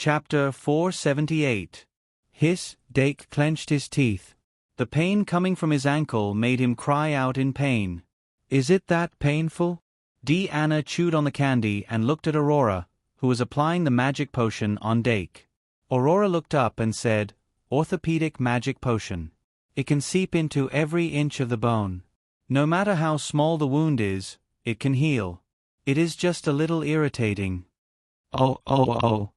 Chapter 478. Hiss. Dake clenched his teeth. The pain coming from his ankle made him cry out in pain. Is it that painful? Anna chewed on the candy and looked at Aurora, who was applying the magic potion on Dake. Aurora looked up and said, "Orthopedic magic potion. It can seep into every inch of the bone. No matter how small the wound is, it can heal. It is just a little irritating." Oh.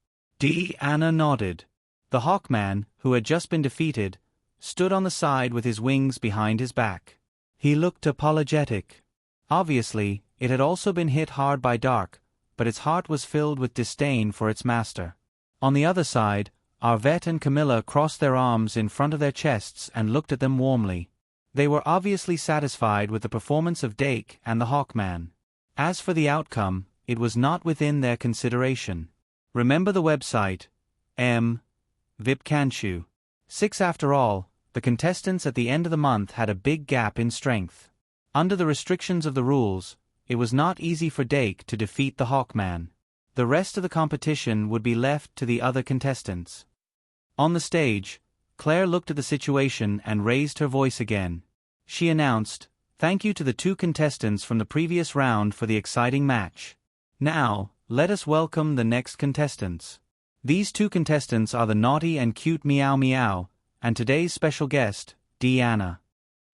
Anna nodded. The Hawkman, who had just been defeated, stood on the side with his wings behind his back. He looked apologetic. Obviously, it had also been hit hard by Dark, but its heart was filled with disdain for its master. On the other side, Arvette and Camilla crossed their arms in front of their chests and looked at them warmly. They were obviously satisfied with the performance of Dake and the Hawkman. As for the outcome, it was not within their consideration. Remember the website, Vipkanshu. 6. After all, the contestants at the end of the month had a big gap in strength. Under the restrictions of the rules, it was not easy for Dake to defeat the Hawkman. The rest of the competition would be left to the other contestants. On the stage, Claire looked at the situation and raised her voice again. She announced, "Thank you to the 2 contestants from the previous round for the exciting match. Now, let us welcome the next contestants. These 2 contestants are the naughty and cute Meow Meow, and today's special guest, Anna."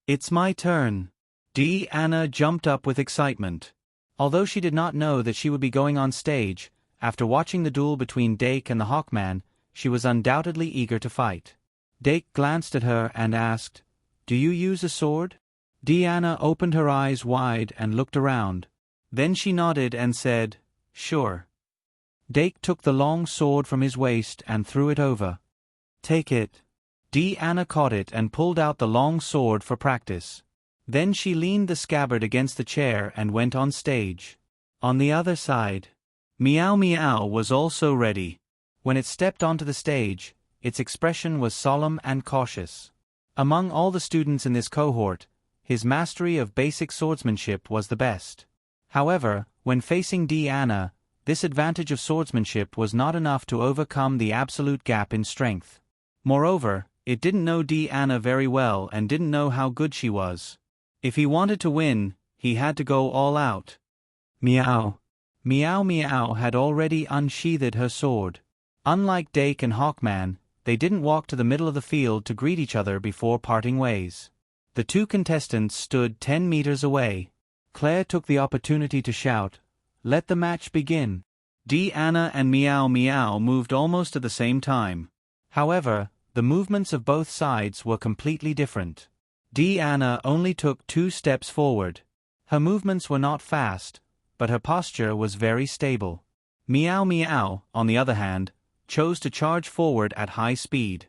"It's my turn." Anna jumped up with excitement. Although she did not know that she would be going on stage, after watching the duel between Dake and the Hawkman, she was undoubtedly eager to fight. Dake glanced at her and asked, "Do you use a sword?" Anna opened her eyes wide and looked around. Then she nodded and said, "Sure." Dake took the long sword from his waist and threw it over. "Take it." Anna caught it and pulled out the long sword for practice. Then she leaned the scabbard against the chair and went on stage. On the other side, Meow Meow was also ready. When it stepped onto the stage, its expression was solemn and cautious. Among all the students in this cohort, his mastery of basic swordsmanship was the best. However, when facing Anna, this advantage of swordsmanship was not enough to overcome the absolute gap in strength. Moreover, it didn't know Anna very well and didn't know how good she was. If he wanted to win, he had to go all out. Meow. Meow Meow had already unsheathed her sword. Unlike Dake and Hawkman, they didn't walk to the middle of the field to greet each other before parting ways. The 2 contestants stood 10 meters away. Claire took the opportunity to shout, "Let the match begin." Anna and Meow Meow moved almost at the same time. However, the movements of both sides were completely different. Anna only took 2 steps forward. Her movements were not fast, but her posture was very stable. Meow Meow, on the other hand, chose to charge forward at high speed.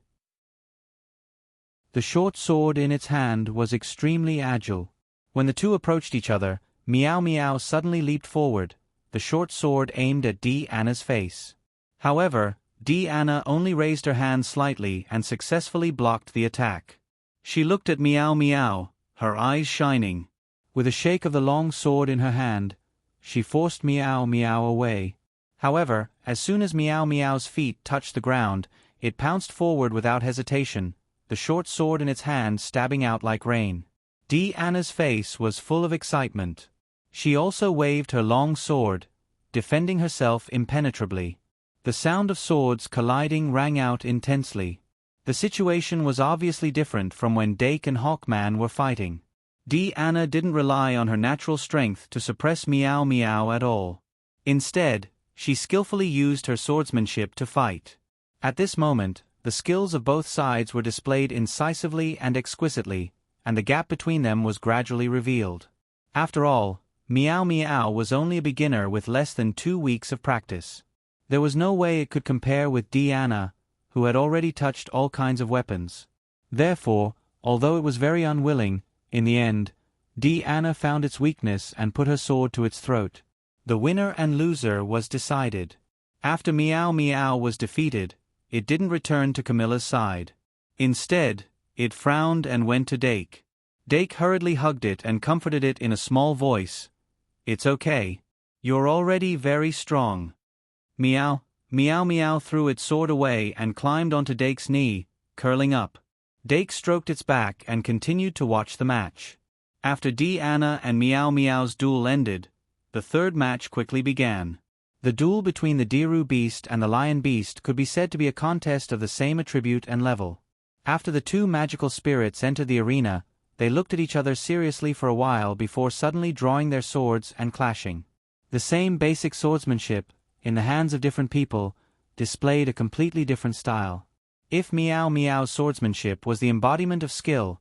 The short sword in its hand was extremely agile. When the 2 approached each other, Meow Meow suddenly leaped forward, the short sword aimed at Anna's face. However, Anna only raised her hand slightly and successfully blocked the attack. She looked at Meow Meow, her eyes shining. With a shake of the long sword in her hand, she forced Meow Meow away. However, as soon as Meow Meow's feet touched the ground, it pounced forward without hesitation, the short sword in its hand stabbing out like rain. Anna's face was full of excitement. She also waved her long sword, defending herself impenetrably. The sound of swords colliding rang out intensely. The situation was obviously different from when Dake and Hawkman were fighting. Anna didn't rely on her natural strength to suppress Meow Meow at all. Instead, she skillfully used her swordsmanship to fight. At this moment, the skills of both sides were displayed incisively and exquisitely, and the gap between them was gradually revealed. After all, Meow Meow was only a beginner with less than 2 weeks of practice. There was no way it could compare with Anna, who had already touched all kinds of weapons. Therefore, although it was very unwilling, in the end, Anna found its weakness and put her sword to its throat. The winner and loser was decided. After Meow Meow was defeated, it didn't return to Camilla's side. Instead, it frowned and went to Dake. Dake hurriedly hugged it and comforted it in a small voice. "It's okay. You're already very strong." Meow, Meow Meow threw its sword away and climbed onto Dake's knee, curling up. Dake stroked its back and continued to watch the match. After Anna and Meow Meow's duel ended, the third match quickly began. The duel between the Diru beast and the lion beast could be said to be a contest of the same attribute and level. After the two magical spirits entered the arena, they looked at each other seriously for a while before suddenly drawing their swords and clashing. The same basic swordsmanship, in the hands of different people, displayed a completely different style. If Meow Meow's swordsmanship was the embodiment of skill,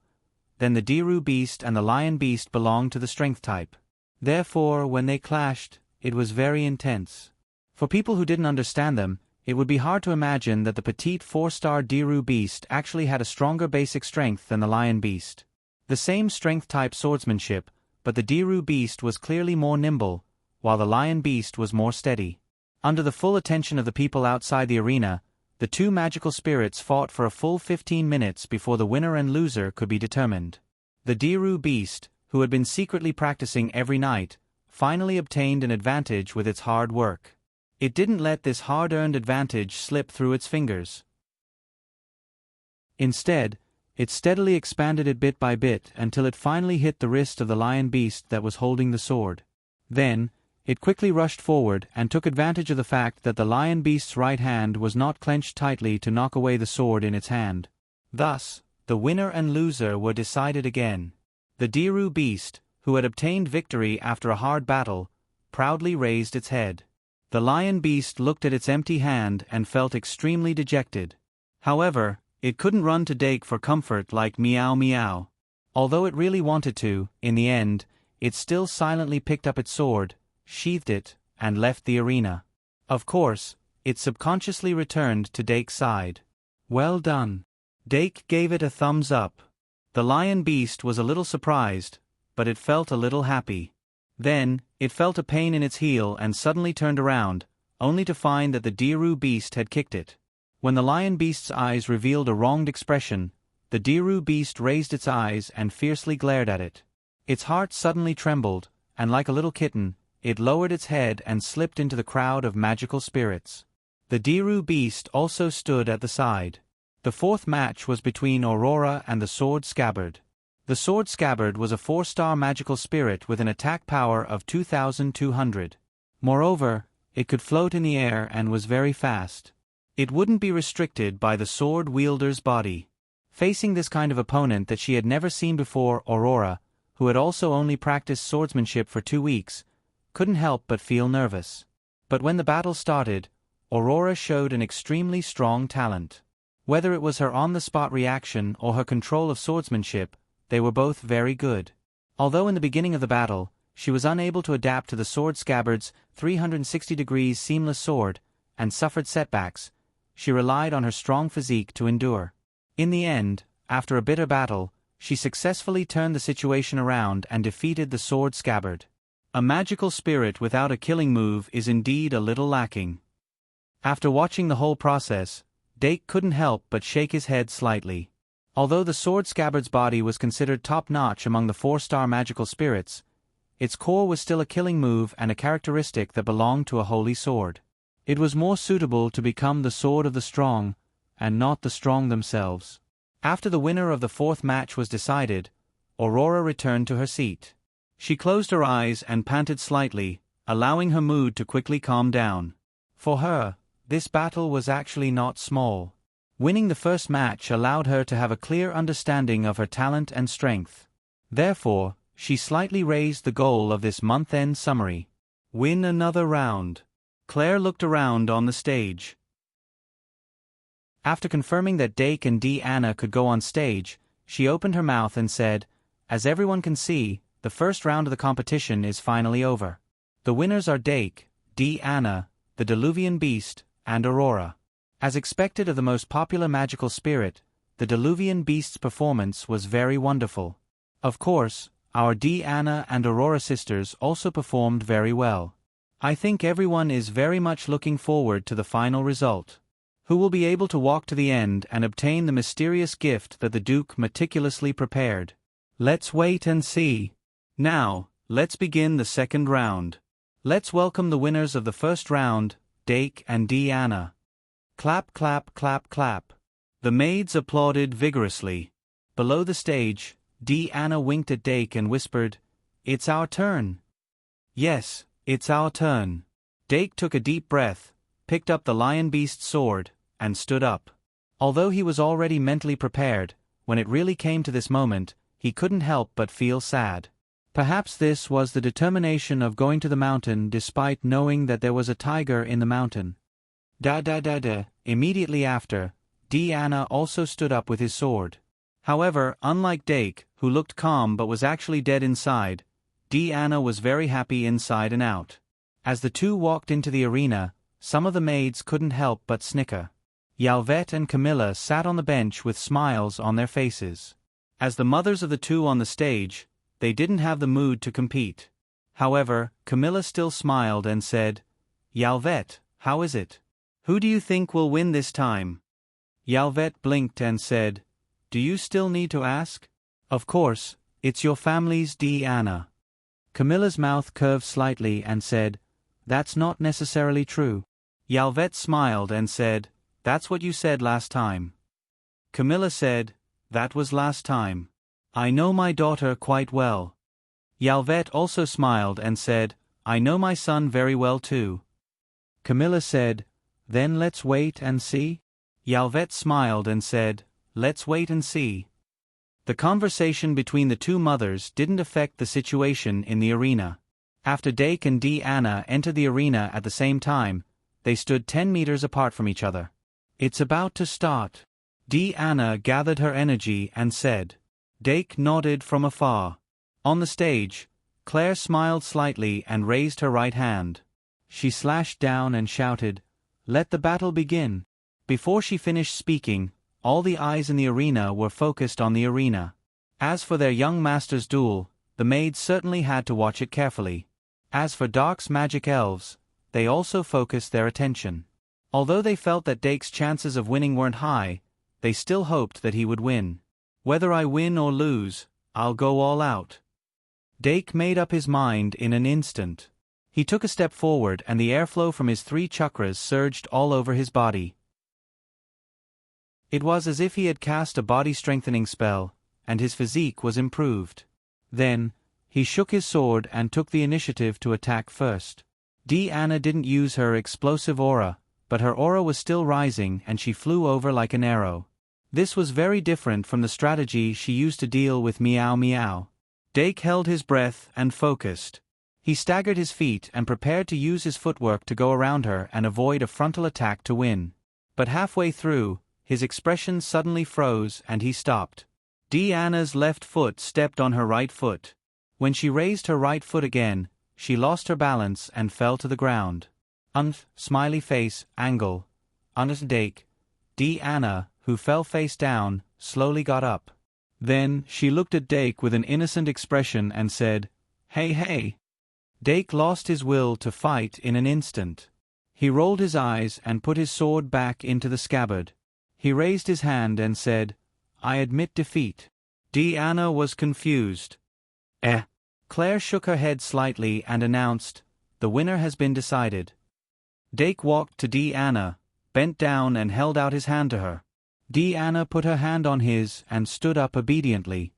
then the Diru beast and the lion beast belonged to the strength type. Therefore, when they clashed, it was very intense. For people who didn't understand them, it would be hard to imagine that the petite 4-star Diru beast actually had a stronger basic strength than the lion beast. The same strength-type swordsmanship, but the Diru beast was clearly more nimble, while the lion beast was more steady. Under the full attention of the people outside the arena, the two magical spirits fought for a full 15 minutes before the winner and loser could be determined. The Diru beast, who had been secretly practicing every night, finally obtained an advantage with its hard work. It didn't let this hard-earned advantage slip through its fingers. Instead, it steadily expanded it bit by bit until it finally hit the wrist of the lion beast that was holding the sword. Then, it quickly rushed forward and took advantage of the fact that the lion beast's right hand was not clenched tightly to knock away the sword in its hand. Thus, the winner and loser were decided again. The Diru beast, who had obtained victory after a hard battle, proudly raised its head. The lion beast looked at its empty hand and felt extremely dejected. However, it couldn't run to Dake for comfort like Meow Meow. Although it really wanted to, in the end, it still silently picked up its sword, sheathed it, and left the arena. Of course, it subconsciously returned to Dake's side. Well done. Dake gave it a thumbs up. The lion beast was a little surprised, but it felt a little happy. Then, it felt a pain in its heel and suddenly turned around, only to find that the Diru beast had kicked it. When the lion beast's eyes revealed a wronged expression, the Diru beast raised its eyes and fiercely glared at it. Its heart suddenly trembled, and like a little kitten, it lowered its head and slipped into the crowd of magical spirits. The Diru beast also stood at the side. The fourth match was between Aurora and the sword scabbard. The sword scabbard was a 4-star magical spirit with an attack power of 2,200. Moreover, it could float in the air and was very fast. It wouldn't be restricted by the sword wielder's body. Facing this kind of opponent that she had never seen before, Aurora, who had also only practiced swordsmanship for 2 weeks, couldn't help but feel nervous. But when the battle started, Aurora showed an extremely strong talent. Whether it was her on-the-spot reaction or her control of swordsmanship, they were both very good. Although in the beginning of the battle, she was unable to adapt to the sword scabbard's 360-degree seamless sword, and suffered setbacks, she relied on her strong physique to endure. In the end, after a bitter battle, she successfully turned the situation around and defeated the sword scabbard. A magical spirit without a killing move is indeed a little lacking. After watching the whole process, Dake couldn't help but shake his head slightly. Although the sword scabbard's body was considered top-notch among the 4-star magical spirits, its core was still a killing move and a characteristic that belonged to a holy sword. It was more suitable to become the sword of the strong, and not the strong themselves. After the winner of the fourth match was decided, Aurora returned to her seat. She closed her eyes and panted slightly, allowing her mood to quickly calm down. For her, this battle was actually not small. Winning the first match allowed her to have a clear understanding of her talent and strength. Therefore, she slightly raised the goal of this month-end summary. Win another round. Claire looked around on the stage. After confirming that Dake and Anna could go on stage, she opened her mouth and said, "As everyone can see, the first round of the competition is finally over. The winners are Dake, Anna, the Diluvian Beast, and Aurora." As expected of the most popular magical spirit, the Diluvian Beast's performance was very wonderful. Of course, our Anna and Aurora sisters also performed very well. I think everyone is very much looking forward to the final result. Who will be able to walk to the end and obtain the mysterious gift that the Duke meticulously prepared? Let's wait and see. Now, let's begin the second round. Let's welcome the winners of the first round, Dake and Deanna. Clap, clap, clap, clap. The maids applauded vigorously. Below the stage, Deanna winked at Dake and whispered, "It's our turn." "Yes, it's our turn." Dake took a deep breath, picked up the lion beast's sword, and stood up. Although he was already mentally prepared, when it really came to this moment, he couldn't help but feel sad. Perhaps this was the determination of going to the mountain despite knowing that there was a tiger in the mountain. Da. Immediately after, Deanna also stood up with his sword. However, unlike Dake, who looked calm but was actually dead inside, Deanna was very happy inside and out. As the two walked into the arena, some of the maids couldn't help but snicker. Yalvet and Camilla sat on the bench with smiles on their faces. As the mothers of the two on the stage, they didn't have the mood to compete. However, Camilla still smiled and said, "Yalvet, how is it? Who do you think will win this time?" Yalvet blinked and said, "Do you still need to ask? Of course, it's your family's Deanna." Camilla's mouth curved slightly and said, "That's not necessarily true." Yalvet smiled and said, "That's what you said last time." Camilla said, "That was last time. I know my daughter quite well." Yalvet also smiled and said, "I know my son very well too." Camilla said, "Then let's wait and see?" Yalvet smiled and said, "Let's wait and see." The conversation between the two mothers didn't affect the situation in the arena. After Dake and Deanna entered the arena at the same time, they stood 10 meters apart from each other. "It's about to start." Deanna gathered her energy and said. Dake nodded from afar. On the stage, Claire smiled slightly and raised her right hand. She slashed down and shouted, "Let the battle begin." Before she finished speaking, all the eyes in the arena were focused on the arena. As for their young master's duel, the maids certainly had to watch it carefully. As for Dark's magic elves, they also focused their attention. Although they felt that Dake's chances of winning weren't high, they still hoped that he would win. "Whether I win or lose, I'll go all out." Dake made up his mind in an instant. He took a step forward and the airflow from his 3 chakras surged all over his body. It was as if he had cast a body-strengthening spell, and his physique was improved. Then, he shook his sword and took the initiative to attack first. Deanna didn't use her explosive aura, but her aura was still rising and she flew over like an arrow. This was very different from the strategy she used to deal with Meow Meow. Dake held his breath and focused. He staggered his feet and prepared to use his footwork to go around her and avoid a frontal attack to win. But halfway through, his expression suddenly froze and he stopped. Deanna's left foot stepped on her right foot. When she raised her right foot again, she lost her balance and fell to the ground. Smiley face, angle. Dake. Deanna, who fell face down, slowly got up. Then, she looked at Dake with an innocent expression and said, Hey. Dake lost his will to fight in an instant. He rolled his eyes and put his sword back into the scabbard. He raised his hand and said, "I admit defeat." Deanna was confused. Claire shook her head slightly and announced, "The winner has been decided." Dake walked to Deanna, bent down and held out his hand to her. Deanna put her hand on his and stood up obediently.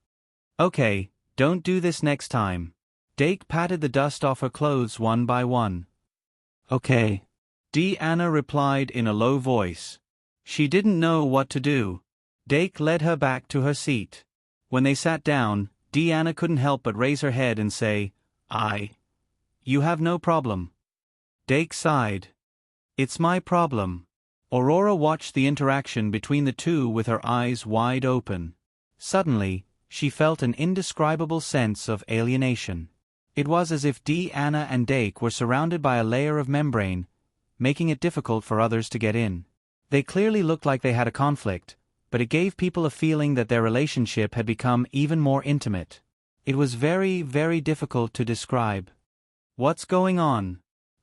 "Okay, don't do this next time." Dake patted the dust off her clothes one by one. "Okay," Deanna replied in a low voice. She didn't know what to do. Dake led her back to her seat. When they sat down, Deanna couldn't help but raise her head and say, You have no problem." Dake sighed. "It's my problem." Aurora watched the interaction between the two with her eyes wide open. Suddenly, she felt an indescribable sense of alienation. It was as if Deanna and Dake were surrounded by a layer of membrane, making it difficult for others to get in. They clearly looked like they had a conflict, but it gave people a feeling that their relationship had become even more intimate. It was very, very difficult to describe. What's going on?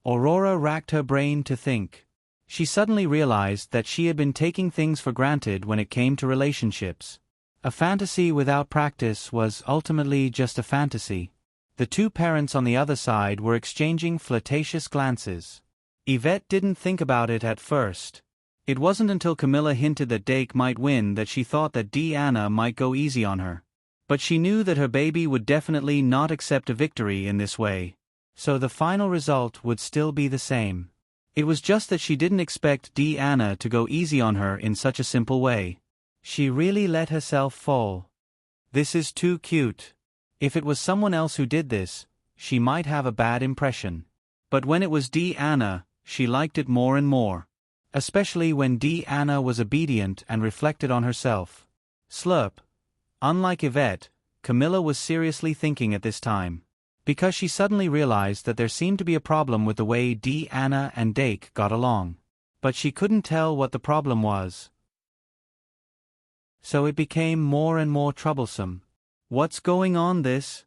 Aurora racked her brain to think. She suddenly realized that she had been taking things for granted when it came to relationships. A fantasy without practice was ultimately just a fantasy. The two parents on the other side were exchanging flirtatious glances. Yvette didn't think about it at first. It wasn't until Camilla hinted that Dake might win that she thought that Deanna might go easy on her. But she knew that her baby would definitely not accept a victory in this way. So the final result would still be the same. It was just that she didn't expect Deanna to go easy on her in such a simple way. She really let herself fall. This is too cute. If it was someone else who did this, she might have a bad impression. But when it was Deanna, she liked it more and more. Especially when Deanna was obedient and reflected on herself. Slurp. Unlike Yvette, Camilla was seriously thinking at this time. Because she suddenly realized that there seemed to be a problem with the way Deanna and Dake got along. But she couldn't tell what the problem was. So it became more and more troublesome. What's going on this?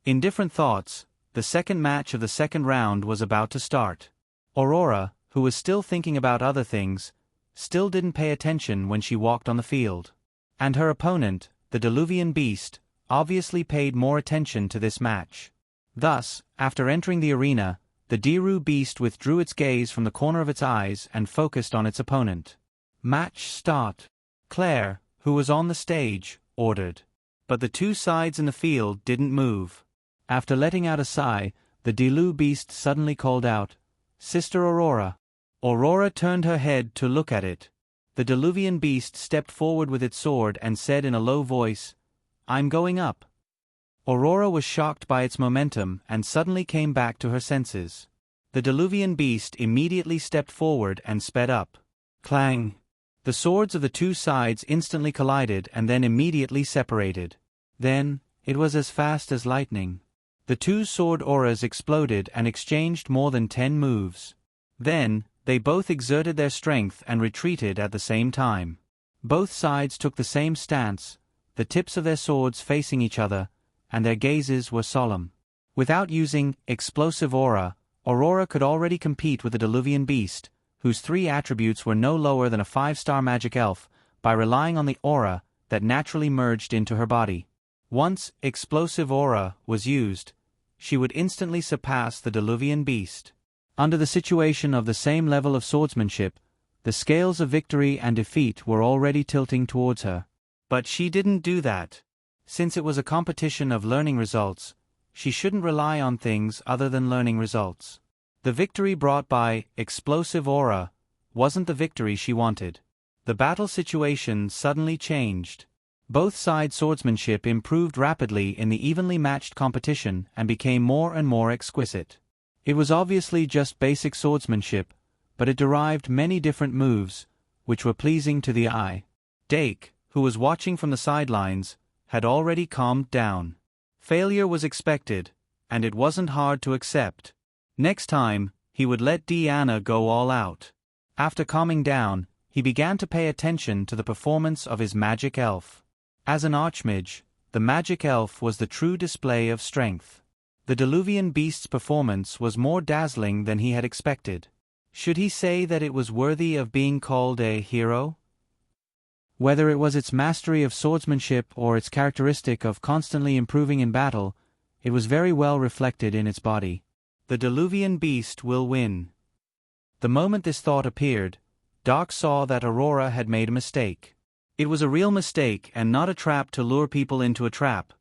In different thoughts, the second match of the second round was about to start. Aurora, who was still thinking about other things, still didn't pay attention when she walked on the field. And her opponent, the Diluvian Beast, obviously paid more attention to this match. Thus, after entering the arena, the Diru Beast withdrew its gaze from the corner of its eyes and focused on its opponent. Match start. Claire, who was on the stage, ordered. But the two sides in the field didn't move. After letting out a sigh, the Dilu Beast suddenly called out, "Sister Aurora." Aurora turned her head to look at it. The Diluvian Beast stepped forward with its sword and said in a low voice, "I'm going up." Aurora was shocked by its momentum and suddenly came back to her senses. The Diluvian Beast immediately stepped forward and sped up. Clang! The swords of the two sides instantly collided and then immediately separated. Then, it was as fast as lightning. The two sword auras exploded and exchanged more than 10 moves. Then, they both exerted their strength and retreated at the same time. Both sides took the same stance, the tips of their swords facing each other, and their gazes were solemn. Without using explosive aura, Aurora could already compete with the Diluvian Beast, whose 3 attributes were no lower than a 5-star magic elf, by relying on the aura that naturally merged into her body. Once explosive aura was used, she would instantly surpass the Diluvian Beast. Under the situation of the same level of swordsmanship, the scales of victory and defeat were already tilting towards her. But she didn't do that. Since it was a competition of learning results, she shouldn't rely on things other than learning results. The victory brought by explosive aura wasn't the victory she wanted. The battle situation suddenly changed. Both sides' swordsmanship improved rapidly in the evenly matched competition and became more and more exquisite. It was obviously just basic swordsmanship, but it derived many different moves, which were pleasing to the eye. Dake, who was watching from the sidelines, had already calmed down. Failure was expected, and it wasn't hard to accept. Next time, he would let Deanna go all out. After calming down, he began to pay attention to the performance of his magic elf. As an archmage, the magic elf was the true display of strength. The Diluvian Beast's performance was more dazzling than he had expected. Should he say that it was worthy of being called a hero? Whether it was its mastery of swordsmanship or its characteristic of constantly improving in battle, it was very well reflected in its body. The Diluvian Beast will win. The moment this thought appeared, Doc saw that Aurora had made a mistake. It was a real mistake and not a trap to lure people into a trap.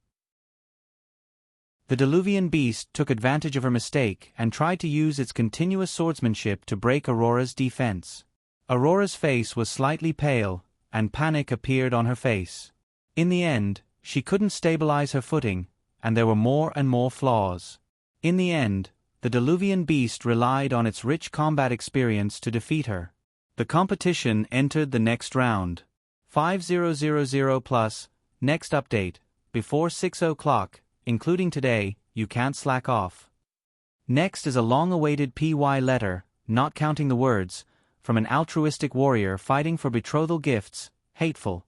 The Diluvian Beast took advantage of her mistake and tried to use its continuous swordsmanship to break Aurora's defense. Aurora's face was slightly pale, and panic appeared on her face. In the end, she couldn't stabilize her footing, and there were more and more flaws. In the end, the Diluvian Beast relied on its rich combat experience to defeat her. The competition entered the next round. 5000 plus, next update, before 6 o'clock, including today, you can't slack off. Next is a long-awaited PY letter, not counting the words, from an altruistic warrior fighting for betrothal gifts, hateful.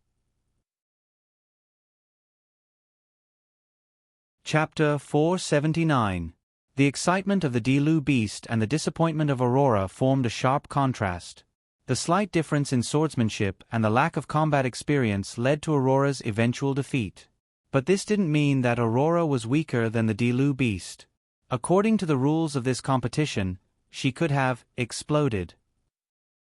Chapter 479. The excitement of the Dilu Beast and the disappointment of Aurora formed a sharp contrast. The slight difference in swordsmanship and the lack of combat experience led to Aurora's eventual defeat. But this didn't mean that Aurora was weaker than the Dilu Beast. According to the rules of this competition, she could have exploded.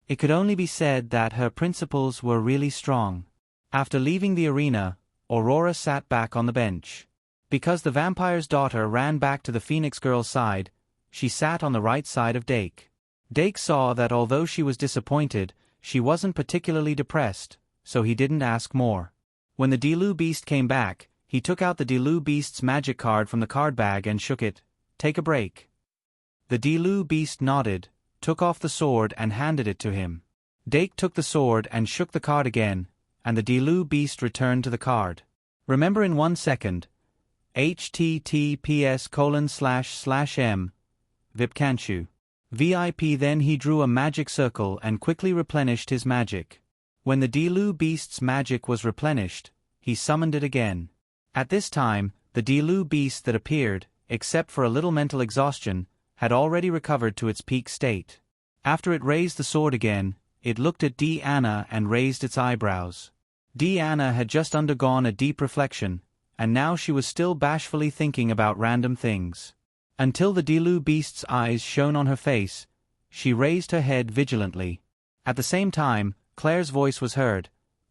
It could only be said that her principles were really strong. After leaving the arena, Aurora sat back on the bench. Because the vampire's daughter ran back to the Phoenix girl's side, she sat on the right side of Dake. Dake saw that although she was disappointed, she wasn't particularly depressed, so he didn't ask more. When the Delu Beast came back, he took out the Delu Beast's magic card from the card bag and shook it. "Take a break." The Delu Beast nodded, took off the sword and handed it to him. Dake took the sword and shook the card again, and the Delu Beast returned to the card. "Remember in 1 second. https://m. Vipkanchu. VIP." Then he drew a magic circle and quickly replenished his magic. When the Delu Beast's magic was replenished, he summoned it again. At this time, the Delu Beast that appeared, except for a little mental exhaustion, had already recovered to its peak state. After it raised the sword again, it looked at Deanna and raised its eyebrows. Deanna had just undergone a deep reflection, and now she was still bashfully thinking about random things. Until the Delu Beast's eyes shone on her face, she raised her head vigilantly. At the same time, Claire's voice was heard.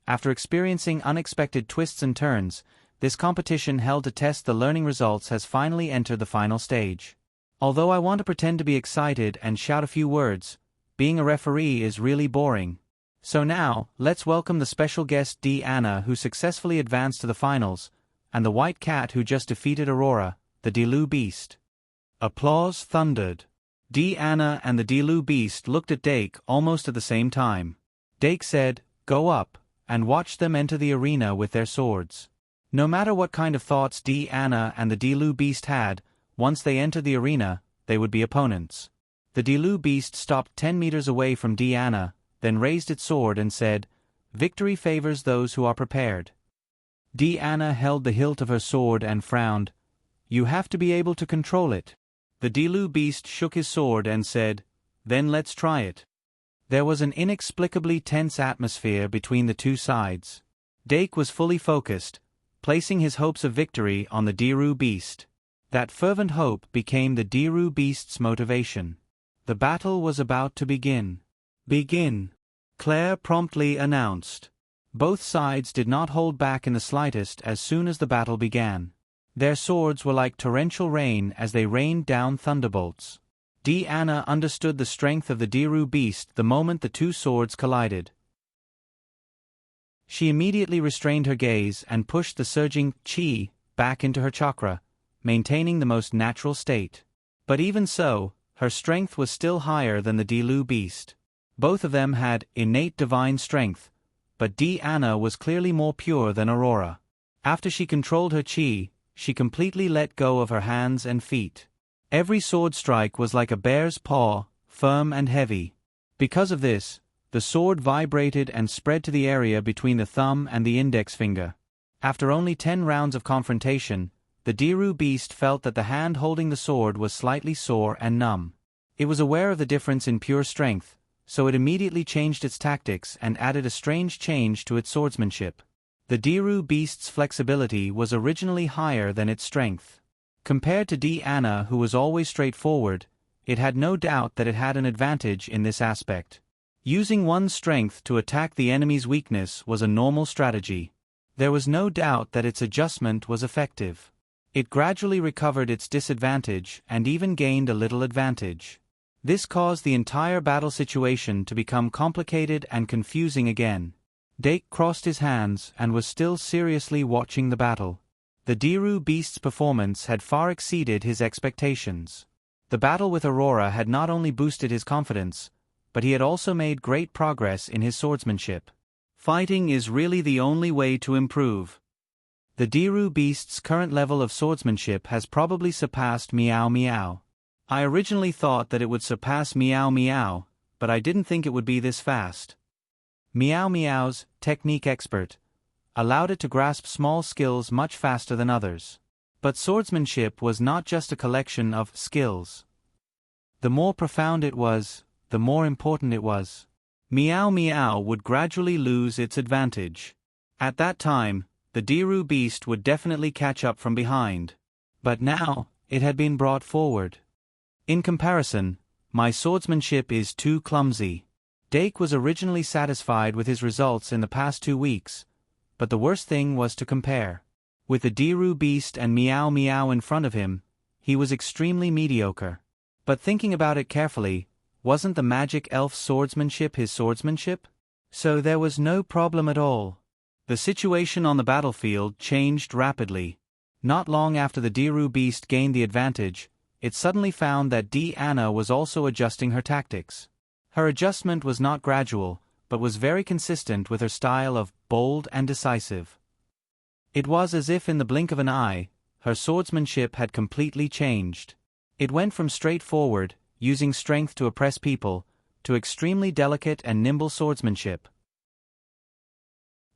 After experiencing unexpected twists and turns, this competition held to test the learning results has finally entered the final stage. Although I want to pretend to be excited and shout a few words, being a referee is really boring. So now, let's welcome the special guest Deanna, who successfully advanced to the finals, and the white cat who just defeated Aurora, the Delu Beast. Applause thundered. Deanna and the Delu Beast looked at Dake almost at the same time. Dake said, "Go up," and watched them enter the arena with their swords. No matter what kind of thoughts Deanna and the Delu Beast had, once they entered the arena, they would be opponents. The Delu Beast stopped 10 meters away from Deanna, then raised its sword and said, "Victory favors those who are prepared." Deanna held the hilt of her sword and frowned. "You have to be able to control it." The Delu Beast shook his sword and said, "Then let's try it." There was an inexplicably tense atmosphere between the two sides. Dake was fully focused, placing his hopes of victory on the Delu Beast. That fervent hope became the Delu Beast's motivation. The battle was about to begin. "Begin," Claire promptly announced. Both sides did not hold back in the slightest as soon as the battle began. Their swords were like torrential rain as they rained down thunderbolts. Deanna understood the strength of the Delu Beast the moment the two swords collided. She immediately restrained her gaze and pushed the surging chi back into her chakra, maintaining the most natural state. But even so, her strength was still higher than the Delu Beast. Both of them had innate divine strength, but Deanna was clearly more pure than Aurora. After she controlled her chi, she completely let go of her hands and feet. Every sword strike was like a bear's paw, firm and heavy. Because of this, the sword vibrated and spread to the area between the thumb and the index finger. After only 10 rounds of confrontation, the Delu Beast felt that the hand holding the sword was slightly sore and numb. It was aware of the difference in pure strength, so it immediately changed its tactics and added a strange change to its swordsmanship. The Delu Beast's flexibility was originally higher than its strength. Compared to Deanna, who was always straightforward, it had no doubt that it had an advantage in this aspect. Using one's strength to attack the enemy's weakness was a normal strategy. There was no doubt that its adjustment was effective. It gradually recovered its disadvantage and even gained a little advantage. This caused the entire battle situation to become complicated and confusing again. Dake crossed his hands and was still seriously watching the battle. The Delu Beast's performance had far exceeded his expectations. The battle with Aurora had not only boosted his confidence, but he had also made great progress in his swordsmanship. Fighting is really the only way to improve. The Delu Beast's current level of swordsmanship has probably surpassed Meow Meow. I originally thought that it would surpass Meow Meow, but I didn't think it would be this fast. Meow Meow's technique expert allowed it to grasp small skills much faster than others. But swordsmanship was not just a collection of skills. The more profound it was, the more important it was. Meow Meow would gradually lose its advantage. At that time, the Delu Beast would definitely catch up from behind. But now, it had been brought forward. In comparison, My swordsmanship is too clumsy. Dake was originally satisfied with his results in the past 2 weeks, but the worst thing was to compare. With the Diru beast and Meow Meow in front of him, he was extremely mediocre. But thinking about it carefully, wasn't the magic elf's swordsmanship his swordsmanship? So there was no problem at all. The situation on the battlefield changed rapidly. Not long after the Diru beast gained the advantage, it suddenly found that Diana was also adjusting her tactics. Her adjustment was not gradual, but was very consistent with her style of bold and decisive. It was as if in the blink of an eye, her swordsmanship had completely changed. It went from straightforward, using strength to oppress people, to extremely delicate and nimble swordsmanship.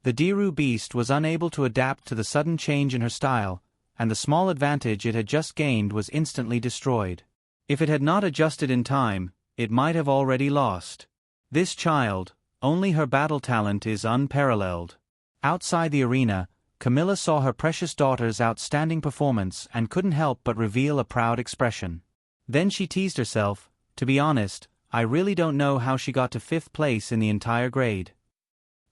The Diru beast was unable to adapt to the sudden change in her style, and the small advantage it had just gained was instantly destroyed. If it had not adjusted in time, it might have already lost. This child, only her battle talent is unparalleled. Outside the arena, Camilla saw her precious daughter's outstanding performance and couldn't help but reveal a proud expression. Then she teased herself, to be honest, I really don't know how she got to 5th place in the entire grade.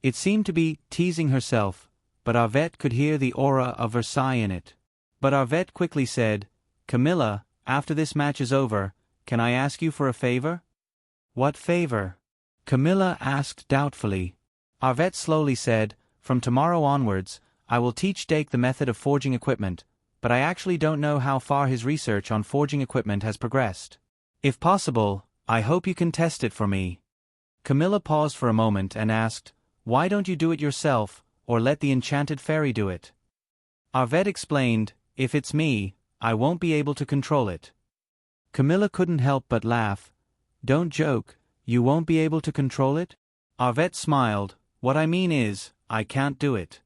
It seemed to be teasing herself, but Arvette could hear the aura of Versailles in it. But Arvette quickly said, Camilla, after this match is over, can I ask you for a favor? What favor? Camilla asked doubtfully. Arvette slowly said, from tomorrow onwards, I will teach Dake the method of forging equipment, but I actually don't know how far his research on forging equipment has progressed. If possible, I hope you can test it for me. Camilla paused for a moment and asked, why don't you do it yourself, or let the enchanted fairy do it? Arvette explained, if it's me, I won't be able to control it. Camilla couldn't help but laugh. Don't joke, you won't be able to control it? Arvette smiled, what I mean is, I can't do it.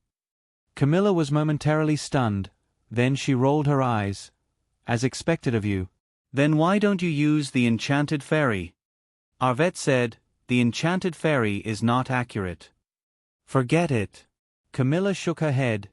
Camilla was momentarily stunned, then she rolled her eyes. As expected of you. Then why don't you use the enchanted fairy? Arvette said, the enchanted fairy is not accurate. Forget it. Camilla shook her head.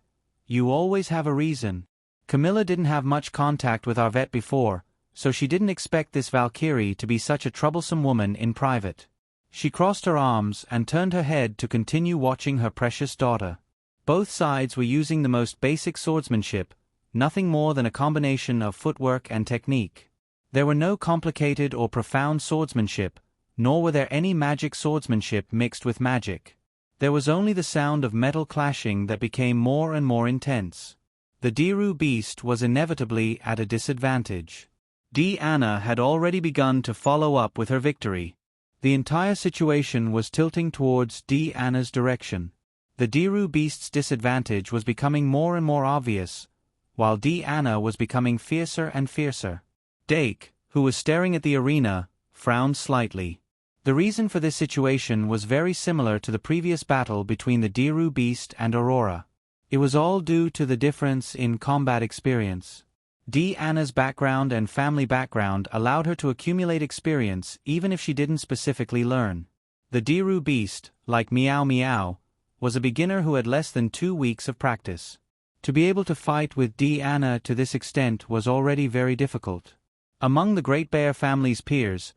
You always have a reason. Camilla didn't have much contact with Arvette before, so she didn't expect this Valkyrie to be such a troublesome woman in private. She crossed her arms and turned her head to continue watching her precious daughter. Both sides were using the most basic swordsmanship, nothing more than a combination of footwork and technique. There were no complicated or profound swordsmanship, nor were there any magic swordsmanship mixed with magic. There was only the sound of metal clashing that became more and more intense. The Diru beast was inevitably at a disadvantage. Diana had already begun to follow up with her victory. The entire situation was tilting towards Diana's direction. The Diru beast's disadvantage was becoming more and more obvious, while Diana was becoming fiercer and fiercer. Dake, who was staring at the arena, frowned slightly. The reason for this situation was very similar to the previous battle between the Diru beast and Aurora. It was all due to the difference in combat experience. Diana's background and family background allowed her to accumulate experience even if she didn't specifically learn. The Diru beast, like Meow Meow, was a beginner who had less than 2 weeks of practice. To be able to fight with Diana to this extent was already very difficult. Among the Great Bear family's peers,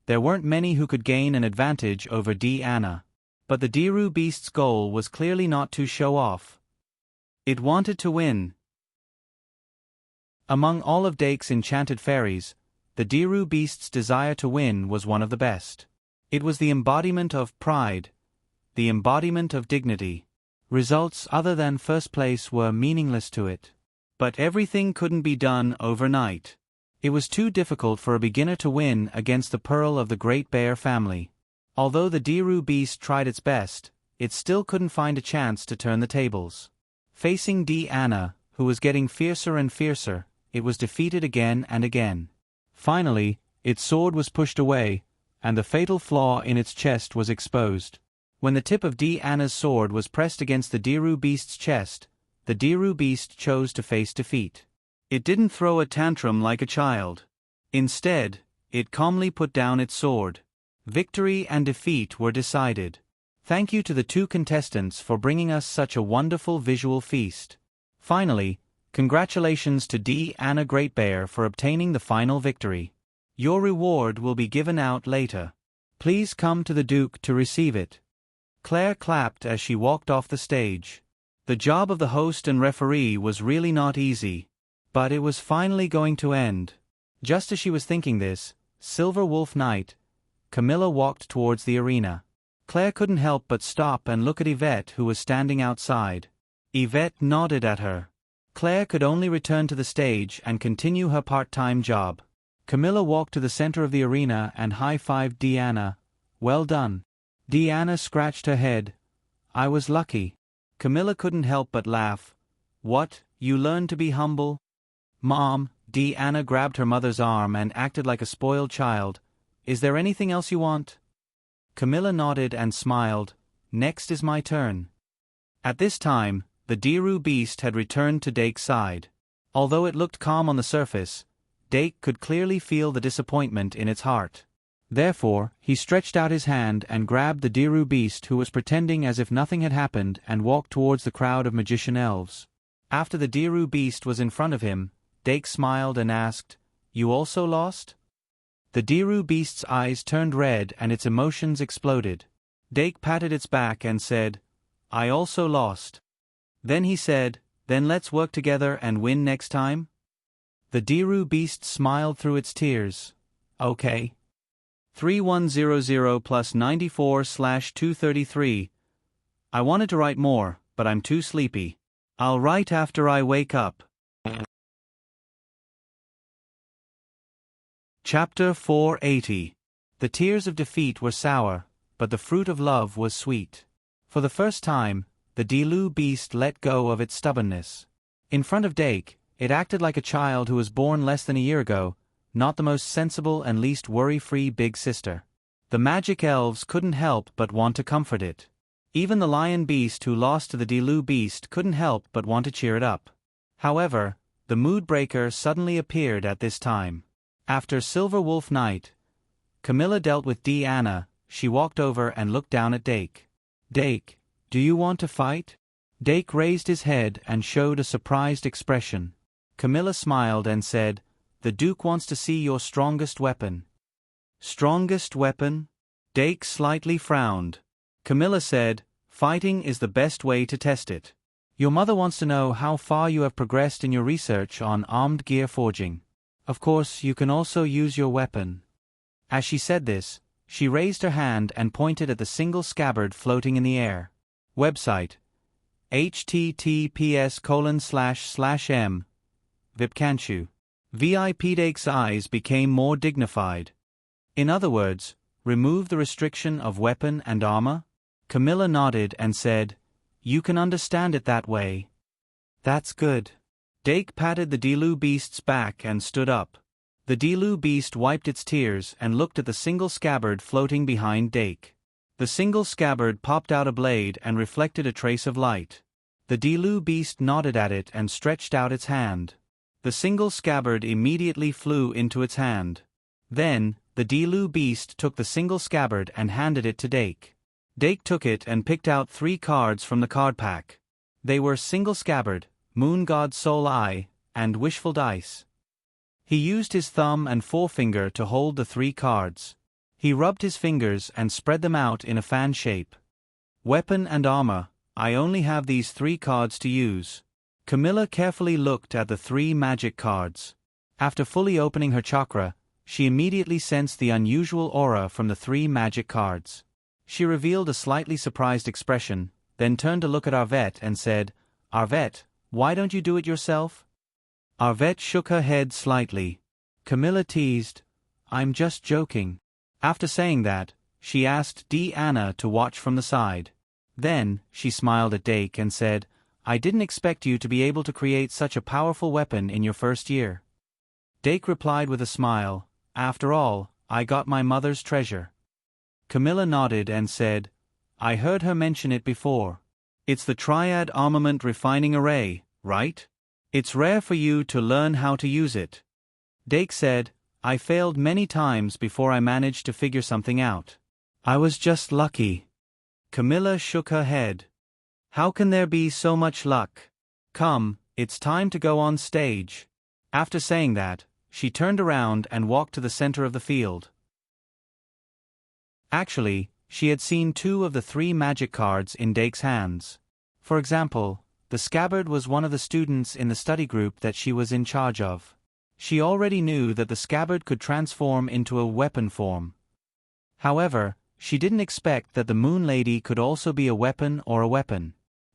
there weren't many who could gain an advantage over Diana. But the Diru beast's goal was clearly not to show off. It wanted to win. Among all of Dake's enchanted fairies, the Diru beast's desire to win was one of the best. It was the embodiment of pride, the embodiment of dignity. Results other than first place were meaningless to it. But everything couldn't be done overnight. It was too difficult for a beginner to win against the Pearl of the Great Bear family. Although the Diru beast tried its best, it still couldn't find a chance to turn the tables. Facing Diana, who was getting fiercer and fiercer, it was defeated again and again. Finally, its sword was pushed away, and the fatal flaw in its chest was exposed. When the tip of Diana's sword was pressed against the Diru beast's chest, the Diru beast chose to face defeat. It didn't throw a tantrum like a child. Instead, it calmly put down its sword. Victory and defeat were decided. Thank you to the 2 contestants for bringing us such a wonderful visual feast. Finally, congratulations to Diana Great Bear for obtaining the final victory. Your reward will be given out later. Please come to the Duke to receive it." Claire clapped as she walked off the stage. The job of the host and referee was really not easy. But it was finally going to end. Just as she was thinking this, Silver Wolf Knight, Camilla walked towards the arena. Claire couldn't help but stop and look at Yvette, who was standing outside. Yvette nodded at her. Claire could only return to the stage and continue her part-time job. Camilla walked to the center of the arena and high-fived Deanna. "Well done." Deanna scratched her head. "I was lucky." Camilla couldn't help but laugh. "What, you learned to be humble?" "Mom," Deanna grabbed her mother's arm and acted like a spoiled child. "Is there anything else you want?" Camilla nodded and smiled. "Next is my turn." At this time, the Diru beast had returned to Dake's side. Although it looked calm on the surface, Dake could clearly feel the disappointment in its heart. Therefore, he stretched out his hand and grabbed the Diru beast, who was pretending as if nothing had happened, and walked towards the crowd of magician elves. After the Diru beast was in front of him, Dake smiled and asked, "You also lost?" The Diru beast's eyes turned red and its emotions exploded. Dake patted its back and said, "I also lost." Then he said, "Then let's work together and win next time?" The Diru beast smiled through its tears. "Okay." 3100 plus 94/233. I wanted to write more, but I'm too sleepy. I'll write after I wake up. Chapter 480. The tears of defeat were sour, but the fruit of love was sweet. For the first time, the Diru beast let go of its stubbornness. In front of Dake, it acted like a child who was born less than a year ago, not the most sensible and least worry-free big sister. The magic elves couldn't help but want to comfort it. Even the lion beast who lost to the Diru beast couldn't help but want to cheer it up. However, the mood breaker suddenly appeared at this time. After Silver Wolf Knight, Camilla dealt with Deanna. She walked over and looked down at Dake. "Dake, do you want to fight?" Dake raised his head and showed a surprised expression. Camilla smiled and said, "The Duke wants to see your strongest weapon." "Strongest weapon?" Dake slightly frowned. Camilla said, "Fighting is the best way to test it. Your mother wants to know how far you have progressed in your research on armed gear forging. Of course, you can also use your weapon." As she said this, she raised her hand and pointed at the single scabbard floating in the air. Website: https://m. Vipkanchu. VIP. Dake's eyes became more dignified. "In other words, remove the restriction of weapon and armor?" Camilla nodded and said, "You can understand it that way. That's good." Dake patted the Diru beast's back and stood up. The Diru beast wiped its tears and looked at the single scabbard floating behind Dake. The single scabbard popped out a blade and reflected a trace of light. The Diru beast nodded at it and stretched out its hand. The single scabbard immediately flew into its hand. Then, the Diru beast took the single scabbard and handed it to Dake. Dake took it and picked out 3 cards from the card pack. They were Single Scabbard, Moon God Soul Eye, and Wishful Dice. He used his thumb and forefinger to hold the 3 cards. He rubbed his fingers and spread them out in a fan shape. "Weapon and armor, I only have these 3 cards to use." Camilla carefully looked at the 3 magic cards. After fully opening her chakra, she immediately sensed the unusual aura from the 3 magic cards. She revealed a slightly surprised expression, then turned to look at Arvette and said, "Arvette, why don't you do it yourself?" Arvette shook her head slightly. Camilla teased, "I'm just joking." After saying that, she asked Deanna to watch from the side. Then, she smiled at Dake and said, "I didn't expect you to be able to create such a powerful weapon in your first year." Dake replied with a smile, "After all, I got my mother's treasure." Camilla nodded and said, "I heard her mention it before. It's the Triad Armament Refining Array, right? It's rare for you to learn how to use it." Dake said, "I failed many times before I managed to figure something out. I was just lucky." Camilla shook her head. "How can there be so much luck? Come, it's time to go on stage." After saying that, she turned around and walked to the center of the field. Actually, she had seen 2 of the 3 magic cards in Dake's hands. For example, the scabbard was one of the students in the study group that she was in charge of. She already knew that the scabbard could transform into a weapon form. However, she didn't expect that the Moon Lady could also be a weapon or a weapon.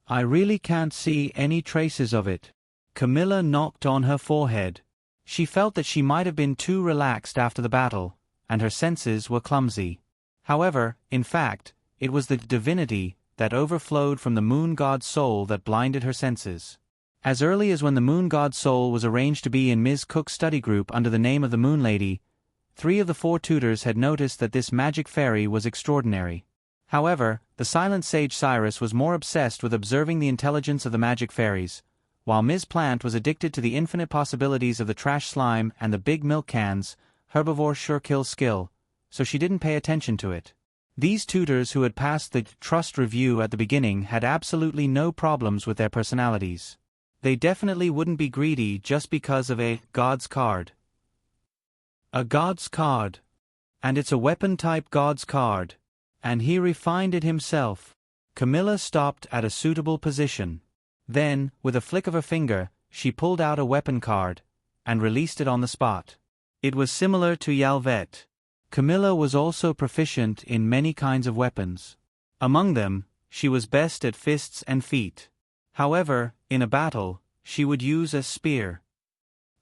I really can't see any traces of it. Camilla knocked on her forehead. She felt that she might have been too relaxed after the battle, and her senses were clumsy. However, in fact, it was the divinity that overflowed from the moon god's soul that blinded her senses. As early as when the moon god's soul was arranged to be in Ms. Cook's study group under the name of the Moon Lady, 3 of the 4 tutors had noticed that this magic fairy was extraordinary. However, the silent sage Cyrus was more obsessed with observing the intelligence of the magic fairies, while Ms. Plant was addicted to the infinite possibilities of the trash slime and the big milk cans. Herbivore sure kills skill, so she didn't pay attention to it. These tutors who had passed the trust review at the beginning had absolutely no problems with their personalities. They definitely wouldn't be greedy just because of a God's card. A God's card. And it's a weapon-type God's card. And he refined it himself. Camilla stopped at a suitable position. Then, with a flick of her finger, she pulled out a weapon card, and released it on the spot. It was similar to Yalvet. Camilla was also proficient in many kinds of weapons. Among them, she was best at fists and feet. However, in a battle, she would use a spear.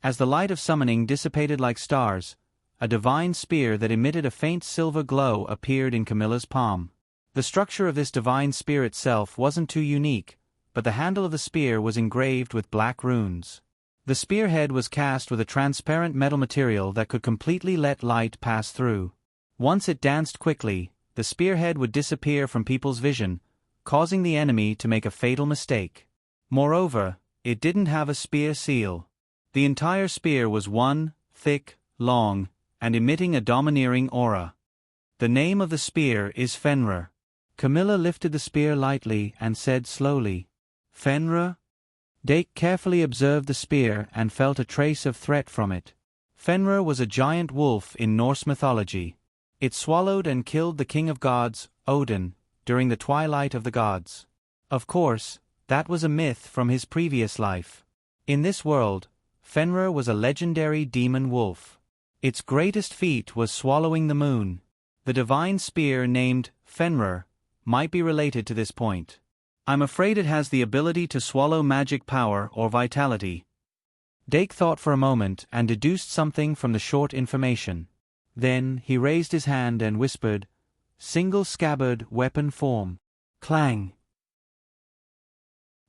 As the light of summoning dissipated like stars, a divine spear that emitted a faint silver glow appeared in Camilla's palm. The structure of this divine spear itself wasn't too unique, but the handle of the spear was engraved with black runes. The spearhead was cast with a transparent metal material that could completely let light pass through. Once it danced quickly, the spearhead would disappear from people's vision, causing the enemy to make a fatal mistake. Moreover, it didn't have a spear seal. The entire spear was one, thick, long, and emitting a domineering aura. The name of the spear is Fenrir. Camilla lifted the spear lightly and said slowly, "Fenrir?" Dake carefully observed the spear and felt a trace of threat from it. Fenrir was a giant wolf in Norse mythology. It swallowed and killed the king of gods, Odin, during the twilight of the gods. Of course, that was a myth from his previous life. In this world, Fenrir was a legendary demon wolf. Its greatest feat was swallowing the moon. The divine spear named Fenrir might be related to this point. I'm afraid it has the ability to swallow magic power or vitality. Dake thought for a moment and deduced something from the short information. Then he raised his hand and whispered, "Single scabbard weapon form." Clang!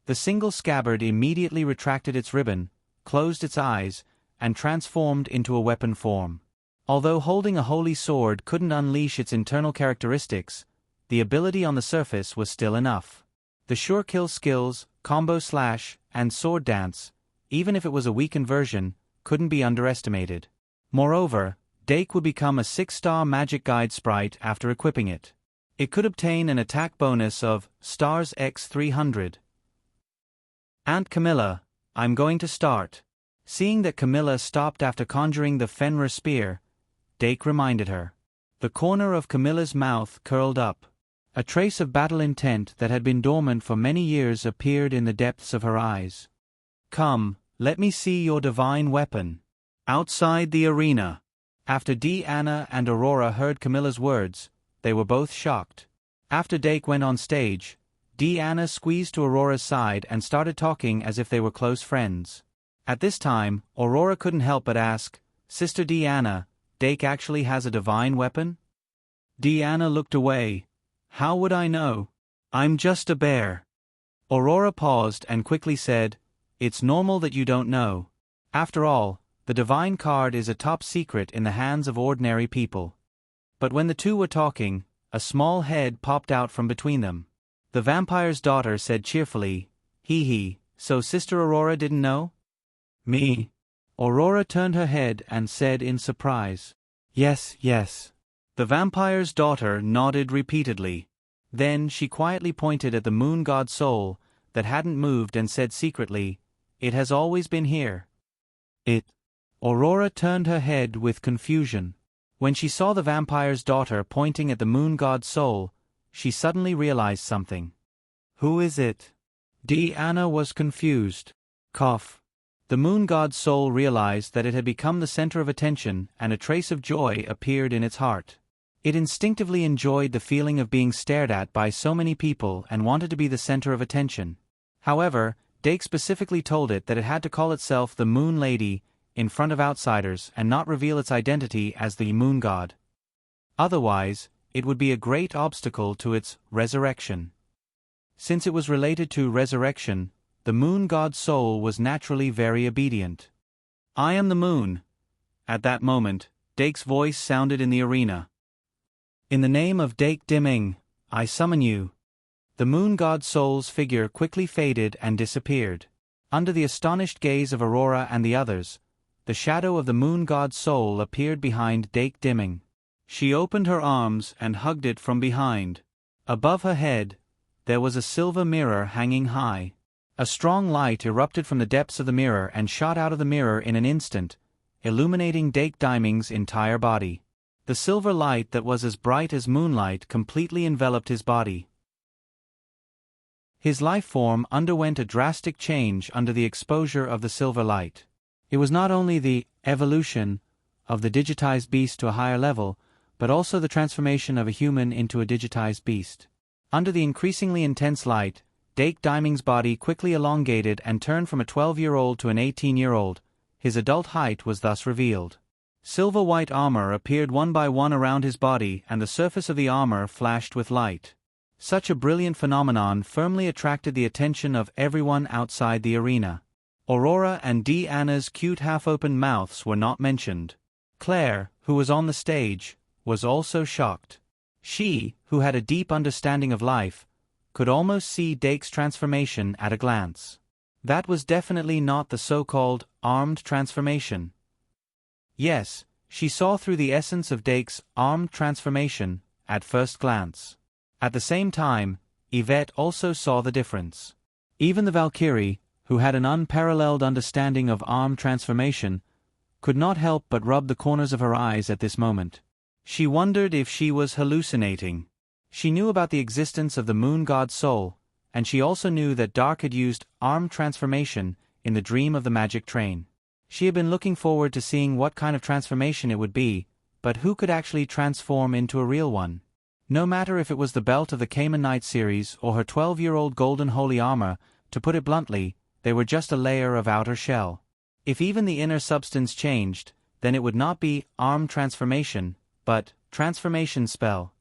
The single scabbard immediately retracted its ribbon, closed its eyes, and transformed into a weapon form. Although holding a holy sword couldn't unleash its internal characteristics, the ability on the surface was still enough. The sure kill skills, combo slash, and sword dance, even if it was a weakened version, couldn't be underestimated. Moreover, Dake would become a 6-star magic guide sprite after equipping it. It could obtain an attack bonus of stars x 300. Aunt Camilla, I'm going to start. Seeing that Camilla stopped after conjuring the Fenrir spear, Dake reminded her. The corner of Camilla's mouth curled up. A trace of battle intent that had been dormant for many years appeared in the depths of her eyes. Come, let me see your divine weapon. Outside the arena. After Deanna and Aurora heard Camilla's words, they were both shocked. After Dake went on stage, Deanna squeezed to Aurora's side and started talking as if they were close friends. At this time, Aurora couldn't help but ask, "Sister Deanna, Dake actually has a divine weapon?" Deanna looked away. "How would I know? I'm just a bear." Aurora paused and quickly said, "It's normal that you don't know. After all, the divine card is a top secret in the hands of ordinary people." But when the two were talking, a small head popped out from between them. The vampire's daughter said cheerfully, "Hee, so Sister Aurora didn't know?" "Me?" Aurora turned her head and said in surprise, Yes. The vampire's daughter nodded repeatedly. Then she quietly pointed at the moon god's soul that hadn't moved and said secretly, "It has always been here." It Aurora turned her head with confusion. When she saw the vampire's daughter pointing at the moon god's soul, she suddenly realized something. "Who is it?" Diana was confused. Cough. The moon god's soul realized that it had become the center of attention, and a trace of joy appeared in its heart. It instinctively enjoyed the feeling of being stared at by so many people and wanted to be the center of attention. However, Dake specifically told it that it had to call itself the Moon Lady in front of outsiders and not reveal its identity as the moon god. Otherwise, it would be a great obstacle to its resurrection. Since it was related to resurrection, the moon god's soul was naturally very obedient. "I am the moon." At that moment, Dake's voice sounded in the arena. "In the name of Dake Dimming, I summon you." The moon god's soul's figure quickly faded and disappeared. Under the astonished gaze of Aurora and the others, the shadow of the moon god's soul appeared behind Dake Dimming. She opened her arms and hugged it from behind. Above her head, there was a silver mirror hanging high. A strong light erupted from the depths of the mirror and shot out of the mirror in an instant, illuminating Dake Dimming's entire body. The silver light that was as bright as moonlight completely enveloped his body. His life form underwent a drastic change under the exposure of the silver light. It was not only the evolution of the digitized beast to a higher level, but also the transformation of a human into a digitized beast. Under the increasingly intense light, Dake Dimming's body quickly elongated and turned from a 12-year-old to an 18-year-old. His adult height was thus revealed. Silver-white armor appeared one by one around his body, and the surface of the armor flashed with light. Such a brilliant phenomenon firmly attracted the attention of everyone outside the arena. Aurora and Diana's cute half-open mouths were not mentioned. Claire, who was on the stage, was also shocked. She, who had a deep understanding of life, could almost see Dake's transformation at a glance. That was definitely not the so-called armed transformation. Yes, she saw through the essence of Dake's armed transformation at first glance. At the same time, Yvette also saw the difference. Even the Valkyrie, who had an unparalleled understanding of armed transformation, could not help but rub the corners of her eyes at this moment. She wondered if she was hallucinating. She knew about the existence of the moon god's soul, and she also knew that Dark had used armed transformation in the dream of the magic train. She had been looking forward to seeing what kind of transformation it would be, but who could actually transform into a real one? No matter if it was the belt of the Cayman Knight series or her 12-year-old golden holy armor, to put it bluntly, they were just a layer of outer shell. If even the inner substance changed, then it would not be armed transformation, but transformation spell.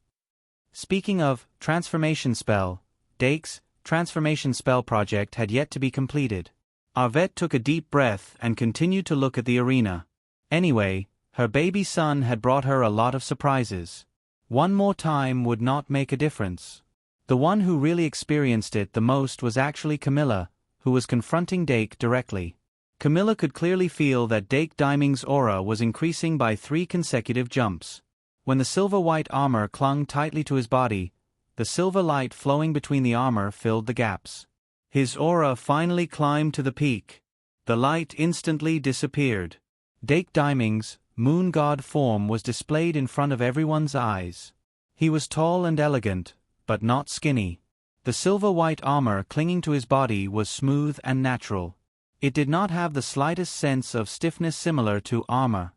Speaking of transformation spell, Dake's transformation spell project had yet to be completed. Arvette took a deep breath and continued to look at the arena. Anyway, her baby son had brought her a lot of surprises. One more time would not make a difference. The one who really experienced it the most was actually Camilla, who was confronting Dake directly. Camilla could clearly feel that Dake Dimming's aura was increasing by 3 consecutive jumps. When the silver-white armor clung tightly to his body, the silver light flowing between the armor filled the gaps. His aura finally climbed to the peak. The light instantly disappeared. Dake Dimming's moon god form was displayed in front of everyone's eyes. He was tall and elegant, but not skinny. The silver-white armor clinging to his body was smooth and natural. It did not have the slightest sense of stiffness similar to armor.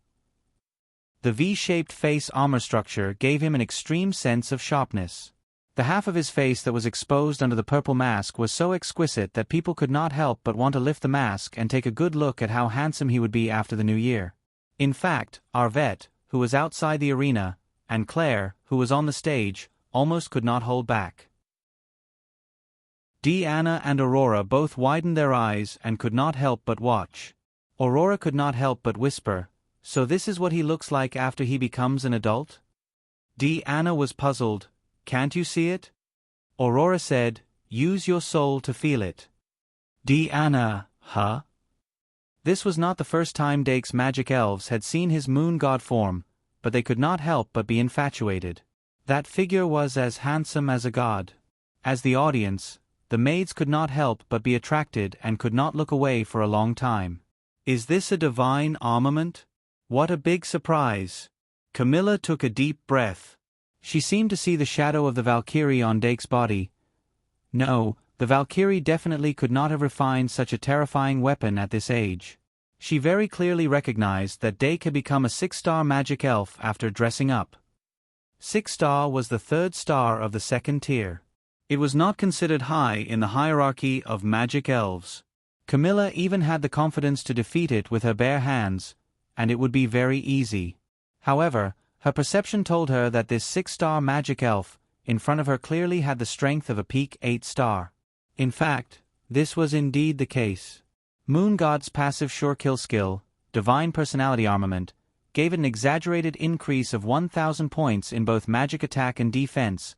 The V-shaped face armor structure gave him an extreme sense of sharpness. The half of his face that was exposed under the purple mask was so exquisite that people could not help but want to lift the mask and take a good look at how handsome he would be after the new year. In fact, Arvette, who was outside the arena, and Claire, who was on the stage, almost could not hold back. Diana and Aurora both widened their eyes and could not help but watch. Aurora could not help but whisper, "So this is what he looks like after he becomes an adult?" Diana was puzzled. "Can't you see it?" Aurora said, "Use your soul to feel it." Diana, huh? This was not the first time Dake's magic elves had seen his moon god form, but they could not help but be infatuated. That figure was as handsome as a god. As the audience, the maids could not help but be attracted and could not look away for a long time. Is this a divine armament? What a big surprise! Camilla took a deep breath. She seemed to see the shadow of the Valkyrie on Dake's body. No, the Valkyrie definitely could not have refined such a terrifying weapon at this age. She very clearly recognized that Dake had become a 6-star magic elf after dressing up. 6-star was the 3rd star of the 2nd tier. It was not considered high in the hierarchy of magic elves. Camilla even had the confidence to defeat it with her bare hands, and it would be very easy. However, her perception told her that this 6-star magic elf in front of her clearly had the strength of a peak 8-star. In fact, this was indeed the case. Moon God's passive sure kill skill, Divine Personality Armament, gave it an exaggerated increase of 1,000 points in both magic attack and defense,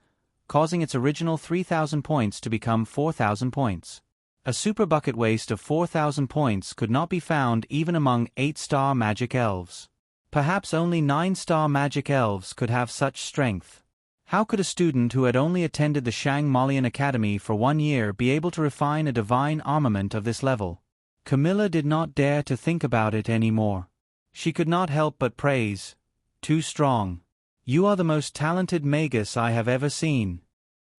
causing its original 3,000 points to become 4,000 points. A super bucket waste of 4,000 points could not be found even among 8-star magic elves. Perhaps only 9-star magic elves could have such strength. How could a student who had only attended the Shang Malian Academy for 1 year be able to refine a divine armament of this level? Camilla did not dare to think about it anymore. She could not help but praise. Too strong. You are the most talented magus I have ever seen.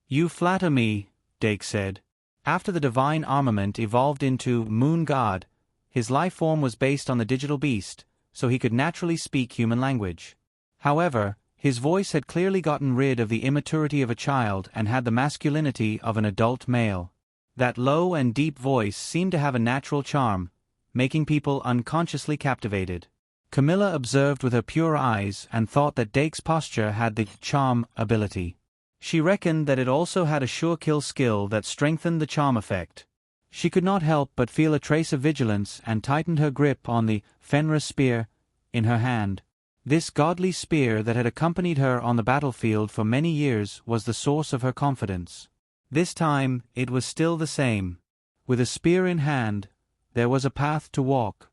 You flatter me, Dake said. After the divine armament evolved into Moon God, his life form was based on the digital beast, so he could naturally speak human language. However, his voice had clearly gotten rid of the immaturity of a child and had the masculinity of an adult male. That low and deep voice seemed to have a natural charm, making people unconsciously captivated. Camilla observed with her pure eyes and thought that Dake's posture had the charm ability. She reckoned that it also had a sure kill skill that strengthened the charm effect. She could not help but feel a trace of vigilance and tightened her grip on the Fenris spear in her hand. This godly spear that had accompanied her on the battlefield for many years was the source of her confidence. This time, it was still the same. With a spear in hand, there was a path to walk.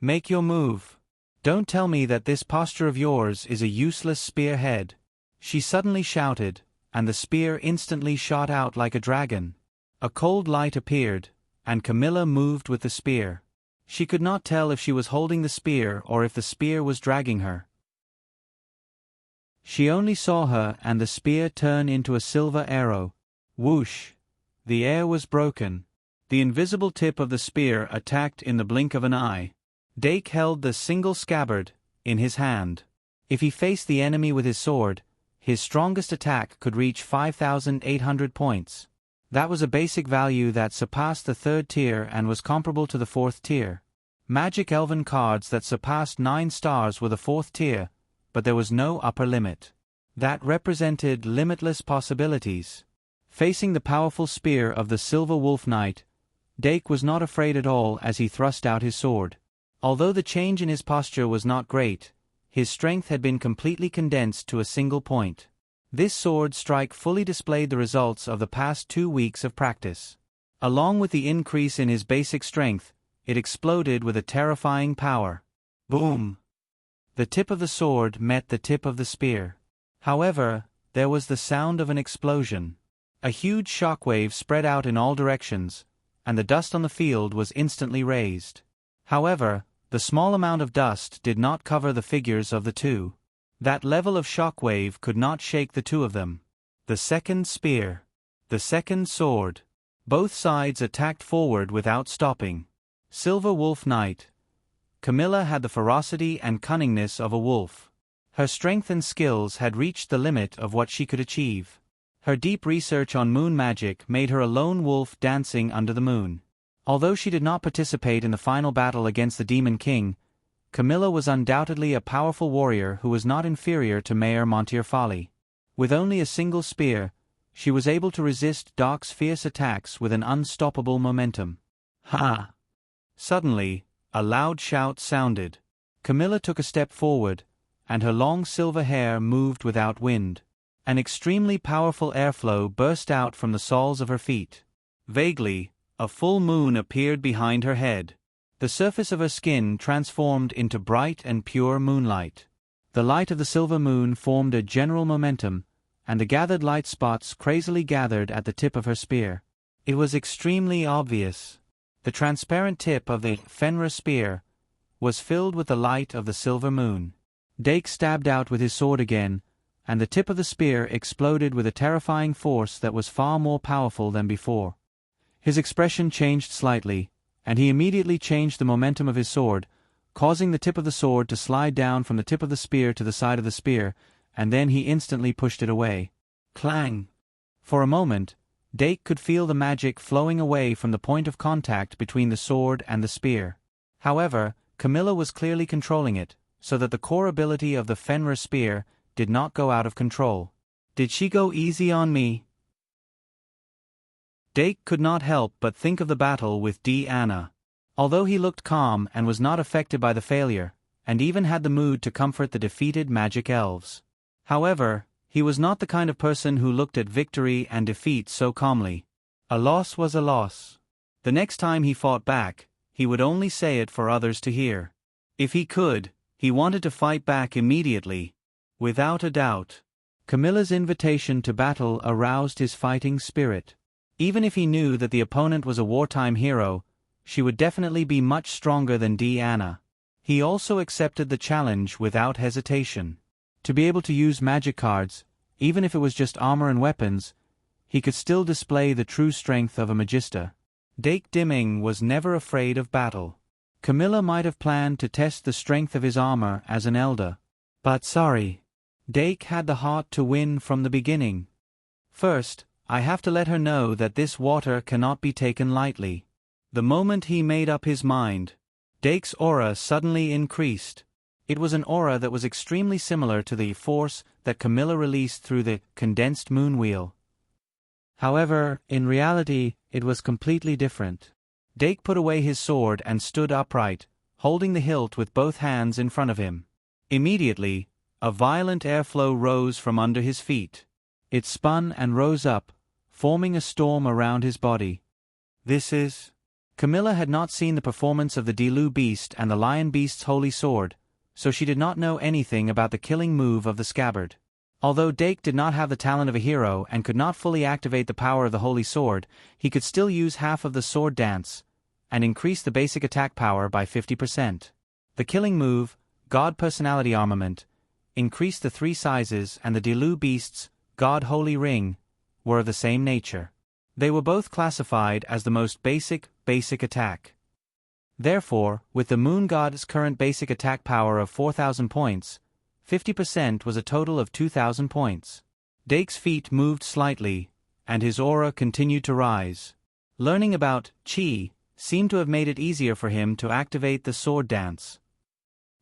Make your move. Don't tell me that this posture of yours is a useless spearhead. She suddenly shouted, and the spear instantly shot out like a dragon. A cold light appeared, and Camilla moved with the spear. She could not tell if she was holding the spear or if the spear was dragging her. She only saw her and the spear turn into a silver arrow. Whoosh! The air was broken. The invisible tip of the spear attacked in the blink of an eye. Dake held the single scabbard in his hand. If he faced the enemy with his sword, his strongest attack could reach 5,800 points. That was a basic value that surpassed the 3rd tier and was comparable to the 4th tier. Magic Elven cards that surpassed 9 stars were the 4th tier, but there was no upper limit. That represented limitless possibilities. Facing the powerful spear of the Silver Wolf Knight, Dake was not afraid at all as he thrust out his sword. Although the change in his posture was not great, his strength had been completely condensed to a single point. This sword strike fully displayed the results of the past 2 weeks of practice. Along with the increase in his basic strength, it exploded with a terrifying power. Boom! The tip of the sword met the tip of the spear. However, there was the sound of an explosion. A huge shockwave spread out in all directions, and the dust on the field was instantly raised. However, the small amount of dust did not cover the figures of the two. That level of shockwave could not shake the two of them. The second spear. The second sword. Both sides attacked forward without stopping. Silver Wolf Knight. Camilla had the ferocity and cunningness of a wolf. Her strength and skills had reached the limit of what she could achieve. Her deep research on moon magic made her a lone wolf dancing under the moon. Although she did not participate in the final battle against the Demon King, Camilla was undoubtedly a powerful warrior who was not inferior to Mayor Montearfali. With only a single spear, she was able to resist Doc's fierce attacks with an unstoppable momentum. Ha! Suddenly, a loud shout sounded. Camilla took a step forward, and her long silver hair moved without wind. An extremely powerful airflow burst out from the soles of her feet. Vaguely, a full moon appeared behind her head. The surface of her skin transformed into bright and pure moonlight. The light of the silver moon formed a general momentum, and the gathered light spots crazily gathered at the tip of her spear. It was extremely obvious. The transparent tip of the Fenrir spear was filled with the light of the silver moon. Dake stabbed out with his sword again, and the tip of the spear exploded with a terrifying force that was far more powerful than before. His expression changed slightly, and he immediately changed the momentum of his sword, causing the tip of the sword to slide down from the tip of the spear to the side of the spear, and then he instantly pushed it away. Clang! For a moment, Dake could feel the magic flowing away from the point of contact between the sword and the spear. However, Camilla was clearly controlling it, so that the core ability of the Fenrir spear did not go out of control. Did she go easy on me? Dake could not help but think of the battle with Anna. Although he looked calm and was not affected by the failure, and even had the mood to comfort the defeated magic elves. However, he was not the kind of person who looked at victory and defeat so calmly. A loss was a loss. The next time he fought back, he would only say it for others to hear. If he could, he wanted to fight back immediately. Without a doubt. Camilla's invitation to battle aroused his fighting spirit. Even if he knew that the opponent was a wartime hero, she would definitely be much stronger than Anna. He also accepted the challenge without hesitation. To be able to use magic cards, even if it was just armor and weapons, he could still display the true strength of a Magister. Dake Dimming was never afraid of battle. Camilla might have planned to test the strength of his armor as an elder. But sorry. Dake had the heart to win from the beginning. First, I have to let her know that this water cannot be taken lightly. The moment he made up his mind, Dake's aura suddenly increased. It was an aura that was extremely similar to the force that Camilla released through the condensed moon wheel. However, in reality, it was completely different. Dake put away his sword and stood upright, holding the hilt with both hands in front of him. Immediately, a violent airflow rose from under his feet. It spun and rose up, forming a storm around his body. This is... Camilla had not seen the performance of the Dilu beast and the lion beast's holy sword, so she did not know anything about the killing move of the scabbard. Although Dake did not have the talent of a hero and could not fully activate the power of the holy sword, he could still use half of the sword dance, and increase the basic attack power by 50%. The killing move, God Personality Armament, increased the 3 sizes, and the Dilu beast's God Holy Ring were of the same nature. They were both classified as the most basic attack. Therefore, with the Moon God's current basic attack power of 4,000 points, 50% was a total of 2,000 points. Dake's feet moved slightly, and his aura continued to rise. Learning about Qi seemed to have made it easier for him to activate the sword dance.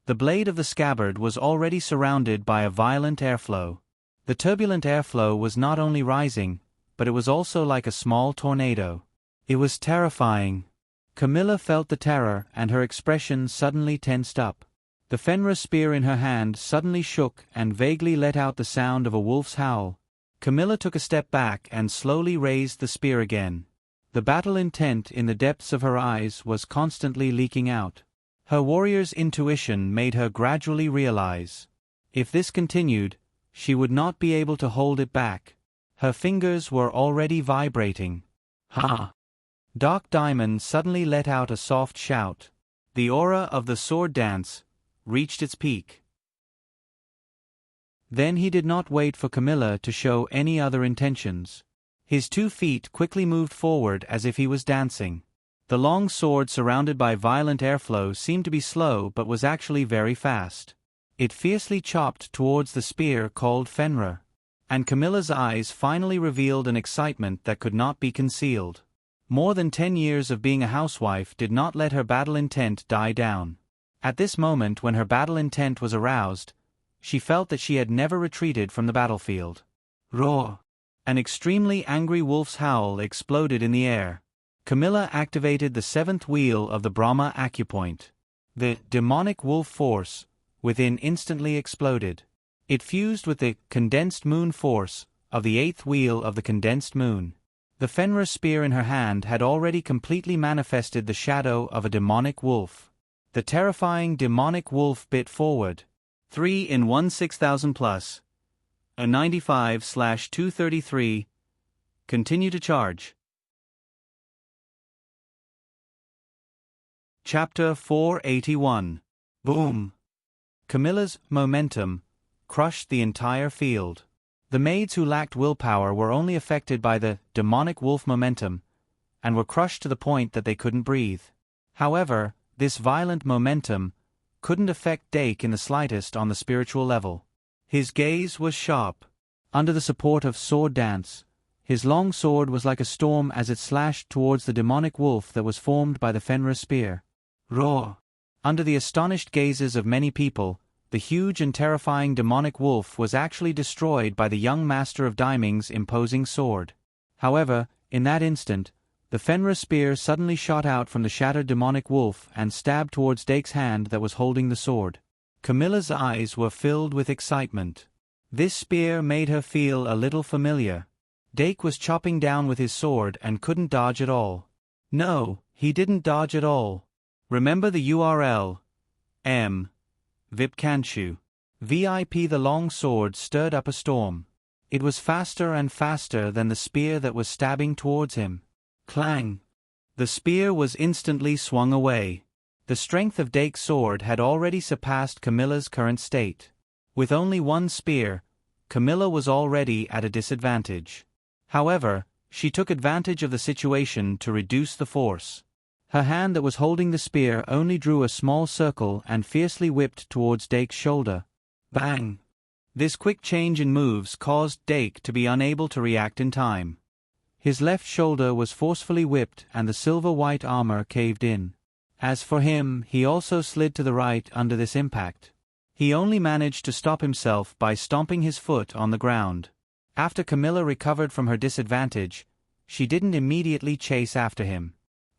The blade of the scabbard was already surrounded by a violent airflow. The turbulent airflow was not only rising, but it was also like a small tornado. It was terrifying. Camilla felt the terror, and her expression suddenly tensed up. The Fenrir spear in her hand suddenly shook and vaguely let out the sound of a wolf's howl. Camilla took a step back and slowly raised the spear again. The battle intent in the depths of her eyes was constantly leaking out. Her warrior's intuition made her gradually realize. If this continued, she would not be able to hold it back. Her fingers were already vibrating. Ha! Dark Diamond suddenly let out a soft shout. The aura of the sword dance reached its peak. Then he did not wait for Camilla to show any other intentions. His 2 feet quickly moved forward as if he was dancing. The long sword surrounded by violent airflow seemed to be slow but was actually very fast. It fiercely chopped towards the spear called Fenrir. And Camilla's eyes finally revealed an excitement that could not be concealed. More than 10 years of being a housewife did not let her battle intent die down. At this moment, when her battle intent was aroused, she felt that she had never retreated from the battlefield. Roar! An extremely angry wolf's howl exploded in the air. Camilla activated the 7th wheel of the Brahma acupoint. The demonic wolf force within instantly exploded. It fused with the condensed moon force of the 8th wheel of the condensed moon. The Fenrir spear in her hand had already completely manifested the shadow of a demonic wolf. The terrifying demonic wolf bit forward. 3 in 1 6000 plus. A 95/233. Continue to charge. Chapter 481. Boom! Camilla's momentum crushed the entire field. The maids who lacked willpower were only affected by the demonic wolf momentum and were crushed to the point that they couldn't breathe. However, this violent momentum couldn't affect Dake in the slightest on the spiritual level. His gaze was sharp. Under the support of sword dance, his long sword was like a storm as it slashed towards the demonic wolf that was formed by the Fenrir spear. Roar! Under the astonished gazes of many people, the huge and terrifying demonic wolf was actually destroyed by the young master of Daiming's imposing sword. However, in that instant, the Fenrir spear suddenly shot out from the shattered demonic wolf and stabbed towards Dake's hand that was holding the sword. Camilla's eyes were filled with excitement. This spear made her feel a little familiar. Dake was chopping down with his sword and couldn't dodge at all. No, he didn't dodge at all. Remember the URL. M. Vipkanshu. VIP. The long sword stirred up a storm. It was faster and faster than the spear that was stabbing towards him. Clang! The spear was instantly swung away. The strength of Dake's sword had already surpassed Camilla's current state. With only one spear, Camilla was already at a disadvantage. However, she took advantage of the situation to reduce the force. Her hand that was holding the spear only drew a small circle and fiercely whipped towards Dake's shoulder. Bang! This quick change in moves caused Dake to be unable to react in time. His left shoulder was forcefully whipped and the silver-white armor caved in. As for him, he also slid to the right under this impact. He only managed to stop himself by stomping his foot on the ground. After Camilla recovered from her disadvantage, she didn't immediately chase after him.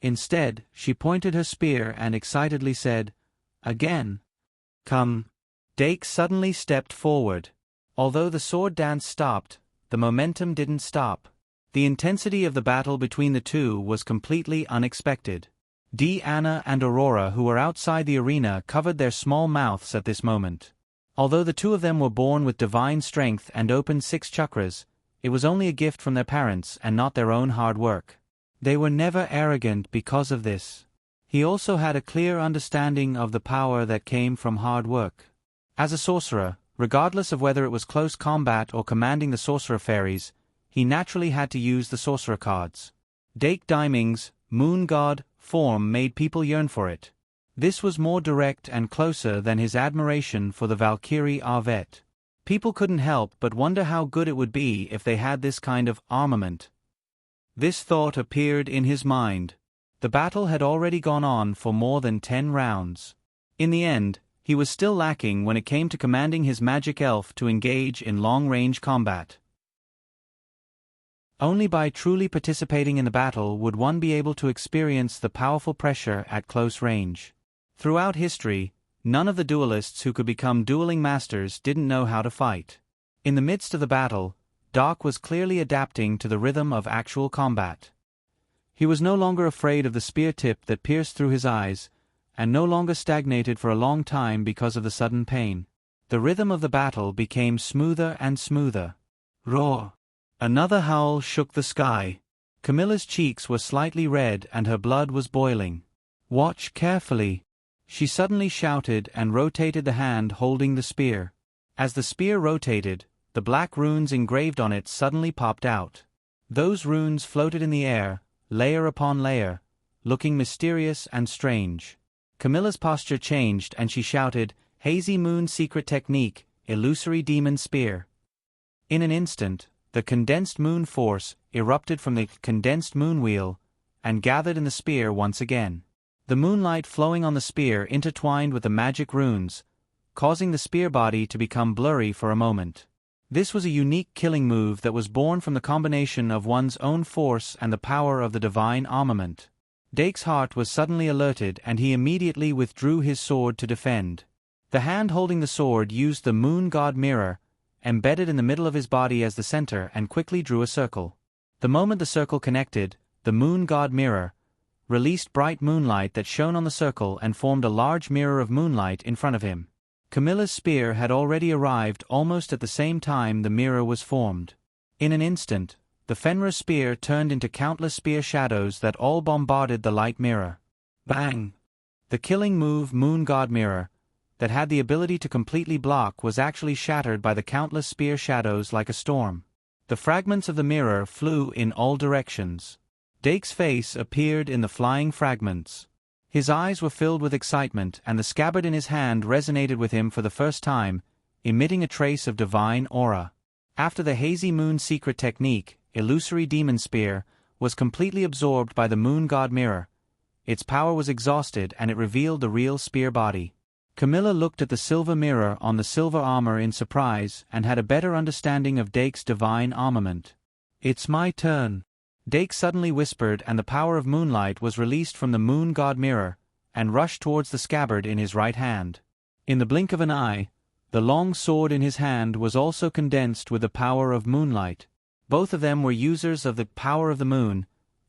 Instead, she pointed her spear and excitedly said, "Again." "Come." Dake suddenly stepped forward. Although the sword dance stopped, the momentum didn't stop. The intensity of the battle between the two was completely unexpected. Anna and Aurora, who were outside the arena, covered their small mouths at this moment. Although the two of them were born with divine strength and opened 6 chakras, it was only a gift from their parents and not their own hard work. They were never arrogant because of this. He also had a clear understanding of the power that came from hard work. As a sorcerer, regardless of whether it was close combat or commanding the sorcerer fairies, he naturally had to use the sorcerer cards. Dake Daiming's moon god form made people yearn for it. This was more direct and closer than his admiration for the Valkyrie Arvet. People couldn't help but wonder how good it would be if they had this kind of armament. This thought appeared in his mind. The battle had already gone on for more than 10 rounds. In the end, he was still lacking when it came to commanding his magic elf to engage in long-range combat. Only by truly participating in the battle would one be able to experience the powerful pressure at close range. Throughout history, none of the duelists who could become dueling masters didn't know how to fight. In the midst of the battle, Doc was clearly adapting to the rhythm of actual combat. He was no longer afraid of the spear tip that pierced through his eyes, and no longer stagnated for a long time because of the sudden pain. The rhythm of the battle became smoother and smoother. Roar! Another howl shook the sky. Camilla's cheeks were slightly red and her blood was boiling. "Watch carefully," she suddenly shouted and rotated the hand holding the spear. As the spear rotated, the black runes engraved on it suddenly popped out. Those runes floated in the air, layer upon layer, looking mysterious and strange. Camilla's posture changed and she shouted, "Hazy Moon Secret Technique, Illusory Demon Spear." In an instant, the condensed moon force erupted from the condensed moon wheel and gathered in the spear once again. The moonlight flowing on the spear intertwined with the magic runes, causing the spear body to become blurry for a moment. This was a unique killing move that was born from the combination of one's own force and the power of the divine armament. Dake's heart was suddenly alerted and he immediately withdrew his sword to defend. The hand holding the sword used the moon god mirror, embedded in the middle of his body as the center, and quickly drew a circle. The moment the circle connected, the moon god mirror released bright moonlight that shone on the circle and formed a large mirror of moonlight in front of him. Camilla's spear had already arrived almost at the same time the mirror was formed. In an instant, the Fenrir spear turned into countless spear shadows that all bombarded the light mirror. Bang! The killing move Moon God Mirror, that had the ability to completely block, was actually shattered by the countless spear shadows like a storm. The fragments of the mirror flew in all directions. Dake's face appeared in the flying fragments. His eyes were filled with excitement, and the scabbard in his hand resonated with him for the first time, emitting a trace of divine aura. After the hazy moon secret technique, illusory demon spear was completely absorbed by the Moon God Mirror. Its power was exhausted, and it revealed the real spear body. Camilla looked at the silver mirror on the silver armor in surprise and had a better understanding of Dake's divine armament. "It's my turn," Dake suddenly whispered, and the power of moonlight was released from the Moon God Mirror and rushed towards the scabbard in his right hand. In the blink of an eye, the long sword in his hand was also condensed with the power of moonlight. Both of them were users of the power of the moon,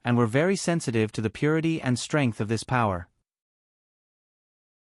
and were very sensitive to the purity and strength of this power.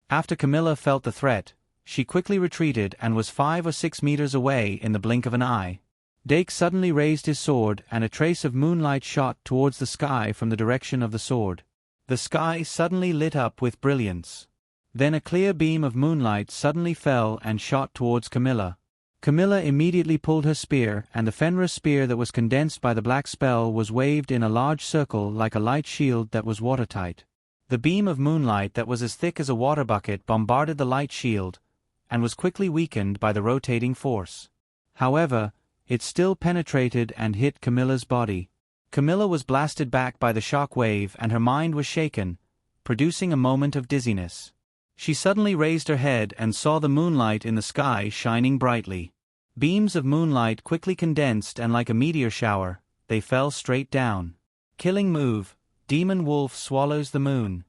After Camilla felt the threat, she quickly retreated and was 5 or 6 meters away in the blink of an eye. Dake suddenly raised his sword, and a trace of moonlight shot towards the sky from the direction of the sword. The sky suddenly lit up with brilliance. Then a clear beam of moonlight suddenly fell and shot towards Camilla. Camilla immediately pulled her spear, and the Fenris spear that was condensed by the black spell was waved in a large circle like a light shield that was watertight. The beam of moonlight that was as thick as a water bucket bombarded the light shield, and was quickly weakened by the rotating force. However, it still penetrated and hit Camilla's body. Camilla was blasted back by the shock wave, and her mind was shaken, producing a moment of dizziness. She suddenly raised her head and saw the moonlight in the sky shining brightly. Beams of moonlight quickly condensed, and like a meteor shower, they fell straight down. Killing move, Demon Wolf swallows the moon.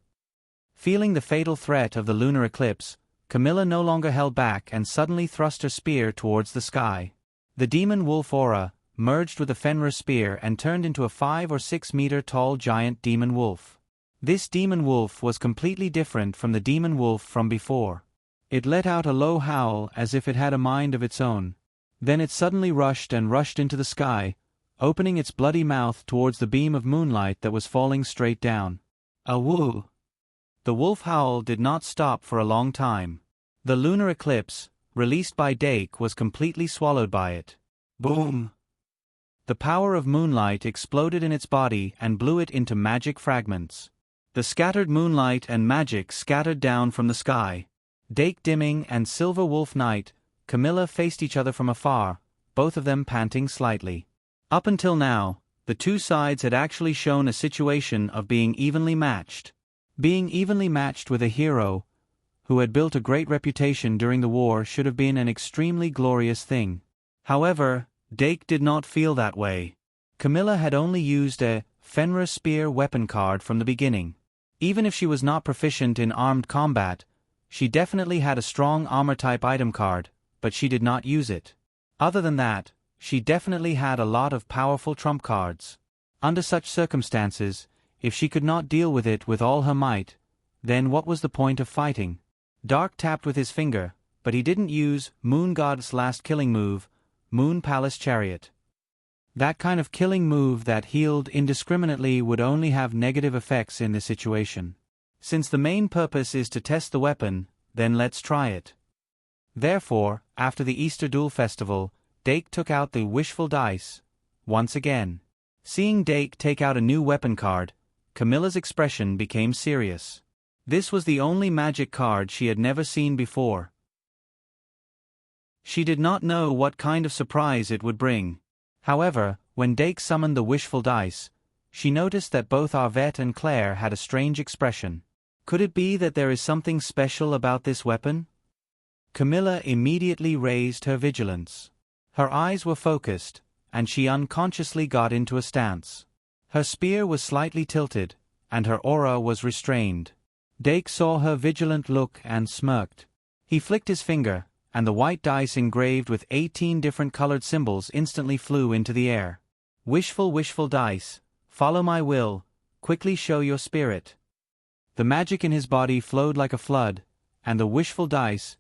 Feeling the fatal threat of the lunar eclipse, Camilla no longer held back and suddenly thrust her spear towards the sky. The Demon Wolf aura merged with the Fenris spear and turned into a 5 or 6 meter tall giant demon wolf. This demon wolf was completely different from the demon wolf from before. It let out a low howl as if it had a mind of its own. Then it suddenly rushed into the sky, opening its bloody mouth towards the beam of moonlight that was falling straight down. "Awoo!" The wolf howl did not stop for a long time. The lunar eclipse, released by Dake, was completely swallowed by it. Boom! The power of moonlight exploded in its body and blew it into magic fragments. The scattered moonlight and magic scattered down from the sky. Dake dimming and Silver Wolf Knight, Camilla faced each other from afar, both of them panting slightly. Up until now, the two sides had actually shown a situation of being evenly matched. Being evenly matched with a hero who had built a great reputation during the war should have been an extremely glorious thing. However, Dake did not feel that way. Camilla had only used a Fenris spear weapon card from the beginning. Even if she was not proficient in armed combat, she definitely had a strong armor-type item card, but she did not use it. Other than that, she definitely had a lot of powerful trump cards. Under such circumstances, if she could not deal with it with all her might, then what was the point of fighting? Dark tapped with his finger, but he didn't use Moon God's last killing move, Moon Palace Chariot. That kind of killing move that healed indiscriminately would only have negative effects in this situation. Since the main purpose is to test the weapon, then let's try it. Therefore, after the Easter Duel Festival, Dake took out the wishful dice, once again. Seeing Dake take out a new weapon card, Camilla's expression became serious. This was the only magic card she had never seen before. She did not know what kind of surprise it would bring. However, when Dake summoned the wishful dice, she noticed that both Arvette and Claire had a strange expression. Could it be that there is something special about this weapon? Camilla immediately raised her vigilance. Her eyes were focused, and she unconsciously got into a stance. Her spear was slightly tilted, and her aura was restrained. Dake saw her vigilant look and smirked. He flicked his finger, and the white dice engraved with 18 different colored symbols instantly flew into the air. Wishful, wishful dice, follow my will, quickly show your spirit. The magic in his body flowed like a flood, and the wishful dice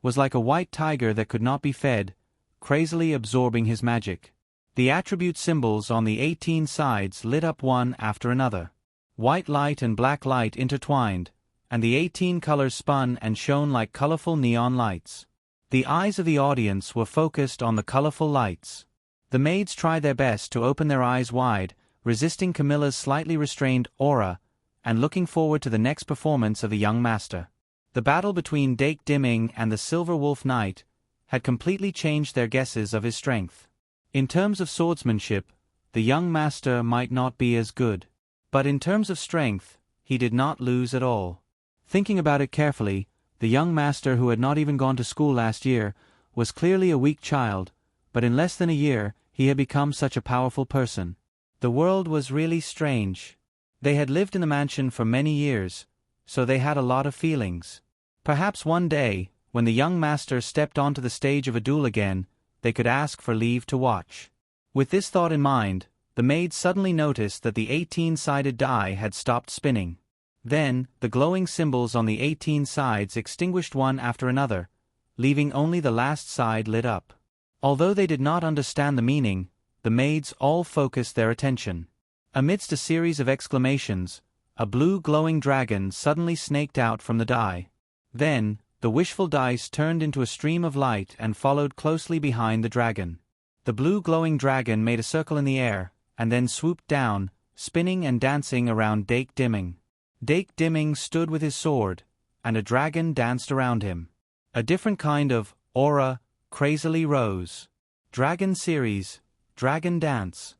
was like a white tiger that could not be fed, crazily absorbing his magic. The attribute symbols on the 18 sides lit up one after another. White light and black light intertwined, and the 18 colors spun and shone like colorful neon lights. The eyes of the audience were focused on the colorful lights. The maids tried their best to open their eyes wide, resisting Camilla's slightly restrained aura, and looking forward to the next performance of the young master. The battle between Dake Dimming and the Silver Wolf Knight had completely changed their guesses of his strength. In terms of swordsmanship, the young master might not be as good. But in terms of strength, he did not lose at all. Thinking about it carefully, the young master who had not even gone to school last year was clearly a weak child, but in less than a year he had become such a powerful person. The world was really strange. They had lived in the mansion for many years, so they had a lot of feelings. Perhaps one day, when the young master stepped onto the stage of a duel again, they could ask for leave to watch. With this thought in mind, the maid suddenly noticed that the 18-sided die had stopped spinning. Then, the glowing symbols on the 18 sides extinguished one after another, leaving only the last side lit up. Although they did not understand the meaning, the maids all focused their attention. Amidst a series of exclamations, a blue glowing dragon suddenly snaked out from the die. Then, the wishful dice turned into a stream of light and followed closely behind the dragon. The blue glowing dragon made a circle in the air, and then swooped down, spinning and dancing around Dake Dimming. Dake Dimming stood with his sword, and a dragon danced around him. A different kind of aura crazily rose. Dragon series, dragon dance.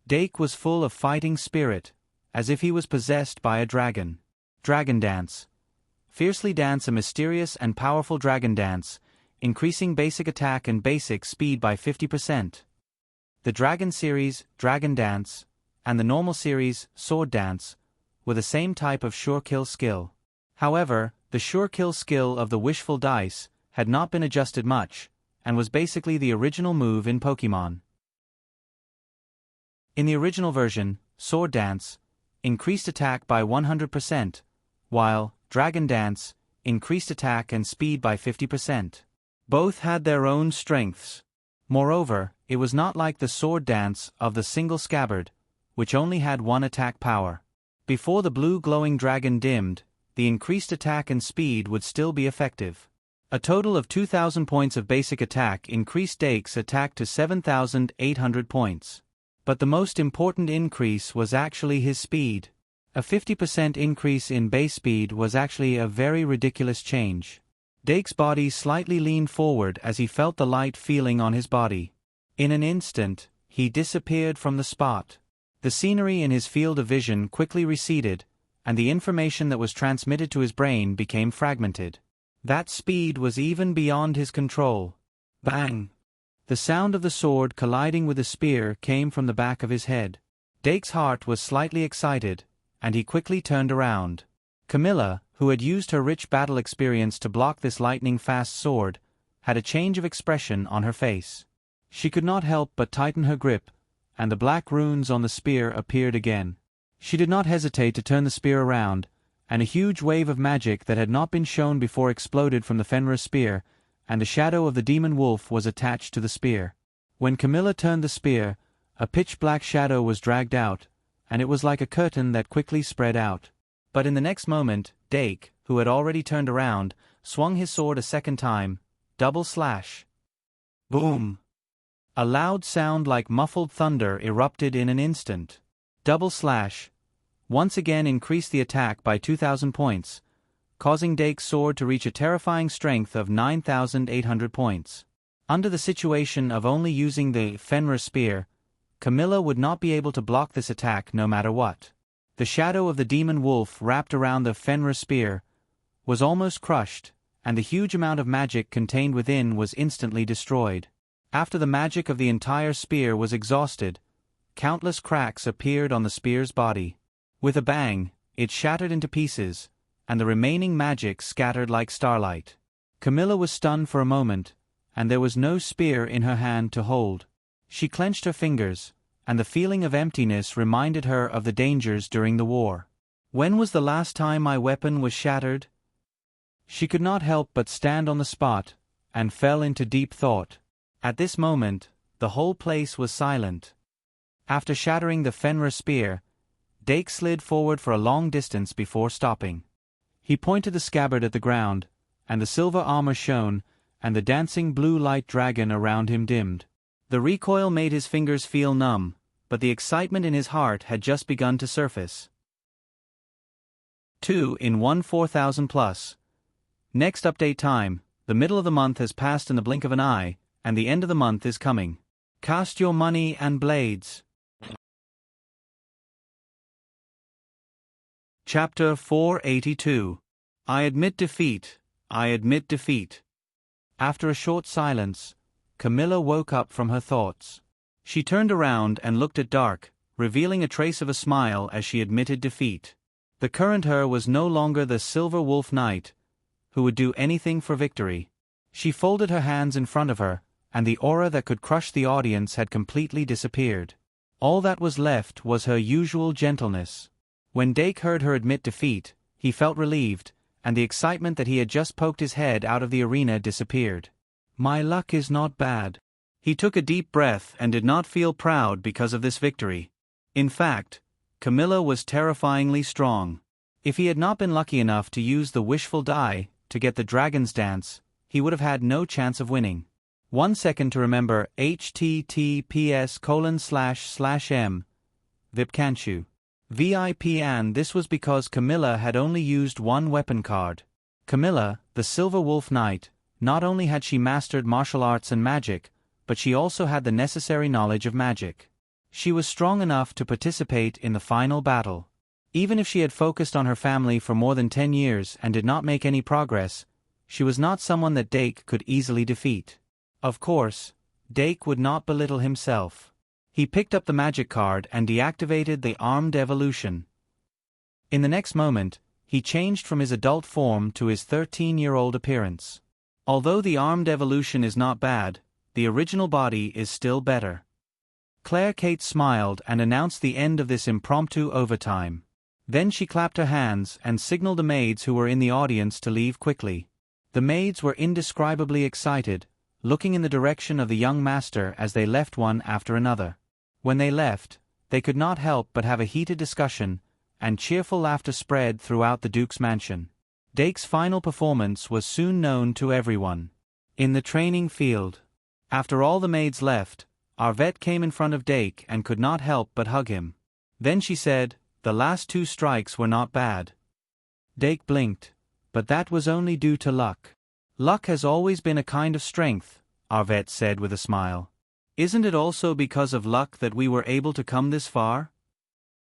Dake was full of fighting spirit, as if he was possessed by a dragon. Dragon dance. Fiercely dance a mysterious and powerful dragon dance, increasing basic attack and basic speed by 50%. The Dragon series, Dragon Dance, and the normal series, Sword Dance, were the same type of sure kill skill. However, the sure kill skill of the wishful dice had not been adjusted much, and was basically the original move in Pokemon. In the original version, Sword Dance increased attack by 100%, while Dragon Dance increased attack and speed by 50%. Both had their own strengths. Moreover, it was not like the Sword Dance of the single scabbard, which only had one attack power. Before the blue glowing dragon dimmed, the increased attack and speed would still be effective. A total of 2,000 points of basic attack increased Dake's attack to 7,800 points. But the most important increase was actually his speed. A 50% increase in base speed was actually a very ridiculous change. Dake's body slightly leaned forward as he felt the light feeling on his body. In an instant, he disappeared from the spot. The scenery in his field of vision quickly receded, and the information that was transmitted to his brain became fragmented. That speed was even beyond his control. Bang! The sound of the sword colliding with the spear came from the back of his head. Dake's heart was slightly excited, and he quickly turned around. Camilla, who had used her rich battle experience to block this lightning-fast sword, had a change of expression on her face. She could not help but tighten her grip, and the black runes on the spear appeared again. She did not hesitate to turn the spear around, and a huge wave of magic that had not been shown before exploded from the Fenrir spear, and a shadow of the demon wolf was attached to the spear. When Camilla turned the spear, a pitch-black shadow was dragged out, and it was like a curtain that quickly spread out. But in the next moment, Dake, who had already turned around, swung his sword a second time. Double slash. Boom! A loud sound like muffled thunder erupted in an instant. Double slash once again increased the attack by 2,000 points, causing Dake's sword to reach a terrifying strength of 9,800 points. Under the situation of only using the Fenrir spear, Camilla would not be able to block this attack no matter what. The shadow of the demon wolf wrapped around the Fenrir spear was almost crushed, and the huge amount of magic contained within was instantly destroyed. After the magic of the entire spear was exhausted, countless cracks appeared on the spear's body. With a bang, it shattered into pieces, and the remaining magic scattered like starlight. Camilla was stunned for a moment, and there was no spear in her hand to hold. She clenched her fingers, and the feeling of emptiness reminded her of the dangers during the war. When was the last time my weapon was shattered? She could not help but stand on the spot, and fell into deep thought. At this moment, the whole place was silent. After shattering the Fenrir spear, Dake slid forward for a long distance before stopping. He pointed the scabbard at the ground, and the silver armor shone, and the dancing blue light dragon around him dimmed. The recoil made his fingers feel numb, but the excitement in his heart had just begun to surface. 2 in 1 4000 plus. Next update time, the middle of the month has passed in the blink of an eye, and the end of the month is coming. Cast your money and blades. Chapter 482. I admit defeat, I admit defeat. After a short silence, Camilla woke up from her thoughts. She turned around and looked at Dark, revealing a trace of a smile as she admitted defeat. The current her was no longer the Silver Wolf Knight, who would do anything for victory. She folded her hands in front of her, and the aura that could crush the audience had completely disappeared. All that was left was her usual gentleness. When Dake heard her admit defeat, he felt relieved, and the excitement that he had just poked his head out of the arena disappeared. My luck is not bad. He took a deep breath and did not feel proud because of this victory. In fact, Camilla was terrifyingly strong. If he had not been lucky enough to use the wishful die to get the dragon's dance, he would have had no chance of winning. 1 second to remember https://m. Vipkanchu. VIP, and this was because Camilla had only used one weapon card. Camilla, the Silver Wolf Knight, not only had she mastered martial arts and magic, but she also had the necessary knowledge of magic. She was strong enough to participate in the final battle. Even if she had focused on her family for more than 10 years and did not make any progress, she was not someone that Dake could easily defeat. Of course, Dake would not belittle himself. He picked up the magic card and deactivated the armed evolution. In the next moment, he changed from his adult form to his 13-year-old appearance. Although the armed evolution is not bad, the original body is still better. Claire Kate smiled and announced the end of this impromptu overtime. Then she clapped her hands and signaled the maids who were in the audience to leave quickly. The maids were indescribably excited, looking in the direction of the young master as they left one after another. When they left, they could not help but have a heated discussion, and cheerful laughter spread throughout the Duke's mansion. Dake's final performance was soon known to everyone. In the training field. After all the maids left, Arvette came in front of Dake and could not help but hug him. Then she said, "The last 2 strikes were not bad." Dake blinked, but that was only due to luck. "Luck has always been a kind of strength," Arvette said with a smile. "Isn't it also because of luck that we were able to come this far?"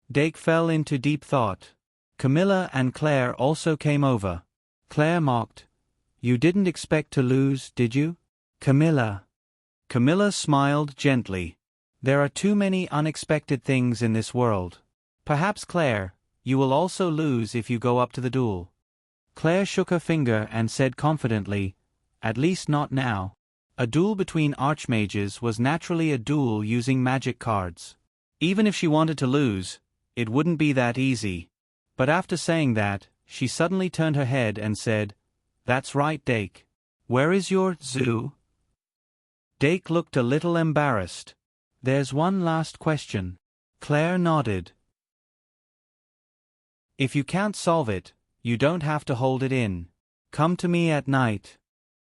Dake fell into deep thought. Camilla and Claire also came over. Claire mocked. "You didn't expect to lose, did you?" Camilla smiled gently. "There are too many unexpected things in this world. Perhaps, Claire, you will also lose if you go up to the duel." Claire shook her finger and said confidently, "At least not now." A duel between archmages was naturally a duel using magic cards. Even if she wanted to lose, it wouldn't be that easy. But after saying that, she suddenly turned her head and said, "That's right, Dake. Where is your zoo?" Dake looked a little embarrassed. "There's one last question." Claire nodded. "If you can't solve it, you don't have to hold it in. Come to me at night."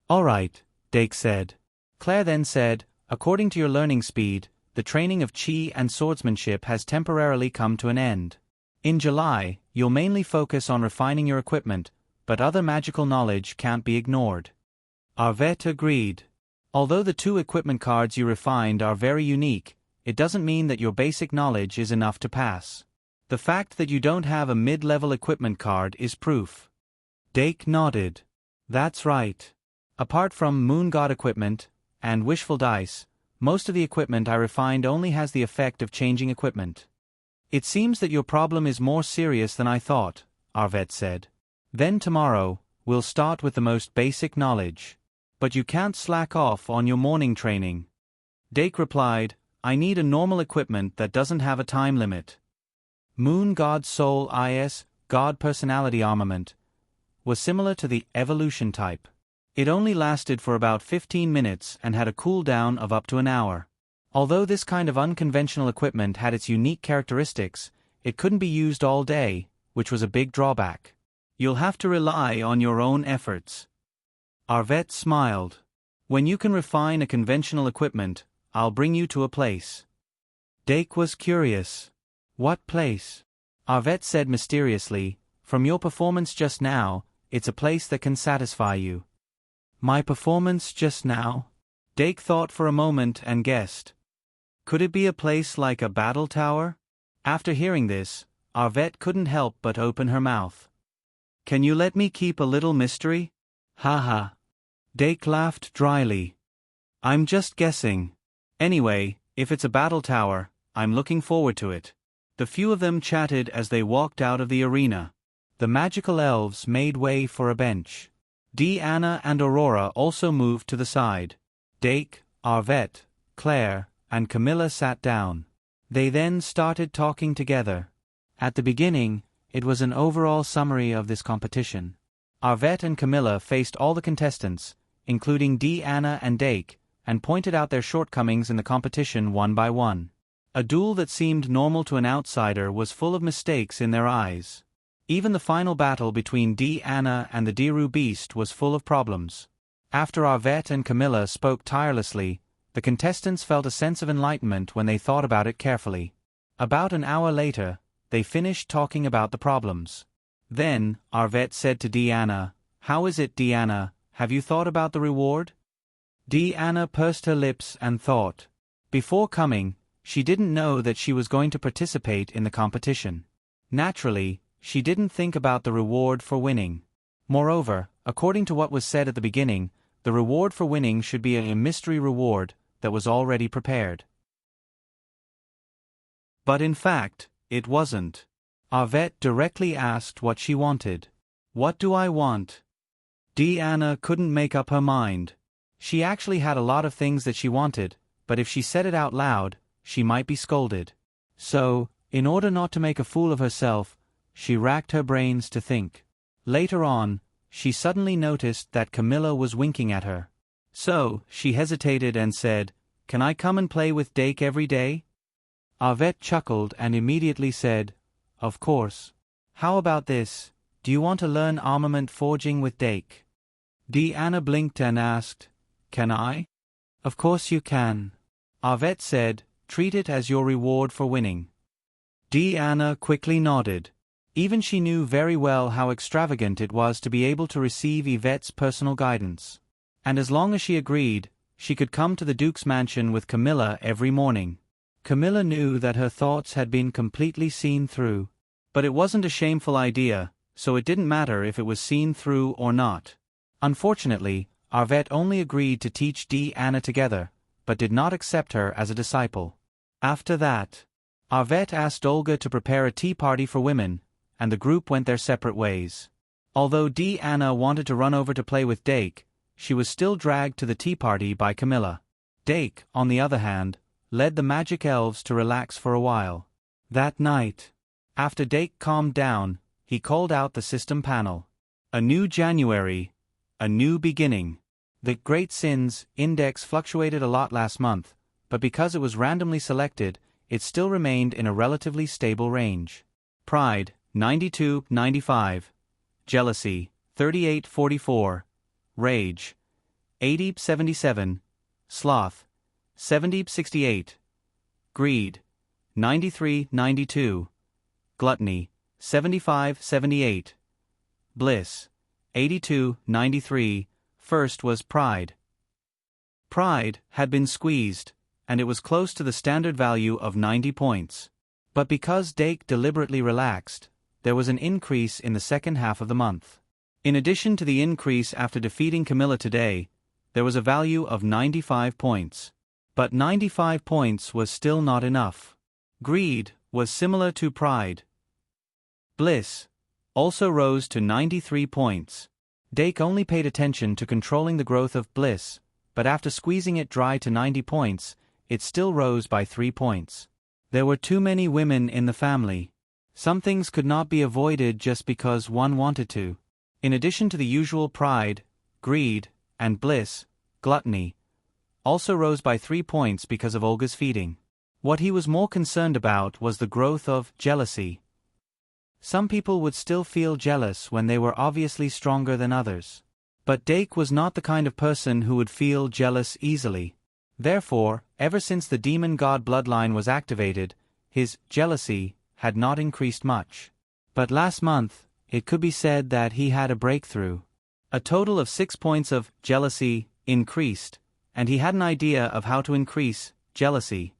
"All right," Dake said. Claire then said, "According to your learning speed, the training of chi and swordsmanship has temporarily come to an end. In July, you'll mainly focus on refining your equipment, but other magical knowledge can't be ignored." Arvette agreed. "Although the 2 equipment cards you refined are very unique, it doesn't mean that your basic knowledge is enough to pass. The fact that you don't have a mid-level equipment card is proof." Dake nodded. "That's right. Apart from Moon God equipment and Wishful Dice, most of the equipment I refined only has the effect of changing equipment." "It seems that your problem is more serious than I thought," Arvette said. "Then tomorrow, we'll start with the most basic knowledge. But you can't slack off on your morning training." Dake replied, "I need a normal equipment that doesn't have a time limit." Moon God Soul IS, God Personality Armament, was similar to the Evolution type. It only lasted for about 15 minutes and had a cooldown of up to an hour. Although this kind of unconventional equipment had its unique characteristics, it couldn't be used all day, which was a big drawback. You'll have to rely on your own efforts. Arvet smiled. When you can refine a conventional equipment, I'll bring you to a place. Dake was curious. What place? Arvet said mysteriously, from your performance just now, it's a place that can satisfy you. My performance just now? Dake thought for a moment and guessed. Could it be a place like a battle tower? After hearing this, Arvet couldn't help but open her mouth. Can you let me keep a little mystery? Ha ha. Dake laughed dryly. I'm just guessing. Anyway, if it's a battle tower, I'm looking forward to it. The few of them chatted as they walked out of the arena. The magical elves made way for a bench. Deanna and Aurora also moved to the side. Dake, Arvet, Claire, and Camilla sat down. They then started talking together. At the beginning, it was an overall summary of this competition. Arvet and Camilla faced all the contestants, including Deanna and Dake, and pointed out their shortcomings in the competition one by one. A duel that seemed normal to an outsider was full of mistakes in their eyes. Even the final battle between Deanna and the Diru beast was full of problems. After Arvet and Camilla spoke tirelessly, the contestants felt a sense of enlightenment when they thought about it carefully. About an hour later, they finished talking about the problems. Then, Arvet said to Deanna, "How is it, Deanna? Have you thought about the reward?" Deanna pursed her lips and thought. Before coming, she didn't know that she was going to participate in the competition. Naturally, she didn't think about the reward for winning. Moreover, according to what was said at the beginning, the reward for winning should be a mystery reward that was already prepared. But in fact, it wasn't. Arvet directly asked what she wanted. What do I want? Deanna couldn't make up her mind. She actually had a lot of things that she wanted, but if she said it out loud, she might be scolded. So, in order not to make a fool of herself, she racked her brains to think. Later on, she suddenly noticed that Camilla was winking at her. So, she hesitated and said, "Can I come and play with Dake every day?" Arvet chuckled and immediately said, "Of course. How about this? Do you want to learn armament forging with Dake?" Deanna blinked and asked, "Can I?" "Of course you can." Arvet said, "Treat it as your reward for winning." Deanna quickly nodded. Even she knew very well how extravagant it was to be able to receive Yvette's personal guidance. And as long as she agreed, she could come to the Duke's mansion with Camilla every morning. Camilla knew that her thoughts had been completely seen through. But it wasn't a shameful idea, so it didn't matter if it was seen through or not. Unfortunately, Arvet only agreed to teach Deanna together, but did not accept her as a disciple. After that, Arvet asked Olga to prepare a tea party for women, and the group went their separate ways. Although Deanna wanted to run over to play with Dake, she was still dragged to the tea party by Camilla. Dake, on the other hand, led the magic elves to relax for a while. That night, after Dake calmed down, he called out the system panel. A new January, a new beginning. The Great Sins index fluctuated a lot last month, but because it was randomly selected, it still remained in a relatively stable range. Pride, 92-95. Jealousy, 38-44. Rage, 80-77. Sloth, 70-68. Greed, 93-92. Gluttony, 75-78. Bliss, 82-93. First was pride. Pride had been squeezed, and it was close to the standard value of 90 points. But because Dake deliberately relaxed, there was an increase in the second half of the month. In addition to the increase after defeating Camilla today, there was a value of 95 points. But 95 points was still not enough. Greed was similar to pride. Bliss also rose to 93 points. Dake only paid attention to controlling the growth of bliss, but after squeezing it dry to 90 points, it still rose by 3 points. There were too many women in the family. Some things could not be avoided just because one wanted to. In addition to the usual pride, greed, and bliss, gluttony also rose by 3 points because of Olga's feeding. What he was more concerned about was the growth of jealousy. Some people would still feel jealous when they were obviously stronger than others. But Dake was not the kind of person who would feel jealous easily. Therefore, ever since the demon god bloodline was activated, his jealousy had not increased much. But last month, it could be said that he had a breakthrough. A total of 6 points of jealousy increased, and he had an idea of how to increase jealousy.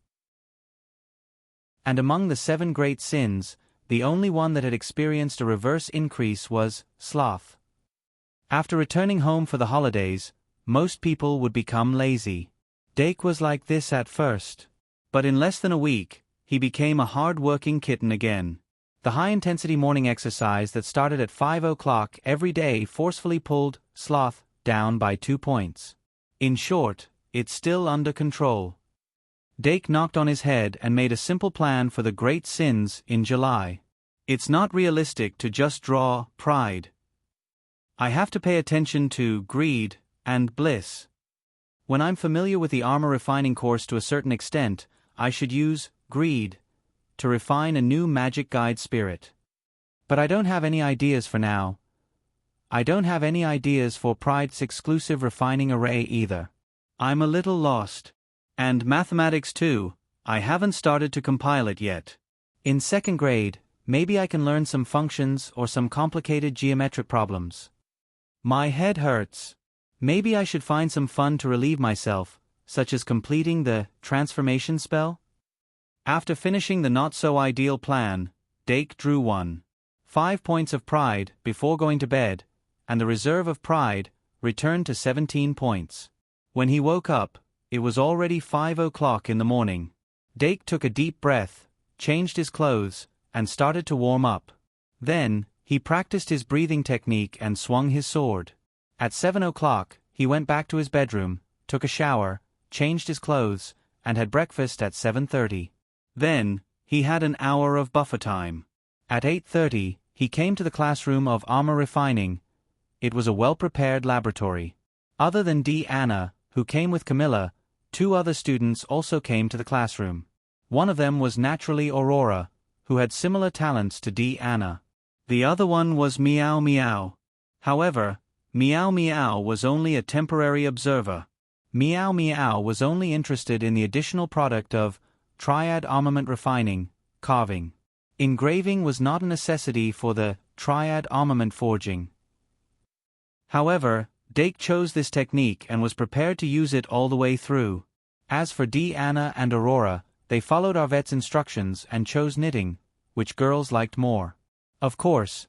And among the 7 great sins, the only one that had experienced a reverse increase was sloth. After returning home for the holidays, most people would become lazy. Dake was like this at first. But in less than a week, he became a hard-working kitten again. The high-intensity morning exercise that started at 5 o'clock every day forcefully pulled sloth down by 2 points. In short, it's still under control. Dake knocked on his head and made a simple plan for the great sins in July. It's not realistic to just draw pride. I have to pay attention to greed and bliss. When I'm familiar with the armor refining course to a certain extent, I should use greed to refine a new magic guide spirit. But I don't have any ideas for now. I don't have any ideas for pride's exclusive refining array either. I'm a little lost. And mathematics too, I haven't started to compile it yet. In 2nd grade, maybe I can learn some functions or some complicated geometric problems. My head hurts. Maybe I should find some fun to relieve myself, such as completing the transformation spell? After finishing the not-so-ideal plan, Dake drew 5 points of pride before going to bed, and the reserve of pride returned to 17 points. When he woke up, it was already 5 o'clock in the morning. Dake took a deep breath, changed his clothes, and started to warm up. Then, he practiced his breathing technique and swung his sword. At 7 o'clock, he went back to his bedroom, took a shower, changed his clothes, and had breakfast at 7:30. Then, he had an hour of buffer time. At 8:30, he came to the classroom of armor refining. It was a well-prepared laboratory. Other than Anna, who came with Camilla, 2 other students also came to the classroom. One of them was naturally Aurora, who had similar talents to Anna. The other one was Meow Meow. However, Meow Meow was only a temporary observer. Meow Meow was only interested in the additional product of triad armament refining, carving. Engraving was not a necessity for the triad armament forging. However, Dake chose this technique and was prepared to use it all the way through. As for Anna and Aurora, they followed Arvette's instructions and chose knitting, which girls liked more. Of course,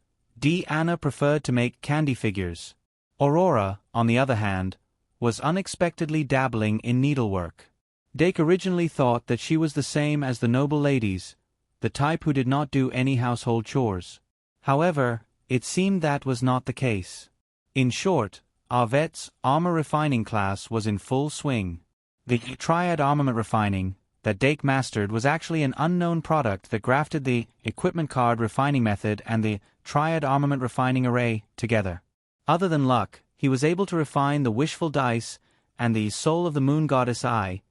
Anna preferred to make candy figures. Aurora, on the other hand, was unexpectedly dabbling in needlework. Dake originally thought that she was the same as the noble ladies, the type who did not do any household chores. However, it seemed that was not the case. In short, Arvette's armor refining class was in full swing. The triad armament refining that Dake mastered was actually an unknown product that grafted the equipment card refining method and the triad armament refining array together. Other than luck, he was able to refine the wishful dice and the soul of the moon goddess Eye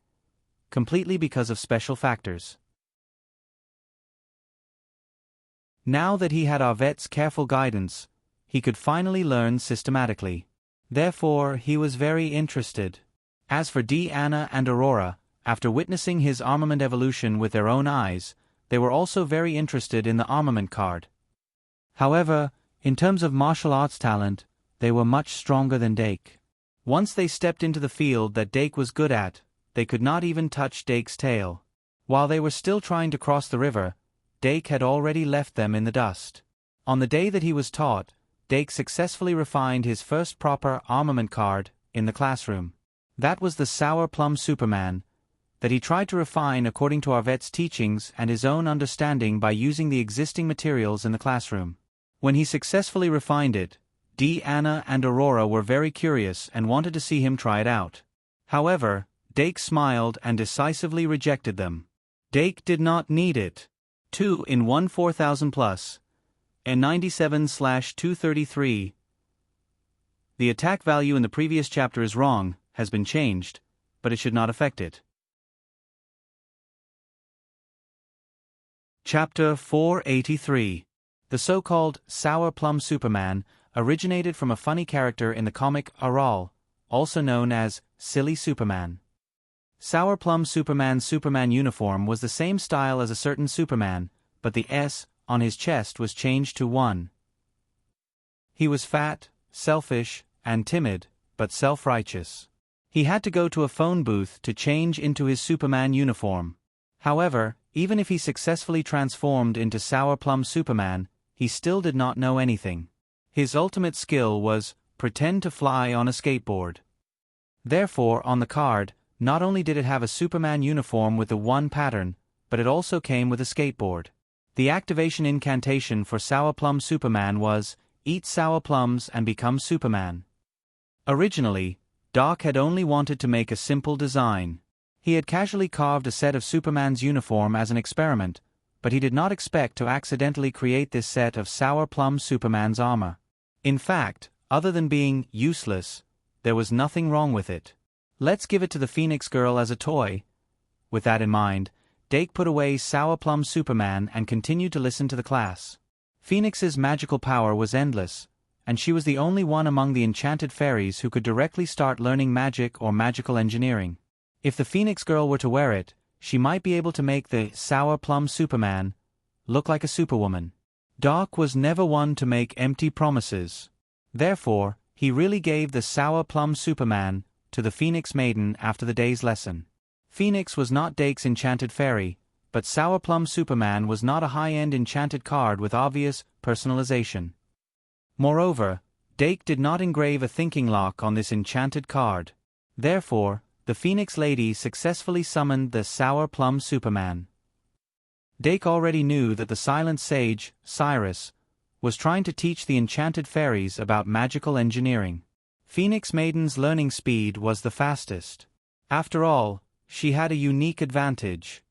completely because of special factors. Now that he had Arvette's careful guidance, he could finally learn systematically. Therefore, he was very interested. As for Anna and Aurora, after witnessing his armament evolution with their own eyes, they were also very interested in the armament card. However, in terms of martial arts talent, they were much stronger than Dake. Once they stepped into the field that Dake was good at, they could not even touch Dake's tail. While they were still trying to cross the river, Dake had already left them in the dust. On the day that he was taught, Dake successfully refined his first proper armament card in the classroom. That was the Sour Plum Superman, that he tried to refine according to Arvette's teachings and his own understanding by using the existing materials in the classroom. When he successfully refined it, Anna and Aurora were very curious and wanted to see him try it out. However, Dake smiled and decisively rejected them. Dake did not need it. 2 in 1 4000 plus. And 97/233. The attack value in the previous chapter is wrong, has been changed, but it should not affect it. Chapter 483. The so-called Sour Plum Superman originated from a funny character in the comic Aral, also known as Silly Superman. Sour Plum Superman's Superman uniform was the same style as a certain Superman, but the S on his chest was changed to 1. He was fat, selfish, and timid, but self-righteous. He had to go to a phone booth to change into his Superman uniform. However, even if he successfully transformed into Sour Plum Superman, he still did not know anything. His ultimate skill was pretend to fly on a skateboard. Therefore, on the card, not only did it have a Superman uniform with the 1 pattern, but it also came with a skateboard. The activation incantation for Sour Plum Superman was, "Eat sour plums and become Superman." Originally, Doc had only wanted to make a simple design. He had casually carved a set of Superman's uniform as an experiment, but he did not expect to accidentally create this set of Sour Plum Superman's armor. In fact, other than being useless, there was nothing wrong with it. Let's give it to the Phoenix Girl as a toy. With that in mind, Dake put away Sour Plum Superman and continued to listen to the class. Phoenix's magical power was endless, and she was the only one among the enchanted fairies who could directly start learning magic or magical engineering. If the Phoenix Girl were to wear it, she might be able to make the Sour Plum Superman look like a superwoman. Doc was never one to make empty promises. Therefore, he really gave the Sour Plum Superman to the Phoenix Maiden after the day's lesson. Phoenix was not Dake's enchanted fairy, but Sour Plum Superman was not a high-end enchanted card with obvious personalization. Moreover, Dake did not engrave a thinking lock on this enchanted card. Therefore, the Phoenix Lady successfully summoned the Sour Plum Superman. Dake already knew that the silent sage, Cyrus, was trying to teach the enchanted fairies about magical engineering. Phoenix Maiden's learning speed was the fastest. After all, she had a unique advantage.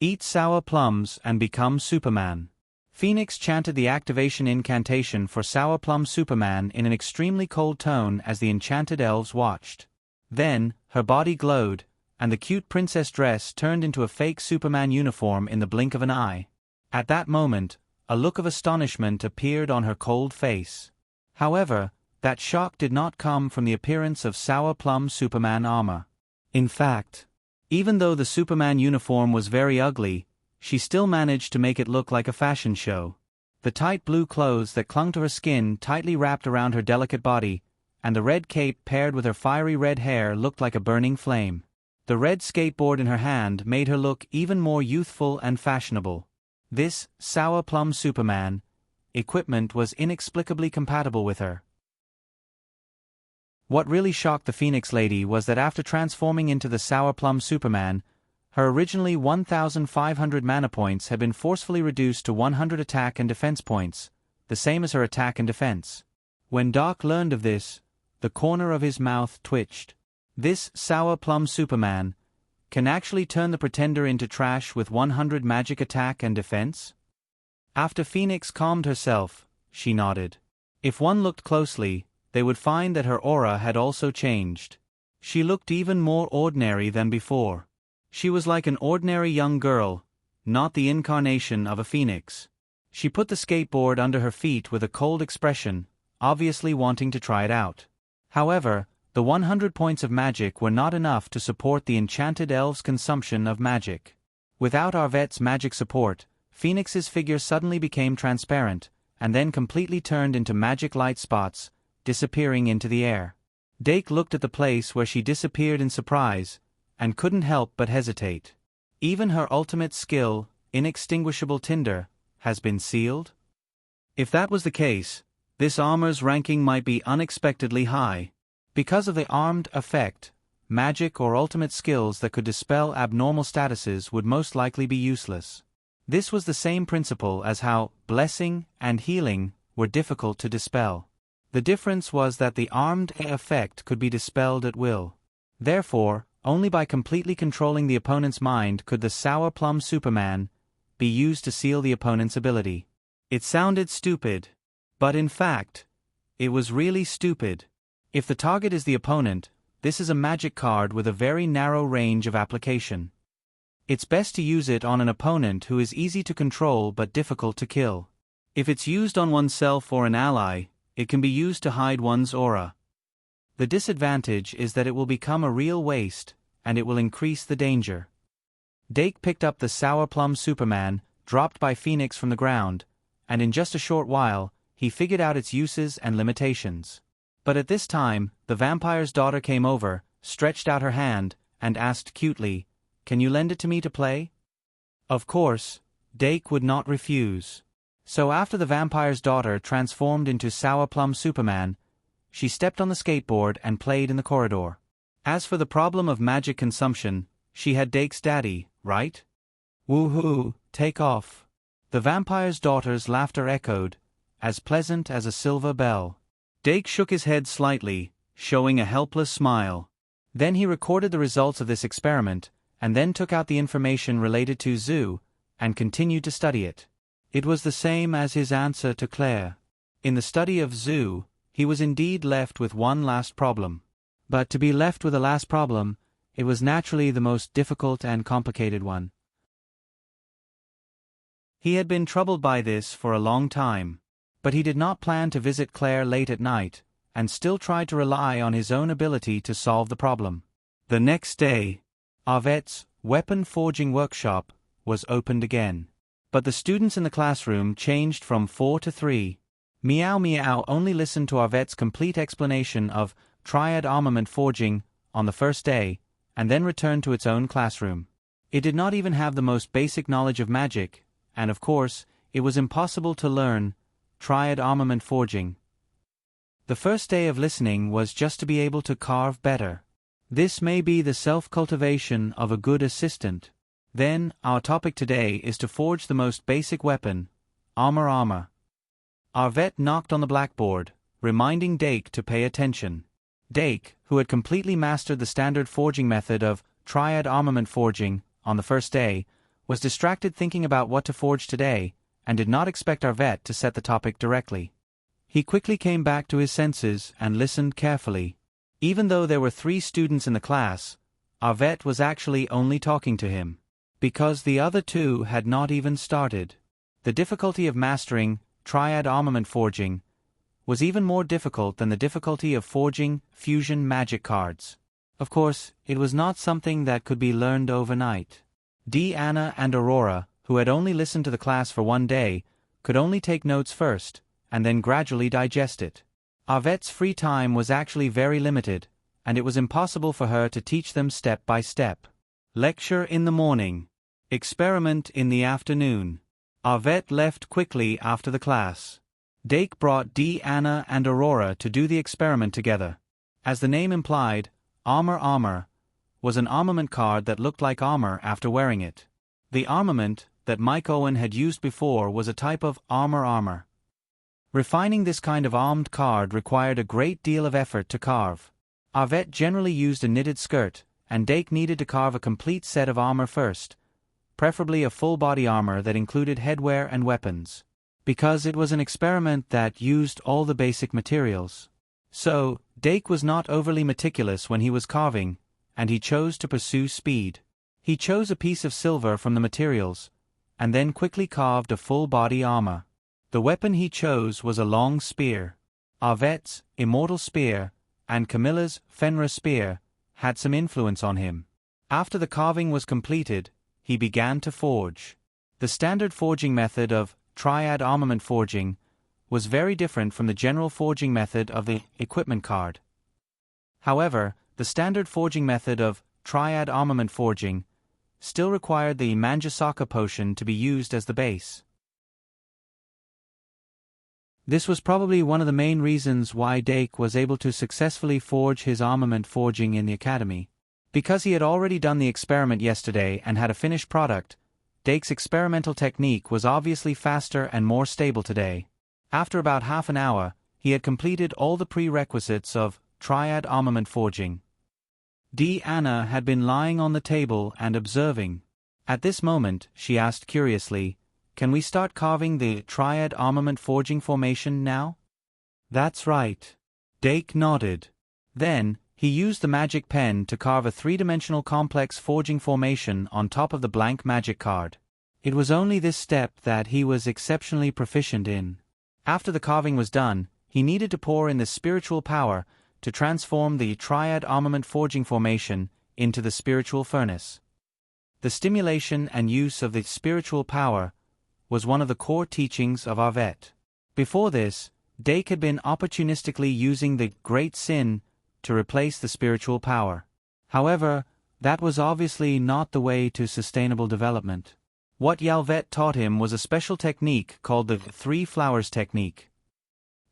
Eat sour plums and become Superman. Phoenix chanted the activation incantation for Sour Plum Superman in an extremely cold tone as the enchanted elves watched. Then, her body glowed, and the cute princess dress turned into a fake Superman uniform in the blink of an eye. At that moment, a look of astonishment appeared on her cold face. However, that shock did not come from the appearance of Sour Plum Superman armor. In fact, even though the Superman uniform was very ugly, she still managed to make it look like a fashion show. The tight blue clothes that clung to her skin tightly wrapped around her delicate body, and the red cape paired with her fiery red hair looked like a burning flame. The red skateboard in her hand made her look even more youthful and fashionable. This Sour Plum Superman equipment was inexplicably compatible with her. What really shocked the Phoenix Lady was that after transforming into the Sour Plum Superman, her originally 1,500 mana points had been forcefully reduced to 100 attack and defense points, the same as her attack and defense. When Doc learned of this, the corner of his mouth twitched. This Sour Plum Superman can actually turn the pretender into trash with 100 magic attack and defense? After Phoenix calmed herself, she nodded. If one looked closely, they would find that her aura had also changed. She looked even more ordinary than before. She was like an ordinary young girl, not the incarnation of a phoenix. She put the skateboard under her feet with a cold expression, obviously wanting to try it out. However, the 100 points of magic were not enough to support the enchanted elves' consumption of magic. Without Arvette's magic support, Phoenix's figure suddenly became transparent, and then completely turned into magic light spots, disappearing into the air. Dake looked at the place where she disappeared in surprise, and couldn't help but hesitate. Even her ultimate skill, Inextinguishable Tinder, has been sealed? If that was the case, this armor's ranking might be unexpectedly high. Because of the armed effect, magic or ultimate skills that could dispel abnormal statuses would most likely be useless. This was the same principle as how blessing and healing were difficult to dispel. The difference was that the armed effect could be dispelled at will. Therefore, only by completely controlling the opponent's mind could the Sour Plum Superman be used to seal the opponent's ability. It sounded stupid. But in fact, it was really stupid. If the target is the opponent, this is a magic card with a very narrow range of application. It's best to use it on an opponent who is easy to control but difficult to kill. If it's used on oneself or an ally, it can be used to hide one's aura. The disadvantage is that it will become a real waste, and it will increase the danger. Dake picked up the Sour Plum Superman, dropped by Phoenix from the ground, and in just a short while, he figured out its uses and limitations. But at this time, the vampire's daughter came over, stretched out her hand, and asked cutely, "Can you lend it to me to play?" Of course, Dake would not refuse. So after the vampire's daughter transformed into Sour Plum Superman, she stepped on the skateboard and played in the corridor. As for the problem of magic consumption, she had Dake's daddy, right? Woohoo, take off. The vampire's daughter's laughter echoed, as pleasant as a silver bell. Dake shook his head slightly, showing a helpless smile. Then he recorded the results of this experiment, and then took out the information related to Zoo, and continued to study it. It was the same as his answer to Claire. In the study of Zoo, he was indeed left with one last problem. But to be left with a last problem, it was naturally the most difficult and complicated one. He had been troubled by this for a long time, but he did not plan to visit Claire late at night, and still tried to rely on his own ability to solve the problem. The next day, Arvette's weapon forging workshop was opened again. But the students in the classroom changed from 4 to 3. Meow Meow only listened to Arvette's complete explanation of triad armament forging on the first day, and then returned to its own classroom. It did not even have the most basic knowledge of magic, and of course, it was impossible to learn triad armament forging. The first day of listening was just to be able to carve better. This may be the self-cultivation of a good assistant. Then, our topic today is to forge the most basic weapon, armor. Arvette knocked on the blackboard, reminding Dake to pay attention. Dake, who had completely mastered the standard forging method of triad armament forging on the first day, was distracted thinking about what to forge today, and did not expect Arvette to set the topic directly. He quickly came back to his senses and listened carefully. Even though there were 3 students in the class, Arvette was actually only talking to him, because the other 2 had not even started. The difficulty of mastering triad armament forging was even more difficult than the difficulty of forging fusion magic cards. Of course, it was not something that could be learned overnight. Anna and Aurora, who had only listened to the class for 1 day, could only take notes first, and then gradually digest it. Arvette's free time was actually very limited, and it was impossible for her to teach them step by step. Lecture in the morning. Experiment in the afternoon. Arvette left quickly after the class. Dake brought Anna and Aurora to do the experiment together. As the name implied, armor was an armament card that looked like armor after wearing it. The armament that Mike Owen had used before was a type of armor. Refining this kind of armed card required a great deal of effort to carve. Arvette generally used a knitted skirt, and Dake needed to carve a complete set of armor first, preferably a full-body armor that included headwear and weapons, because it was an experiment that used all the basic materials. So, Dake was not overly meticulous when he was carving, and he chose to pursue speed. He chose a piece of silver from the materials, and then quickly carved a full-body armor. The weapon he chose was a long spear. Arvette's immortal spear and Camilla's Fenrir spear had some influence on him. After the carving was completed, he began to forge. The standard forging method of triad armament forging was very different from the general forging method of the equipment card. However, the standard forging method of triad armament forging still required the Manjasaka potion to be used as the base. This was probably one of the main reasons why Dake was able to successfully forge his armament forging in the academy. Because he had already done the experiment yesterday and had a finished product, Dake's experimental technique was obviously faster and more stable today. After about half an hour, he had completed all the prerequisites of triad armament forging. Anna had been lying on the table and observing. At this moment, she asked curiously, "Can we start carving the triad armament forging formation now?" "That's right." Dake nodded. Then, he used the magic pen to carve a 3-dimensional complex forging formation on top of the blank magic card. It was only this step that he was exceptionally proficient in. After the carving was done, he needed to pour in the spiritual power to transform the triad armament forging formation into the spiritual furnace. The stimulation and use of the spiritual power was one of the core teachings of Narrate. Before this, Dake had been opportunistically using the great sin to replace the spiritual power. However, that was obviously not the way to sustainable development. What Narrate taught him was a special technique called the three flowers technique.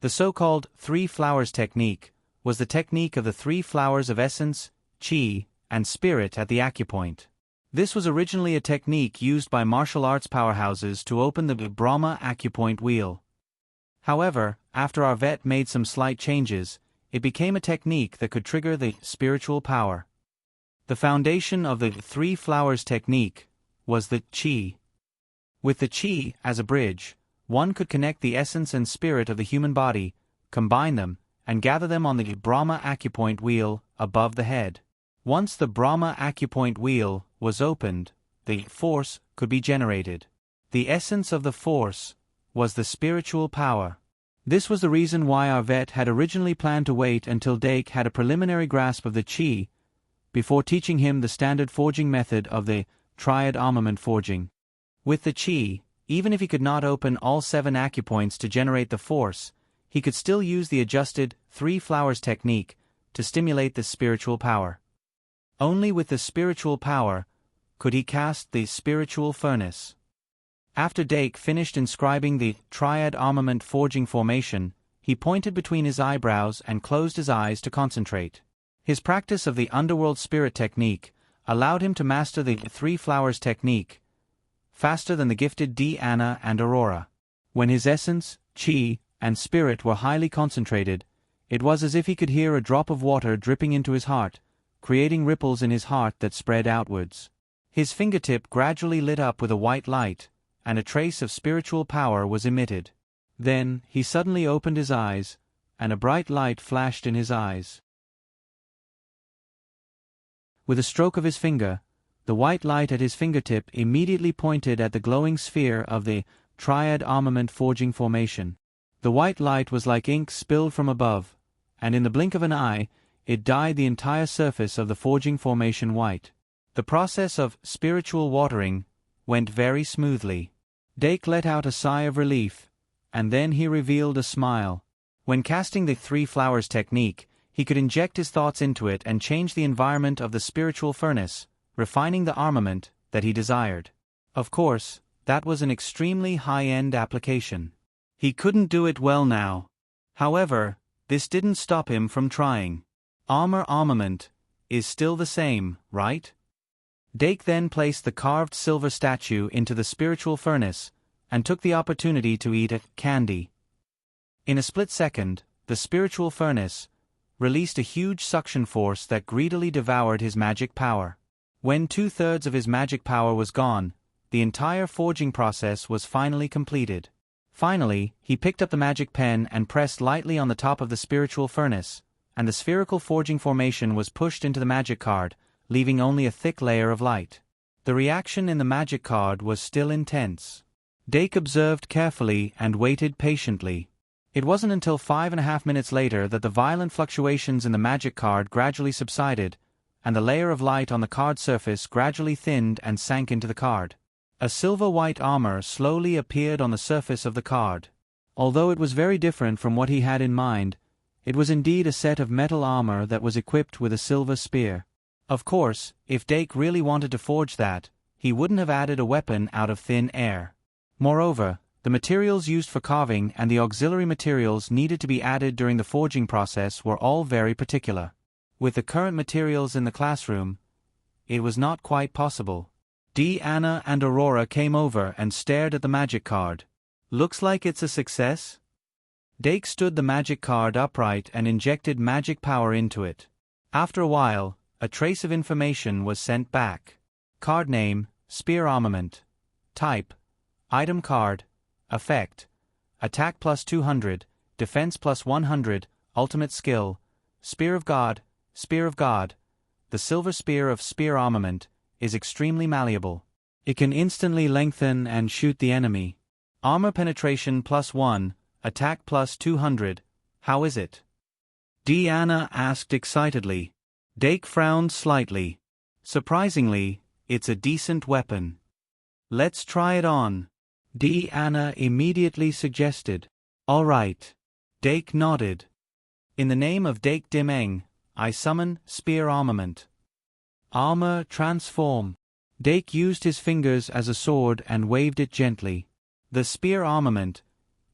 The so-called three flowers technique was the technique of the three flowers of essence, chi, and spirit at the acupoint. This was originally a technique used by martial arts powerhouses to open the Brahma acupoint wheel. However, after Narrate made some slight changes, it became a technique that could trigger the spiritual power. The foundation of the three flowers technique was the chi. With the chi as a bridge, one could connect the essence and spirit of the human body, combine them, and gather them on the Brahma acupoint wheel above the head. Once the Brahma acupoint wheel was opened, the force could be generated. The essence of the force was the spiritual power. This was the reason why Narrate had originally planned to wait until Dake had a preliminary grasp of the chi before teaching him the standard forging method of the triad armament forging. With the chi, even if he could not open all 7 acupoints to generate the force, he could still use the adjusted three flowers technique to stimulate the spiritual power. Only with the spiritual power could he cast the spiritual furnace. After Dake finished inscribing the triad armament forging formation, he pointed between his eyebrows and closed his eyes to concentrate. His practice of the underworld spirit technique allowed him to master the three flowers technique faster than the gifted Dharma and Aurora. When his essence, chi, and spirit were highly concentrated, it was as if he could hear a drop of water dripping into his heart, creating ripples in his heart that spread outwards. His fingertip gradually lit up with a white light, and a trace of spiritual power was emitted. Then, he suddenly opened his eyes, and a bright light flashed in his eyes. With a stroke of his finger, the white light at his fingertip immediately pointed at the glowing sphere of the triad armament forging formation. The white light was like ink spilled from above, and in the blink of an eye, it dyed the entire surface of the forging formation white. The process of spiritual watering went very smoothly. Dake let out a sigh of relief, and then he revealed a smile. When casting the three flowers technique, he could inject his thoughts into it and change the environment of the spiritual furnace, refining the armament that he desired. Of course, that was an extremely high-end application. He couldn't do it well now. However, this didn't stop him from trying. Armament is still the same, right? Dake then placed the carved silver statue into the spiritual furnace, and took the opportunity to eat a candy. In a split second, the spiritual furnace released a huge suction force that greedily devoured his magic power. When 2/3 of his magic power was gone, the entire forging process was finally completed. Finally, he picked up the magic pen and pressed lightly on the top of the spiritual furnace, and the spherical forging formation was pushed into the magic card, leaving only a thick layer of light. The reaction in the magic card was still intense. Dake observed carefully and waited patiently. It wasn't until 5.5 minutes later that the violent fluctuations in the magic card gradually subsided, and the layer of light on the card surface gradually thinned and sank into the card. A silver-white armor slowly appeared on the surface of the card. Although it was very different from what he had in mind, it was indeed a set of metal armor that was equipped with a silver spear. Of course, if Dake really wanted to forge that, he wouldn't have added a weapon out of thin air. Moreover, the materials used for carving and the auxiliary materials needed to be added during the forging process were all very particular. With the current materials in the classroom, it was not quite possible. Anna and Aurora came over and stared at the magic card. Looks like it's a success? Dake stood the magic card upright and injected magic power into it. After a while, a trace of information was sent back. Card name, Spear Armament. Type, Item Card. Effect, Attack plus 200, Defense plus 100, Ultimate Skill, Spear of God, Spear of God. The silver spear of spear armament is extremely malleable. It can instantly lengthen and shoot the enemy. Armor penetration +1, attack +200. How is it? Deanna asked excitedly. Dake frowned slightly. Surprisingly, it's a decent weapon. Let's try it on. Deanna immediately suggested. All right. Dake nodded. In the name of Dake Dimeng, I summon Spear Armament. Armor transform. Dake used his fingers as a sword and waved it gently. The spear armament,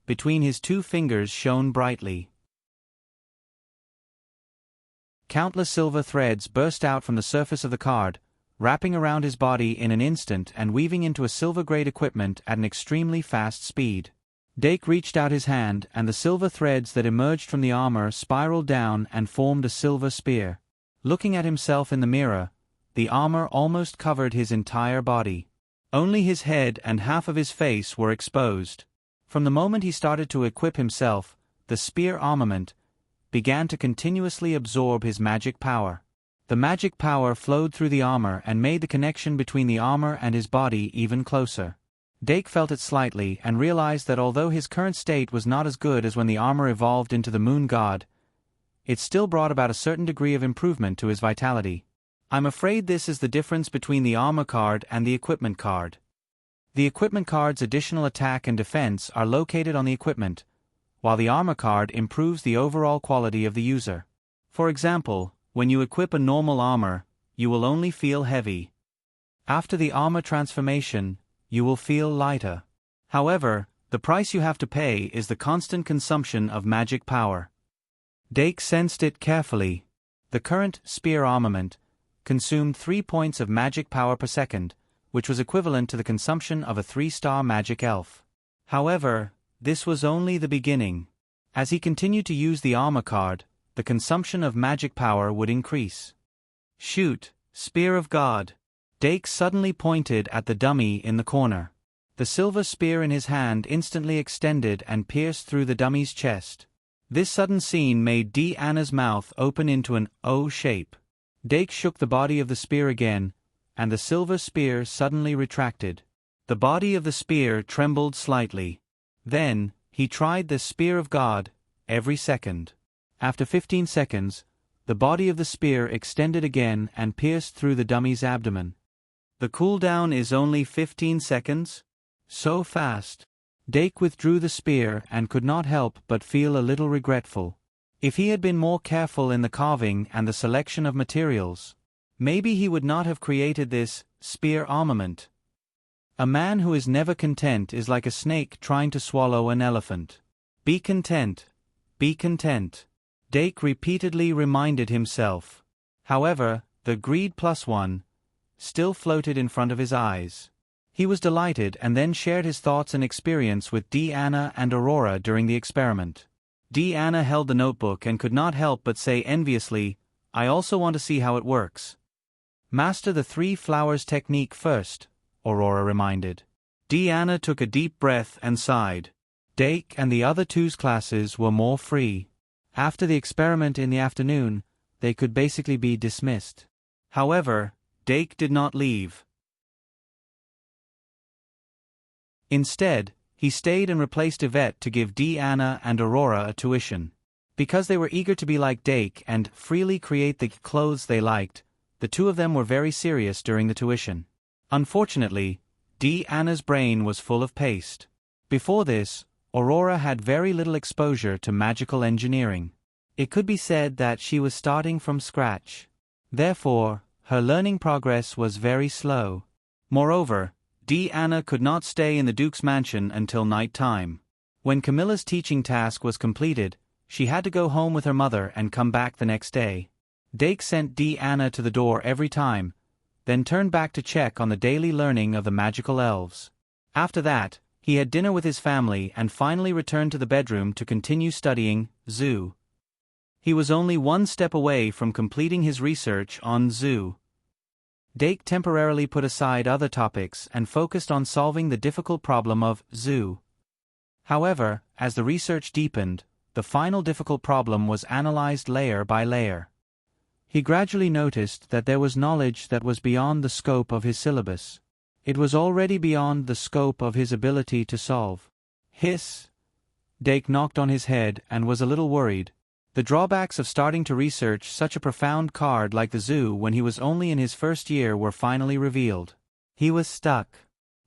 between his two fingers, shone brightly. Countless silver threads burst out from the surface of the card, wrapping around his body in an instant and weaving into a silver-grade equipment at an extremely fast speed. Dake reached out his hand, and the silver threads that emerged from the armor spiraled down and formed a silver spear. Looking at himself in the mirror, the armor almost covered his entire body. Only his head and half of his face were exposed. From the moment he started to equip himself, the spear armament began to continuously absorb his magic power. The magic power flowed through the armor and made the connection between the armor and his body even closer. Dake felt it slightly and realized that although his current state was not as good as when the armor evolved into the moon god, it still brought about a certain degree of improvement to his vitality. I'm afraid this is the difference between the armor card and the equipment card. The equipment card's additional attack and defense are located on the equipment, while the armor card improves the overall quality of the user. For example, when you equip a normal armor, you will only feel heavy. After the armor transformation, you will feel lighter. However, the price you have to pay is the constant consumption of magic power. Dake sensed it carefully. The current spear armament consumed 3 points of magic power per second, which was equivalent to the consumption of a 3-star magic elf. However, this was only the beginning. As he continued to use the armor card, the consumption of magic power would increase. Shoot, Spear of God! Dake suddenly pointed at the dummy in the corner. The silver spear in his hand instantly extended and pierced through the dummy's chest. This sudden scene made Deanna's mouth open into an O shape. Dake shook the body of the spear again, and the silver spear suddenly retracted. The body of the spear trembled slightly. Then, he tried the Spear of God, every second. After 15 seconds, the body of the spear extended again and pierced through the dummy's abdomen. The cooldown is only 15 seconds? So fast. Dake withdrew the spear and could not help but feel a little regretful. If he had been more careful in the carving and the selection of materials, maybe he would not have created this spear armament. A man who is never content is like a snake trying to swallow an elephant. Be content. Be content. Dake repeatedly reminded himself. However, the greed +1 still floated in front of his eyes. He was delighted and then shared his thoughts and experience with Deanna and Aurora during the experiment. Deanna held the notebook and could not help but say enviously, I also want to see how it works. Master the 3 flowers technique first, Aurora reminded. Deanna took a deep breath and sighed. Dake and the other 2's classes were more free. After the experiment in the afternoon, they could basically be dismissed. However, Dake did not leave. Instead, he stayed and replaced Yvette to give Deanna and Aurora a tuition. Because they were eager to be like Dake and freely create the clothes they liked, the 2 of them were very serious during the tuition. Unfortunately, Deanna's brain was full of paste. Before this, Aurora had very little exposure to magical engineering. It could be said that she was starting from scratch. Therefore, her learning progress was very slow. Moreover, Deanna could not stay in the Duke's mansion until night time. When Camilla's teaching task was completed, she had to go home with her mother and come back the next day. Dake sent Deanna to the door every time, then turned back to check on the daily learning of the magical elves. After that, he had dinner with his family and finally returned to the bedroom to continue studying Zoo. He was only 1 step away from completing his research on Zoo. Dake temporarily put aside other topics and focused on solving the difficult problem of Zoo. However, as the research deepened, the final difficult problem was analyzed layer by layer. He gradually noticed that there was knowledge that was beyond the scope of his syllabus. It was already beyond the scope of his ability to solve. Hiss! Dake knocked on his head and was a little worried. The drawbacks of starting to research such a profound card like the zoo when he was only in his first year were finally revealed. He was stuck.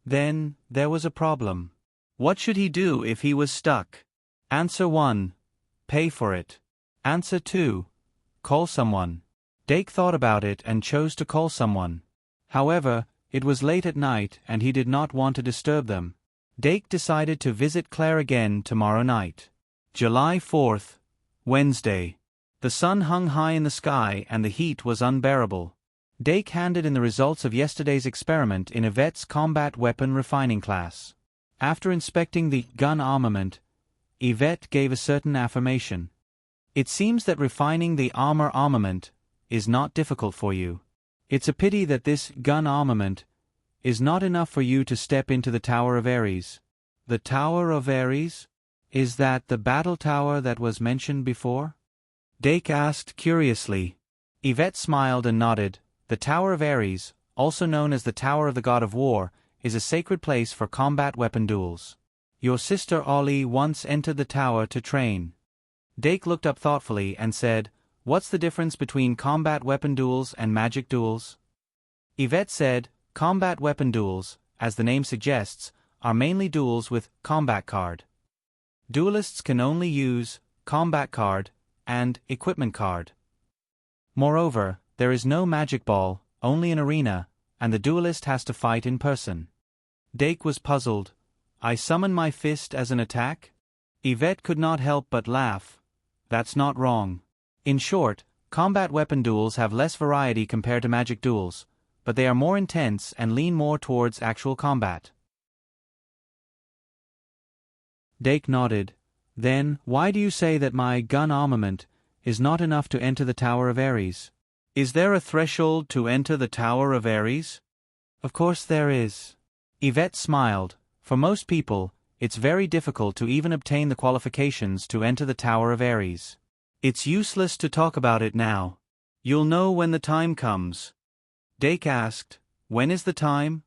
Then, there was a problem. What should he do if he was stuck? Answer 1. Pay for it. Answer 2. Call someone. Dake thought about it and chose to call someone. However, it was late at night and he did not want to disturb them. Dake decided to visit Claire again tomorrow night. July 4th, Wednesday. The sun hung high in the sky and the heat was unbearable. Dake handed in the results of yesterday's experiment in Yvette's combat weapon refining class. After inspecting the gun armament, Yvette gave a certain affirmation. It seems that refining the armor armament is not difficult for you. It's a pity that this gun armament is not enough for you to step into the Tower of Ares. The Tower of Ares? Is that the battle tower that was mentioned before? Dake asked curiously. Yvette smiled and nodded. The Tower of Ares, also known as the Tower of the God of War, is a sacred place for combat weapon duels. Your sister Ollie once entered the tower to train. Dake looked up thoughtfully and said, "What's the difference between combat weapon duels and magic duels?" Yvette said, "Combat weapon duels, as the name suggests, are mainly duels with combat card. Duelists can only use combat card and equipment card. Moreover, there is no magic ball, only an arena, and the duelist has to fight in person." Dake was puzzled. "I summon my fist as an attack?" Yvette could not help but laugh. "That's not wrong. In short, combat weapon duels have less variety compared to magic duels, but they are more intense and lean more towards actual combat." Dake nodded. "Then, why do you say that my gun armament is not enough to enter the Tower of Ares? Is there a threshold to enter the Tower of Ares?" "Of course there is." Yvette smiled. "For most people, it's very difficult to even obtain the qualifications to enter the Tower of Ares. It's useless to talk about it now. You'll know when the time comes." Dake asked, "When is the time?"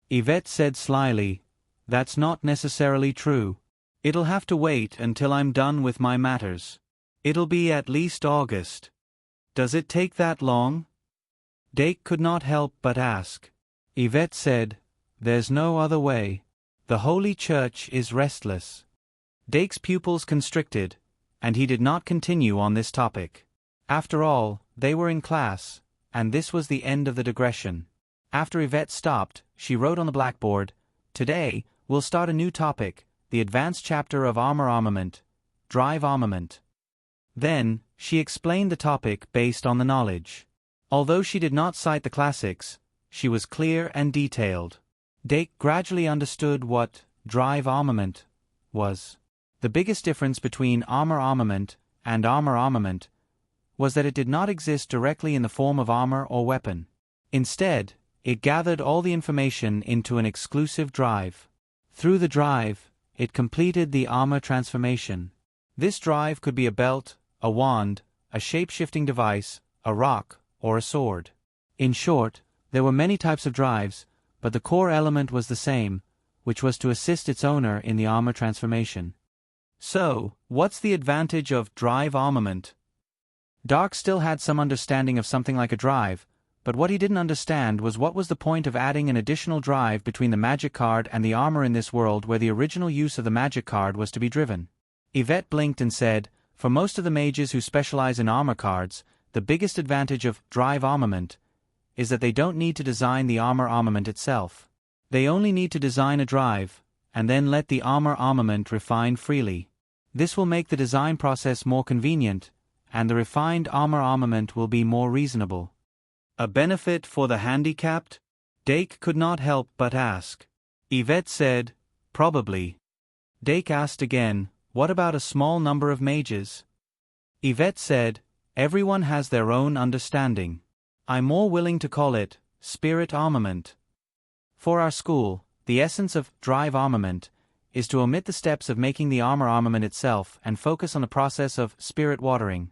Yvette said slyly, "That's not necessarily true. It'll have to wait until I'm done with my matters. It'll be at least August." "Does it take that long?" Dake could not help but ask. Yvette said, "There's no other way. The Holy Church is restless." Dake's pupils constricted, and he did not continue on this topic. After all, they were in class, and this was the end of the digression. After Yvette stopped, she wrote on the blackboard, "Today, we'll start a new topic, the advanced chapter of armor armament, drive armament." Then, she explained the topic based on the knowledge. Although she did not cite the classics, she was clear and detailed. Dake gradually understood what drive armament was. The biggest difference between armor armament and armor armament was that it did not exist directly in the form of armor or weapon. Instead, it gathered all the information into an exclusive drive. Through the drive, it completed the armor transformation. This drive could be a belt, a wand, a shape-shifting device, a rock, or a sword. In short, there were many types of drives, but the core element was the same, which was to assist its owner in the armor transformation. So, what's the advantage of drive armament? Dark still had some understanding of something like a drive, but what he didn't understand was what was the point of adding an additional drive between the magic card and the armor in this world where the original use of the magic card was to be driven. Yvette blinked and said, "For most of the mages who specialize in armor cards, the biggest advantage of drive armament is that they don't need to design the armor armament itself. They only need to design a drive, and then let the armor armament refine freely. This will make the design process more convenient, and the refined armor armament will be more reasonable." "A benefit for the handicapped?" Dake could not help but ask. Yvette said, "Probably." Dake asked again, "What about a small number of mages?" Yvette said, "Everyone has their own understanding. I'm more willing to call it spirit armament. For our school, the essence of drive armament is to omit the steps of making the armor armament itself and focus on the process of spirit watering.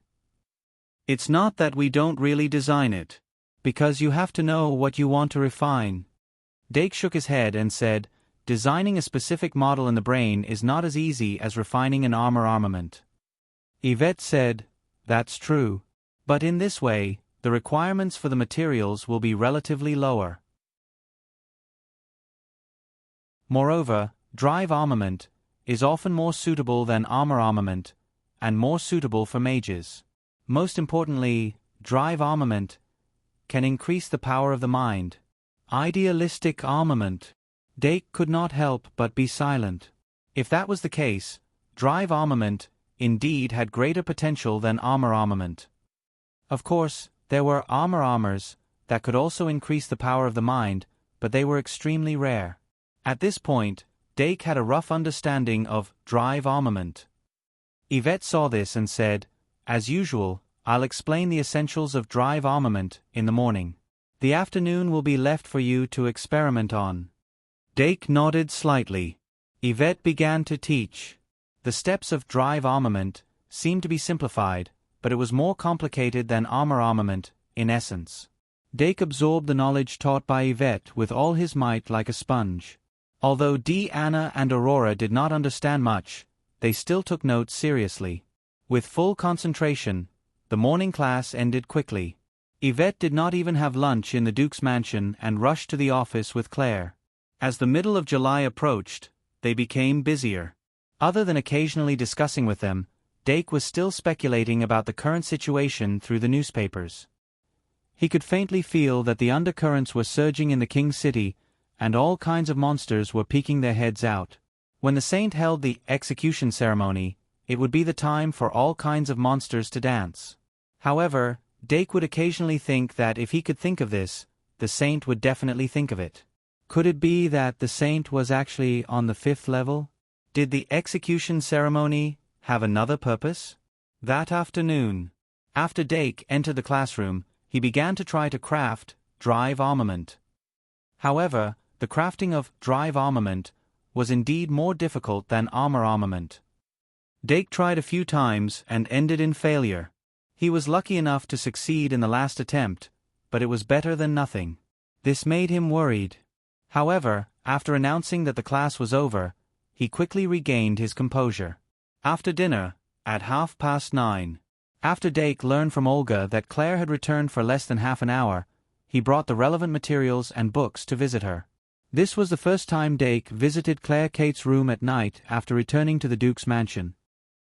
It's not that we don't really design it, because you have to know what you want to refine. Dake shook his head and said, "Designing a specific model in the brain is not as easy as refining an armament." Yvette said, "That's true. But in this way, the requirements for the materials will be relatively lower. Moreover, drive armament is often more suitable than armament, and more suitable for mages. Most importantly, drive armament can increase the power of the mind." Idealistic armament. Dake could not help but be silent. If that was the case, drive armament indeed had greater potential than armament. Of course, there were armors that could also increase the power of the mind, but they were extremely rare. At this point, Dake had a rough understanding of drive armament. Yvette saw this and said, "As usual, I'll explain the essentials of drive armament in the morning. The afternoon will be left for you to experiment on." Dake nodded slightly. Yvette began to teach. The steps of drive armament seemed to be simplified, but it was more complicated than armament, in essence. Dake absorbed the knowledge taught by Yvette with all his might like a sponge. Although Anna and Aurora did not understand much, they still took notes seriously. With full concentration, the morning class ended quickly. Yvette did not even have lunch in the Duke's mansion and rushed to the office with Claire. As the middle of July approached, they became busier. Other than occasionally discussing with them, Dake was still speculating about the current situation through the newspapers. He could faintly feel that the undercurrents were surging in the King's City, and all kinds of monsters were peeking their heads out. When the saint held the execution ceremony, it would be the time for all kinds of monsters to dance. However, Dake would occasionally think that if he could think of this, the saint would definitely think of it. Could it be that the saint was actually on the 5th level? Did the execution ceremony have another purpose? That afternoon, after Dake entered the classroom, he began to try to craft drive armament. However, the crafting of drive armament was indeed more difficult than armament. Dake tried a few times and ended in failure. He was lucky enough to succeed in the last attempt, but it was better than nothing. This made him worried. However, after announcing that the class was over, he quickly regained his composure. After dinner, at 9:30, after Dake learned from Olga that Claire had returned for less than half an hour, he brought the relevant materials and books to visit her. This was the first time Dake visited Claire Kate's room at night after returning to the Duke's mansion.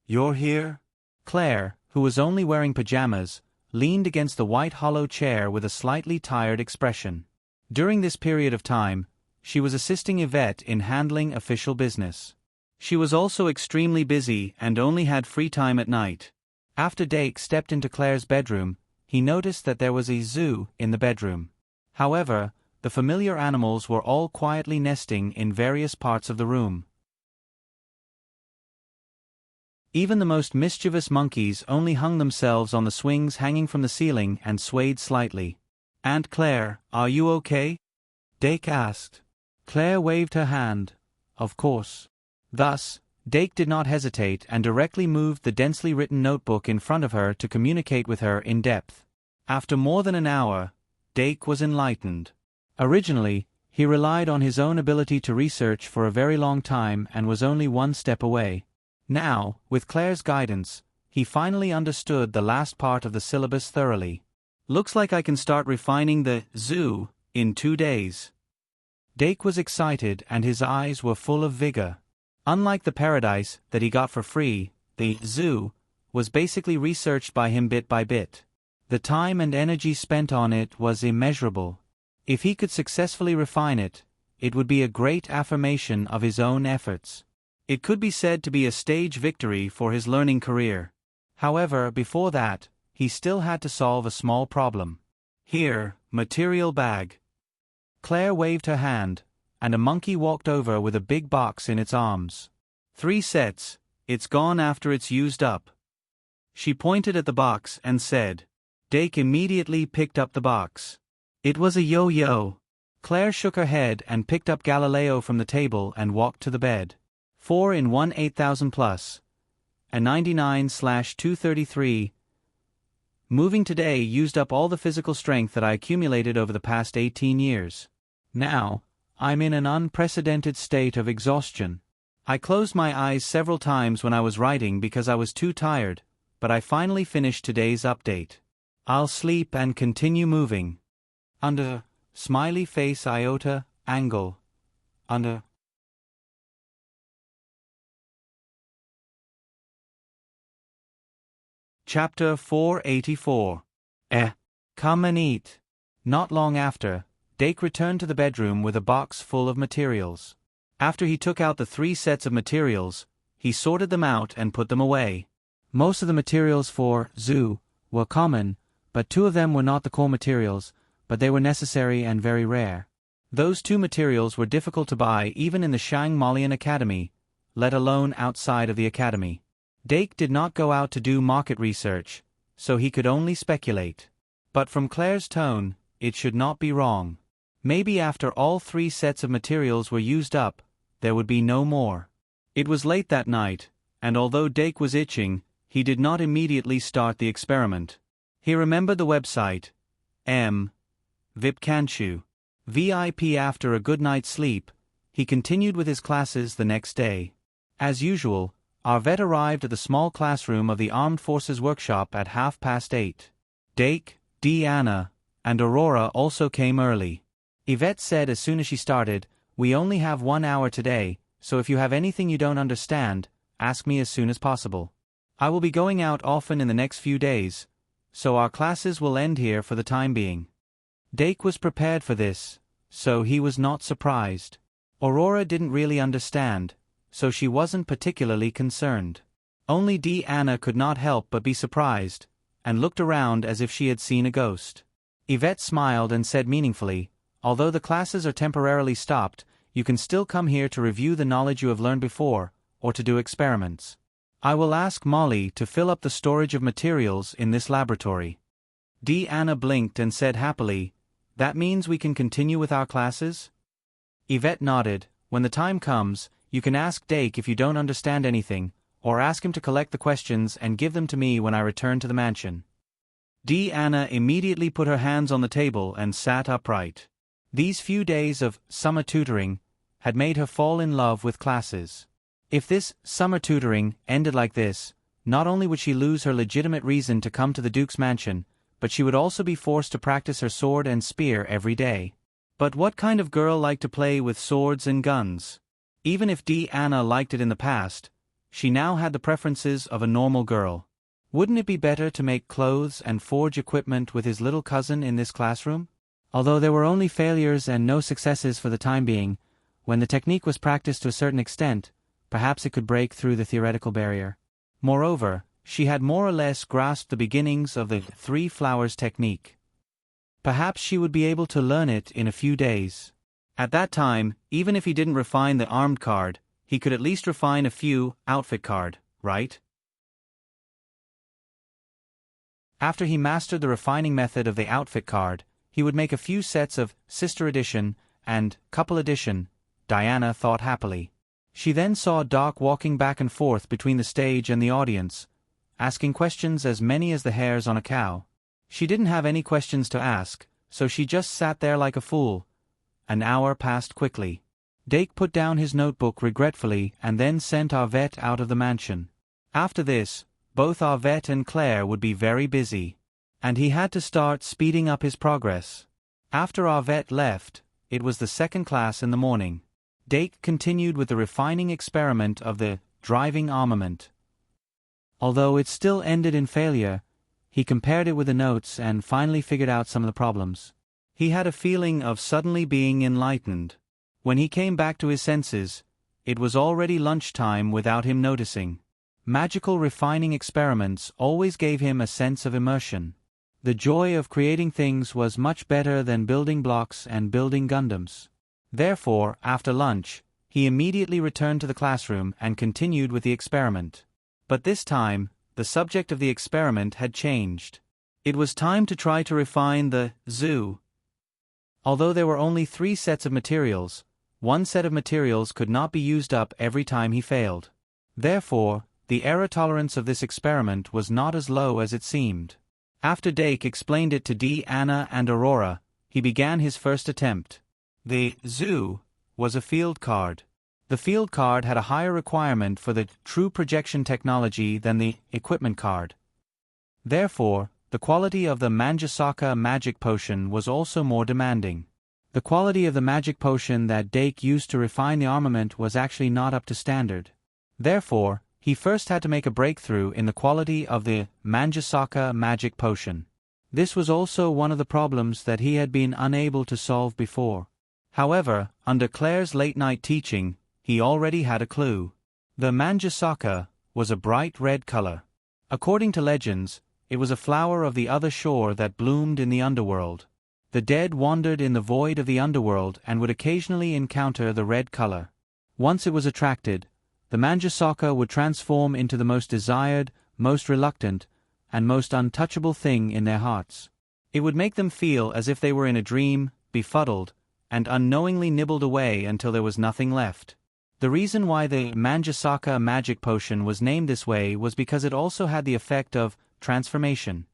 "You're here?" Claire, who was only wearing pajamas, leaned against the white hollow chair with a slightly tired expression. During this period of time, she was assisting Yvette in handling official business. She was also extremely busy and only had free time at night. After Dake stepped into Claire's bedroom, he noticed that there was a zoo in the bedroom. However, the familiar animals were all quietly nesting in various parts of the room. Even the most mischievous monkeys only hung themselves on the swings hanging from the ceiling and swayed slightly. "Aunt Claire, are you okay?" Dake asked. Claire waved her hand. "Of course." Thus, Dake did not hesitate and directly moved the densely written notebook in front of her to communicate with her in depth. After more than an hour, Dake was enlightened. Originally, he relied on his own ability to research for a very long time and was only one step away. Now, with Claire's guidance, he finally understood the last part of the syllabus thoroughly. "Looks like I can start refining the zoo in 2 days." Dake was excited and his eyes were full of vigor. Unlike the paradise that he got for free, the zoo was basically researched by him bit by bit. The time and energy spent on it was immeasurable. If he could successfully refine it, it would be a great affirmation of his own efforts. It could be said to be a stage victory for his learning career. However, before that, he still had to solve a small problem. "Here, material bag." Claire waved her hand, and a monkey walked over with a big box in its arms. 3 sets, it's gone after it's used up." She pointed at the box and said. Dake immediately picked up the box. It was a yo-yo. Claire shook her head and picked up Galileo from the table and walked to the bed. 4 in 1 8000 plus. A 99/233. Moving today used up all the physical strength that I accumulated over the past 18 years. Now, I'm in an unprecedented state of exhaustion. I closed my eyes several times when I was writing because I was too tired, but I finally finished today's update. I'll sleep and continue moving. Under smiley face iota angle. Under Chapter 484. Come and eat. Not long after, Dake returned to the bedroom with a box full of materials. After he took out the 3 sets of materials, he sorted them out and put them away. Most of the materials for zoo were common, but 2 of them were not the core materials, but they were necessary and very rare. Those 2 materials were difficult to buy even in the Shangmalian Academy, let alone outside of the academy. Dake did not go out to do market research, so he could only speculate. But from Claire's tone, it should not be wrong. Maybe after all 3 sets of materials were used up, there would be no more. It was late that night, and although Dake was itching, he did not immediately start the experiment. He remembered the website, Vipkanchu. VIP. After a good night's sleep, he continued with his classes the next day. As usual, our vet arrived at the small classroom of the Armed Forces Workshop at 8:30. Dake, Deanna, and Aurora also came early. Yvette said as soon as she started, "We only have 1 hour today, so if you have anything you don't understand, ask me as soon as possible. I will be going out often in the next few days, so our classes will end here for the time being." Dake was prepared for this, so he was not surprised. Aurora didn't really understand, so she wasn't particularly concerned. Only Deanna could not help but be surprised, and looked around as if she had seen a ghost. Yvette smiled and said meaningfully, "Although the classes are temporarily stopped, you can still come here to review the knowledge you have learned before, or to do experiments. I will ask Molly to fill up the storage of materials in this laboratory." Deanna blinked and said happily, "That means we can continue with our classes?" Yvette nodded. "When the time comes, you can ask Dake if you don't understand anything, or ask him to collect the questions and give them to me when I return to the mansion." Deanna immediately put her hands on the table and sat upright. These few days of summer tutoring had made her fall in love with classes. If this summer tutoring ended like this, not only would she lose her legitimate reason to come to the Duke's mansion, but she would also be forced to practice her sword and spear every day. But what kind of girl liked to play with swords and guns? Even if Deanna liked it in the past, she now had the preferences of a normal girl. Wouldn't it be better to make clothes and forge equipment with his little cousin in this classroom? Although there were only failures and no successes for the time being, when the technique was practiced to a certain extent, perhaps it could break through the theoretical barrier. Moreover, she had more or less grasped the beginnings of the 3 flowers technique. Perhaps she would be able to learn it in a few days. At that time, even if he didn't refine the armed card, he could at least refine a few outfit card, right? After he mastered the refining method of the outfit card, he would make a few sets of Sister Edition and Couple Edition, Diana thought happily. She then saw Doc walking back and forth between the stage and the audience, asking questions as many as the hairs on a cow. She didn't have any questions to ask, so she just sat there like a fool. An hour passed quickly. Dake put down his notebook regretfully and then sent Arvette out of the mansion. After this, both Arvette and Claire would be very busy, and he had to start speeding up his progress. After Arvette left, it was the second class in the morning. Dake continued with the refining experiment of the driving armament. Although it still ended in failure, he compared it with the notes and finally figured out some of the problems. He had a feeling of suddenly being enlightened. When he came back to his senses, it was already lunchtime without him noticing. Magical refining experiments always gave him a sense of immersion. The joy of creating things was much better than building blocks and building Gundams. Therefore, after lunch, he immediately returned to the classroom and continued with the experiment. But this time, the subject of the experiment had changed. It was time to try to refine the zoo. Although there were only 3 sets of materials, 1 set of materials could not be used up every time he failed. Therefore, the error tolerance of this experiment was not as low as it seemed. After Dake explained it to Deanna and Aurora, he began his first attempt. The zoo was a field card. The field card had a higher requirement for the true projection technology than the equipment card. Therefore, the quality of the Manjasaka magic potion was also more demanding. The quality of the magic potion that Dake used to refine the armament was actually not up to standard. Therefore, he first had to make a breakthrough in the quality of the Manjasaka magic potion. This was also one of the problems that he had been unable to solve before. However, under Claire's late-night teaching, he already had a clue. The Manjasaka was a bright red color. According to legends, it was a flower of the other shore that bloomed in the underworld. The dead wandered in the void of the underworld and would occasionally encounter the red color. Once it was attracted, the Manjasaka would transform into the most desired, most reluctant, and most untouchable thing in their hearts. It would make them feel as if they were in a dream, befuddled, and unknowingly nibbled away until there was nothing left. The reason why the Manjasaka magic potion was named this way was because it also had the effect of transformation.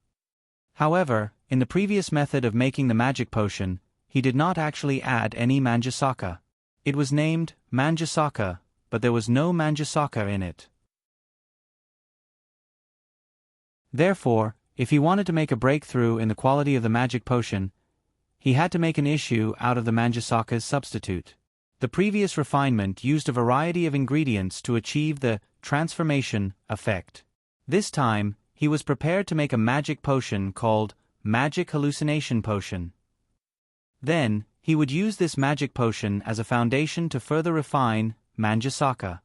However, in the previous method of making the magic potion, he did not actually add any Manjasaka. It was named Manjasaka, but there was no Manjasaka in it. Therefore, if he wanted to make a breakthrough in the quality of the magic potion, he had to make an issue out of the Manjasaka's substitute. The previous refinement used a variety of ingredients to achieve the transformation effect. This time, he was prepared to make a magic potion called Magic Hallucination Potion. Then, he would use this magic potion as a foundation to further refine Manjasaka.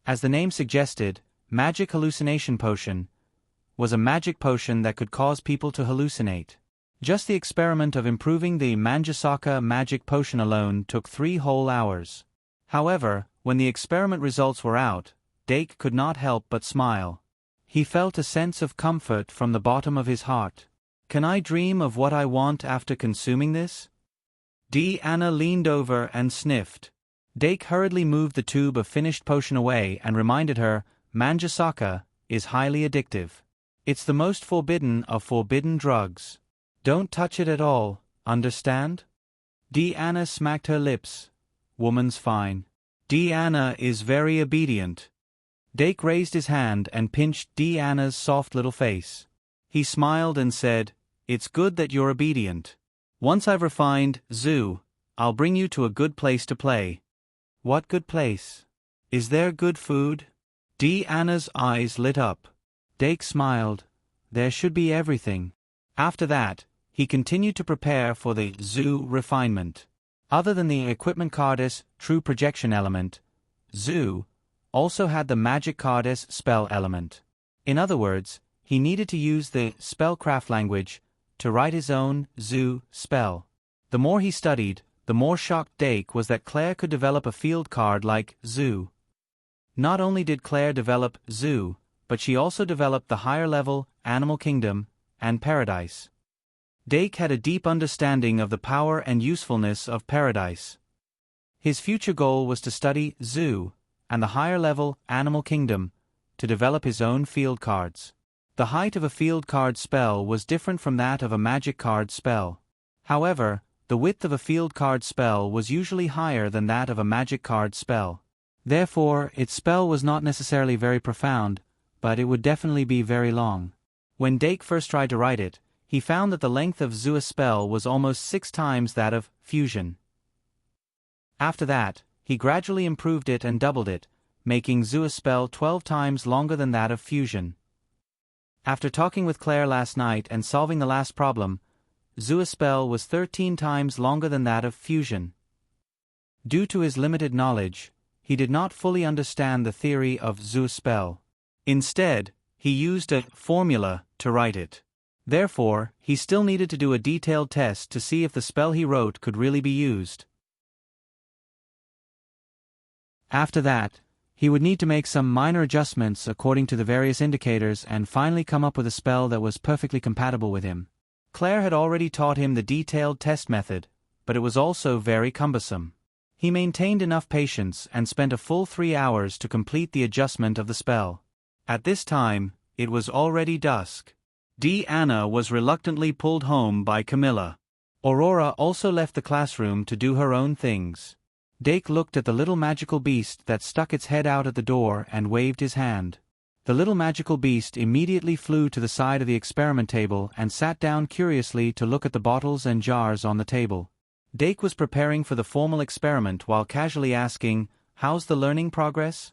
As the name suggested, Magic Hallucination Potion was a magic potion that could cause people to hallucinate. Just the experiment of improving the Manjasaka magic potion alone took 3 whole hours. However, when the experiment results were out, Dake could not help but smile. He felt a sense of comfort from the bottom of his heart. Can I dream of what I want after consuming this? Anna leaned over and sniffed. Dake hurriedly moved the tube of finished potion away and reminded her, Manjasaka is highly addictive. It's the most forbidden of forbidden drugs. Don't touch it at all, understand? Anna smacked her lips. Woman's fine. Anna is very obedient. Dake raised his hand and pinched Anna's soft little face. He smiled and said, It's good that you're obedient. Once I've refined Zoo, I'll bring you to a good place to play. What good place? Is there good food? Anna's eyes lit up. Dake smiled. There should be everything. After that, he continued to prepare for the Zoo refinement. Other than the equipment card's true projection element, Zoo also had the magic card's spell element. In other words, he needed to use the spellcraft language to write his own Zoo spell. The more he studied, the more shocked Dake was that Claire could develop a field card like Zoo. Not only did Claire develop Zoo, but she also developed the higher level Animal Kingdom and Paradise. Dake had a deep understanding of the power and usefulness of Paradise. His future goal was to study Zoo and the higher level Animal Kingdom to develop his own field cards. The height of a field card spell was different from that of a magic card spell. However, the width of a field card spell was usually higher than that of a magic card spell. Therefore, its spell was not necessarily very profound, but it would definitely be very long. When Dake first tried to write it, he found that the length of Zoo's spell was almost 6 times that of Fusion. After that, he gradually improved it and doubled it, making Zoo's spell 12 times longer than that of Fusion. After talking with Claire last night and solving the last problem, Zoo's spell was 13 times longer than that of Fusion. Due to his limited knowledge, he did not fully understand the theory of Zoo's spell. Instead, he used a formula to write it. Therefore, he still needed to do a detailed test to see if the spell he wrote could really be used. After that, he would need to make some minor adjustments according to the various indicators and finally come up with a spell that was perfectly compatible with him. Claire had already taught him the detailed test method, but it was also very cumbersome. He maintained enough patience and spent a full 3 hours to complete the adjustment of the spell. At this time, it was already dusk. Anna was reluctantly pulled home by Camilla. Aurora also left the classroom to do her own things. Dake looked at the little magical beast that stuck its head out at the door and waved his hand. The little magical beast immediately flew to the side of the experiment table and sat down curiously to look at the bottles and jars on the table. Dake was preparing for the formal experiment while casually asking, "How's the learning progress?"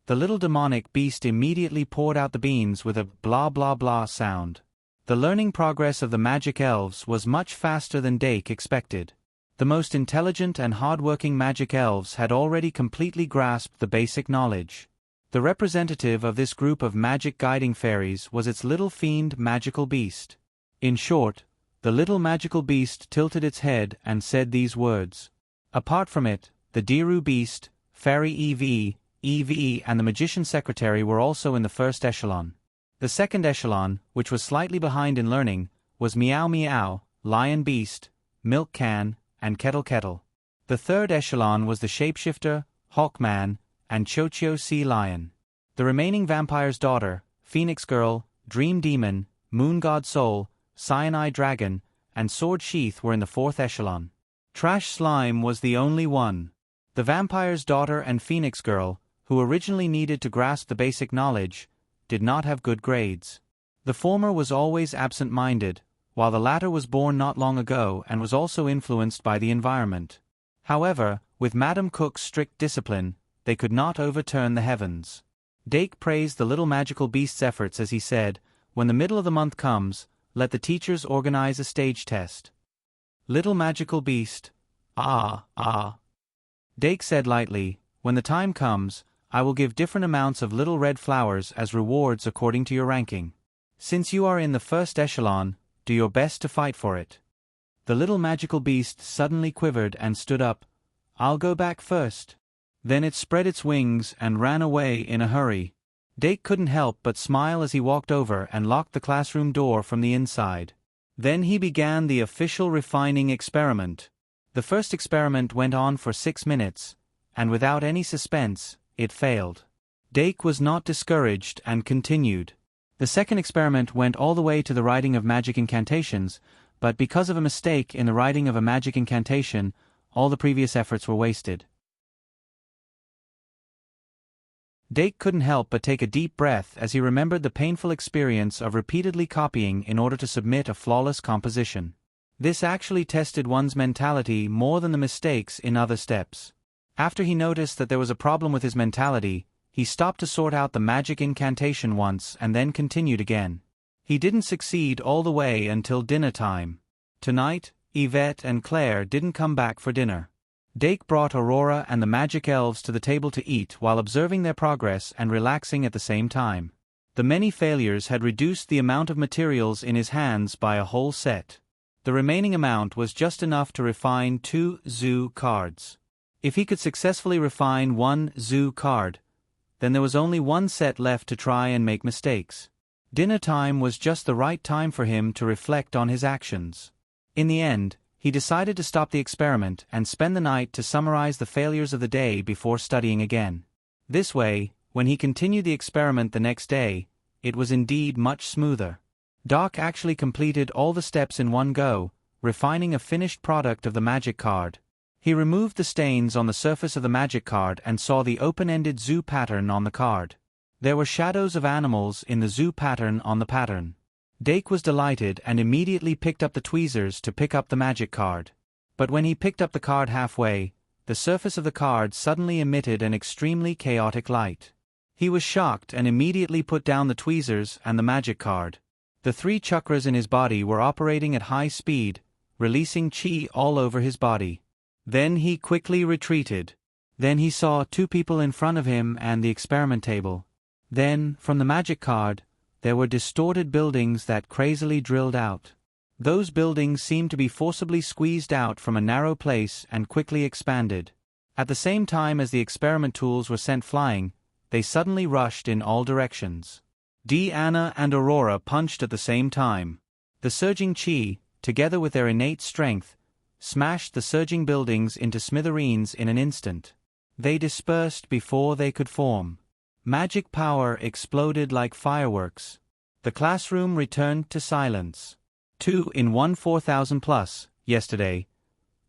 The little demonic beast immediately poured out the beans with a blah blah blah sound. The learning progress of the magic elves was much faster than Dake expected. The most intelligent and hard-working magic elves had already completely grasped the basic knowledge. The representative of this group of magic guiding fairies was its little fiend magical beast. In short, the little magical beast tilted its head and said these words. Apart from it, the Diru beast, Fairy EV, and the magician secretary were also in the first echelon. The second echelon, which was slightly behind in learning, was Meow Meow, Lion Beast, Milk Can, and Kettle. The third echelon was the Shapeshifter, Hawkman, and Chochio Sea Lion. The remaining Vampire's Daughter, Phoenix Girl, Dream Demon, Moon God Soul, Cyanide Dragon, and Sword Sheath were in the fourth echelon. Trash Slime was the only one. The Vampire's Daughter and Phoenix Girl, who originally needed to grasp the basic knowledge, did not have good grades. The former was always absent-minded, while the latter was born not long ago and was also influenced by the environment. However, with Madam Cook's strict discipline, they could not overturn the heavens. Dake praised the little magical beast's efforts as he said, "When the middle of the month comes, let the teachers organize a stage test." Little magical beast, ah. Dake said lightly, "When the time comes, I will give different amounts of little red flowers as rewards according to your ranking. Since you are in the first echelon, do your best to fight for it." The little magical beast suddenly quivered and stood up. "I'll go back first." Then it spread its wings and ran away in a hurry. Dake couldn't help but smile as he walked over and locked the classroom door from the inside. Then he began the official refining experiment. The first experiment went on for 6 minutes, and without any suspense, it failed. Dake was not discouraged and continued. The second experiment went all the way to the writing of magic incantations, but because of a mistake in the writing of a magic incantation, all the previous efforts were wasted. Dake couldn't help but take a deep breath as he remembered the painful experience of repeatedly copying in order to submit a flawless composition. This actually tested one's mentality more than the mistakes in other steps. After he noticed that there was a problem with his mentality, he stopped to sort out the magic incantation once and then continued again. He didn't succeed all the way until dinner time. Tonight, Yvette and Claire didn't come back for dinner. Dake brought Aurora and the magic elves to the table to eat while observing their progress and relaxing at the same time. The many failures had reduced the amount of materials in his hands by a whole set. The remaining amount was just enough to refine 2 zoo cards. If he could successfully refine 1 zoo card, then there was only 1 set left to try and make mistakes. Dinner time was just the right time for him to reflect on his actions. In the end, he decided to stop the experiment and spend the night to summarize the failures of the day before studying again. This way, when he continued the experiment the next day, it was indeed much smoother. Doc actually completed all the steps in one go, refining a finished product of the magic card. He removed the stains on the surface of the magic card and saw the open-ended zoo pattern on the card. There were shadows of animals in the zoo pattern on the pattern. Dake was delighted and immediately picked up the tweezers to pick up the magic card. But when he picked up the card halfway, the surface of the card suddenly emitted an extremely chaotic light. He was shocked and immediately put down the tweezers and the magic card. The 3 chakras in his body were operating at high speed, releasing chi all over his body. Then he quickly retreated. Then he saw 2 people in front of him and the experiment table. Then, from the magic card, there were distorted buildings that crazily drilled out. Those buildings seemed to be forcibly squeezed out from a narrow place and quickly expanded. At the same time as the experiment tools were sent flying, they suddenly rushed in all directions. Anna and Aurora punched at the same time. The surging chi, together with their innate strength, smashed the surging buildings into smithereens in an instant. They dispersed before they could form. Magic power exploded like fireworks. The classroom returned to silence. 2 in 1 4,000 plus, yesterday.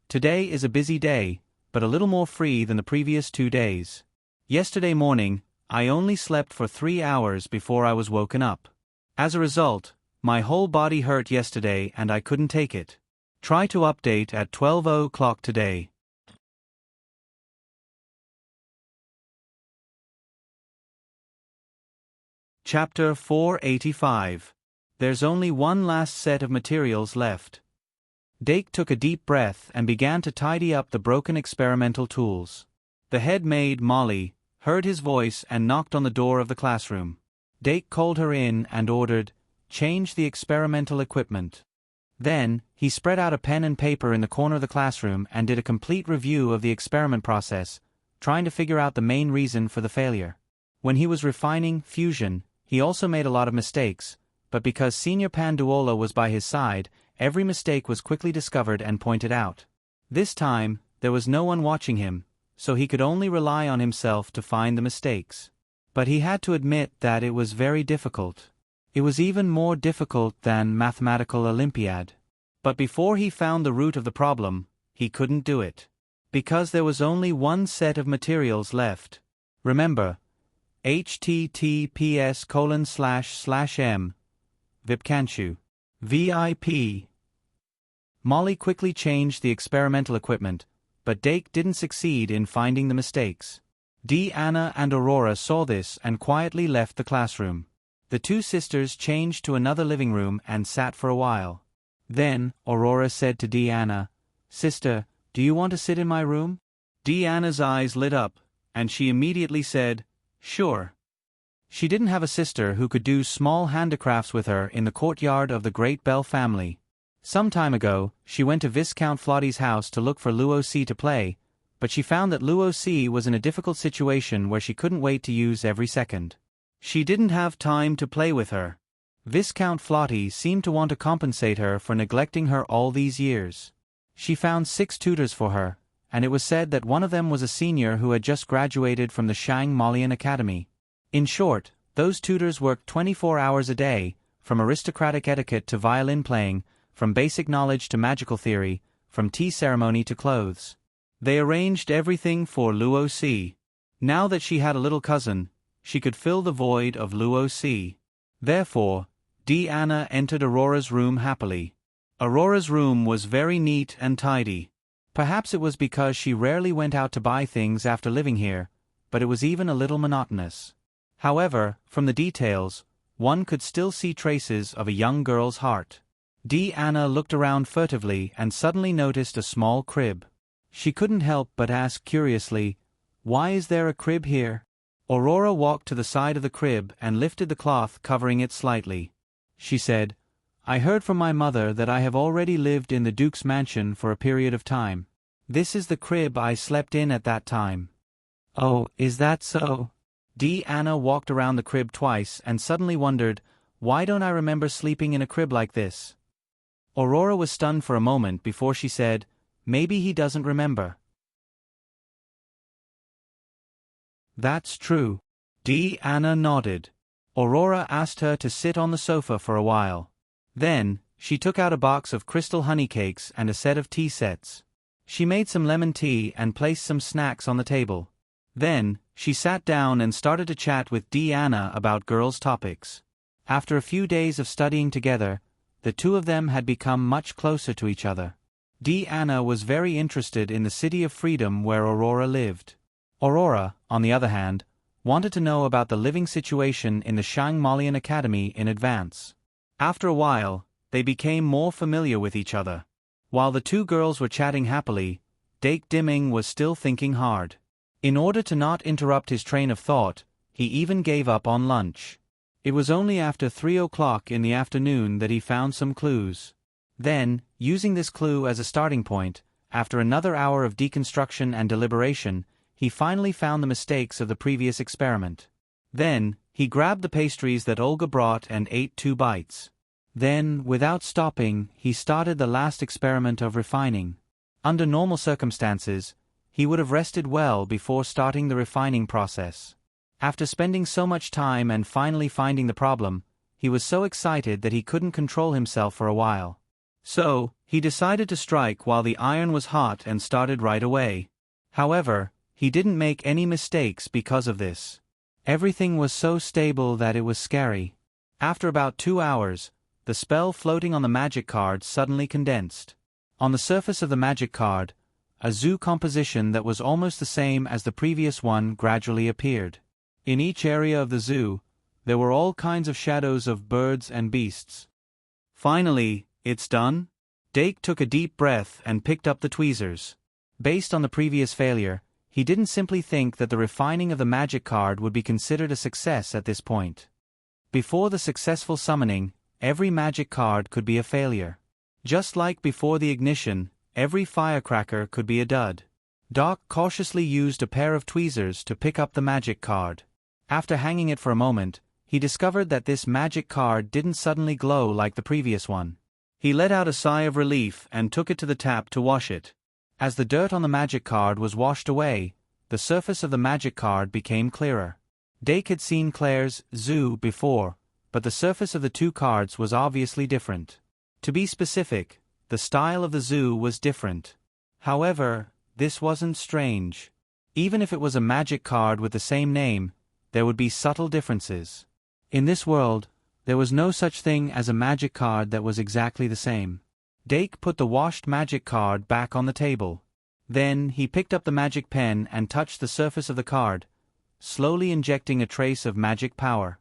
Today is a busy day, but a little more free than the previous 2 days. Yesterday morning, I only slept for 3 hours before I was woken up. As a result, my whole body hurt yesterday and I couldn't take it. Try to update at 12 o'clock today. Chapter 485. There's only one last set of materials left. Dake took a deep breath and began to tidy up the broken experimental tools. The head maid, Molly, heard his voice and knocked on the door of the classroom. Dake called her in and ordered, "Change the experimental equipment." Then, he spread out a pen and paper in the corner of the classroom and did a complete review of the experiment process, trying to figure out the main reason for the failure. When he was refining fusion, he also made a lot of mistakes, but because Senior Panduola was by his side, every mistake was quickly discovered and pointed out. This time, there was no one watching him, so he could only rely on himself to find the mistakes. But he had to admit that it was very difficult. It was even more difficult than Mathematical Olympiad. But before he found the root of the problem, he couldn't do it. Because there was only one set of materials left. Remember, https://m Vipkanshu. VIP. Molly quickly changed the experimental equipment, but Dake didn't succeed in finding the mistakes. Anna and Aurora saw this and quietly left the classroom. The two sisters changed to another living room and sat for a while. Then, Aurora said to Anna, "Sister, do you want to sit in my room?" Anna's eyes lit up, and she immediately said, "Sure." She didn't have a sister who could do small handicrafts with her in the courtyard of the Great Bell family. Some time ago, she went to Viscount Flotty's house to look for Luo-C to play, but she found that Luo-C was in a difficult situation where she couldn't wait to use every second. She didn't have time to play with her. Viscount Flotty seemed to want to compensate her for neglecting her all these years. She found 6 tutors for her, and it was said that one of them was a senior who had just graduated from the Shang Malian Academy. In short, those tutors worked 24 hours a day, from aristocratic etiquette to violin playing, from basic knowledge to magical theory, from tea ceremony to clothes. They arranged everything for Luo-C. Now that she had a little cousin, she could fill the void of Luo-C. Therefore, Anna entered Aurora's room happily. Aurora's room was very neat and tidy. Perhaps it was because she rarely went out to buy things after living here, but it was even a little monotonous. However, from the details, one could still see traces of a young girl's heart. Anna looked around furtively and suddenly noticed a small crib. She couldn't help but ask curiously, "Why is there a crib here?" Aurora walked to the side of the crib and lifted the cloth covering it slightly. She said, "I heard from my mother that I have already lived in the Duke's mansion for a period of time. This is the crib I slept in at that time." "Oh, is that so?" Anna walked around the crib twice and suddenly wondered, "Why don't I remember sleeping in a crib like this?" Aurora was stunned for a moment before she said, "Maybe he doesn't remember." "That's true." Anna nodded. Aurora asked her to sit on the sofa for a while. Then, she took out a box of crystal honey cakes and a set of tea sets. She made some lemon tea and placed some snacks on the table. Then, she sat down and started to chat with Anna about girls' topics. After a few days of studying together, the two of them had become much closer to each other. Anna was very interested in the City of Freedom where Aurora lived. Aurora, on the other hand, wanted to know about the living situation in the Shang Malian Academy in advance. After a while, they became more familiar with each other. While the two girls were chatting happily, Dake Dimming was still thinking hard. In order to not interrupt his train of thought, he even gave up on lunch. It was only after 3 o'clock in the afternoon that he found some clues. Then, using this clue as a starting point, after another hour of deconstruction and deliberation, he finally found the mistakes of the previous experiment. Then, he grabbed the pastries that Olga brought and ate 2 bites. Then, without stopping, he started the last experiment of refining. Under normal circumstances, he would have rested well before starting the refining process. After spending so much time and finally finding the problem, he was so excited that he couldn't control himself for a while. So, he decided to strike while the iron was hot and started right away. However, he didn't make any mistakes because of this. Everything was so stable that it was scary. After about 2 hours, the spell floating on the magic card suddenly condensed. On the surface of the magic card, a zoo composition that was almost the same as the previous one gradually appeared. In each area of the zoo, there were all kinds of shadows of birds and beasts. Finally, it's done? Dake took a deep breath and picked up the tweezers. Based on the previous failure, he didn't simply think that the refining of the magic card would be considered a success at this point. Before the successful summoning, every magic card could be a failure. Just like before the ignition, every firecracker could be a dud. Doc cautiously used a pair of tweezers to pick up the magic card. After hanging it for a moment, he discovered that this magic card didn't suddenly glow like the previous one. He let out a sigh of relief and took it to the tap to wash it. As the dirt on the magic card was washed away, the surface of the magic card became clearer. Dake had seen Claire's zoo before, but the surface of the two cards was obviously different. To be specific, the style of the zoo was different. However, this wasn't strange. Even if it was a magic card with the same name, there would be subtle differences. In this world, there was no such thing as a magic card that was exactly the same. Dake put the washed magic card back on the table. Then he picked up the magic pen and touched the surface of the card, slowly injecting a trace of magic power.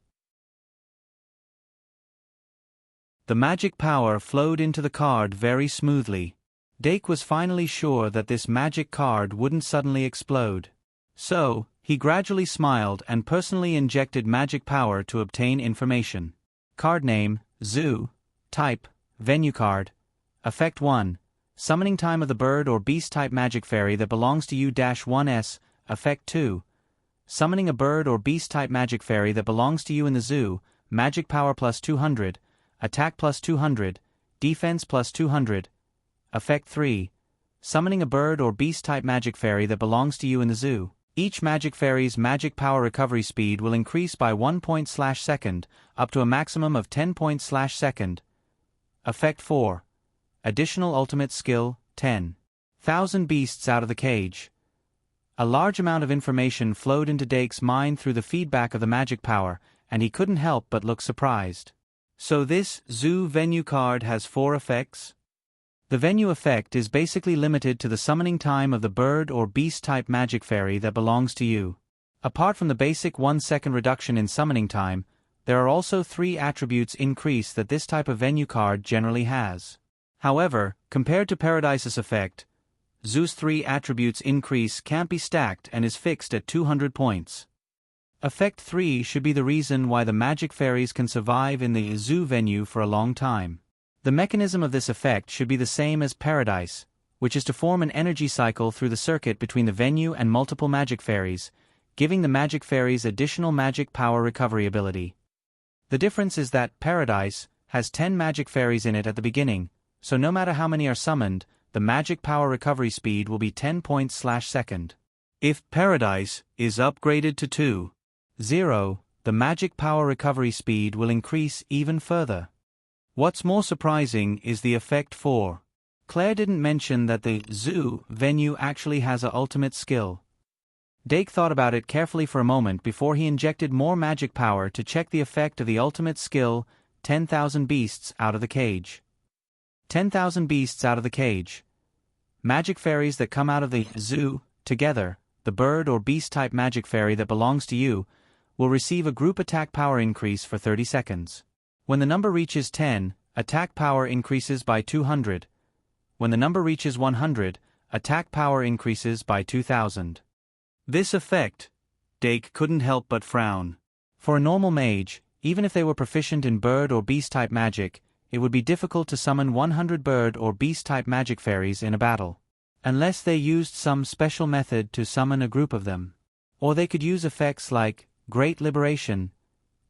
The magic power flowed into the card very smoothly. Dake was finally sure that this magic card wouldn't suddenly explode. So, he gradually smiled and personally injected magic power to obtain information. Card name, Zoo. Type, Venue card. Effect 1. Summoning time of the bird or beast type magic fairy that belongs to you-1s. Effect 2. Summoning a bird or beast type magic fairy that belongs to you in the zoo, magic power plus 200, attack plus 200, defense plus 200. Effect 3. Summoning a bird or beast type magic fairy that belongs to you in the zoo. Each magic fairy's magic power recovery speed will increase by 1 point/second, up to a maximum of 10 points/second. Effect 4. Additional ultimate skill, 10,000 beasts out of the cage. A large amount of information flowed into Dake's mind through the feedback of the magic power, and he couldn't help but look surprised. So this zoo venue card has 4 effects? The venue effect is basically limited to the summoning time of the bird or beast type magic fairy that belongs to you. Apart from the basic 1-second reduction in summoning time, there are also 3 attributes increase that this type of venue card generally has. However, compared to Paradise's effect, Zoo's 3 attributes increase can't be stacked and is fixed at 200 points. Effect 3 should be the reason why the magic fairies can survive in the zoo venue for a long time. The mechanism of this effect should be the same as Paradise, which is to form an energy cycle through the circuit between the venue and multiple magic fairies, giving the magic fairies additional magic power recovery ability. The difference is that Paradise has 10 magic fairies in it at the beginning, so no matter how many are summoned, the magic power recovery speed will be 10 points/second. If Paradise is upgraded to 2.0, the magic power recovery speed will increase even further. What's more surprising is the effect 4. Claire didn't mention that the zoo venue actually has a ultimate skill. Dake thought about it carefully for a moment before he injected more magic power to check the effect of the ultimate skill, 10,000 beasts out of the cage. 10,000 beasts out of the cage. Magic fairies that come out of the zoo, together, the bird or beast type magic fairy that belongs to you, will receive a group attack power increase for 30 seconds. When the number reaches 10, attack power increases by 200. When the number reaches 100, attack power increases by 2000. This effect, Dake couldn't help but frown. For a normal mage, even if they were proficient in bird or beast type magic, it would be difficult to summon 100 bird or beast type magic fairies in a battle. Unless they used some special method to summon a group of them. Or they could use effects like Great Liberation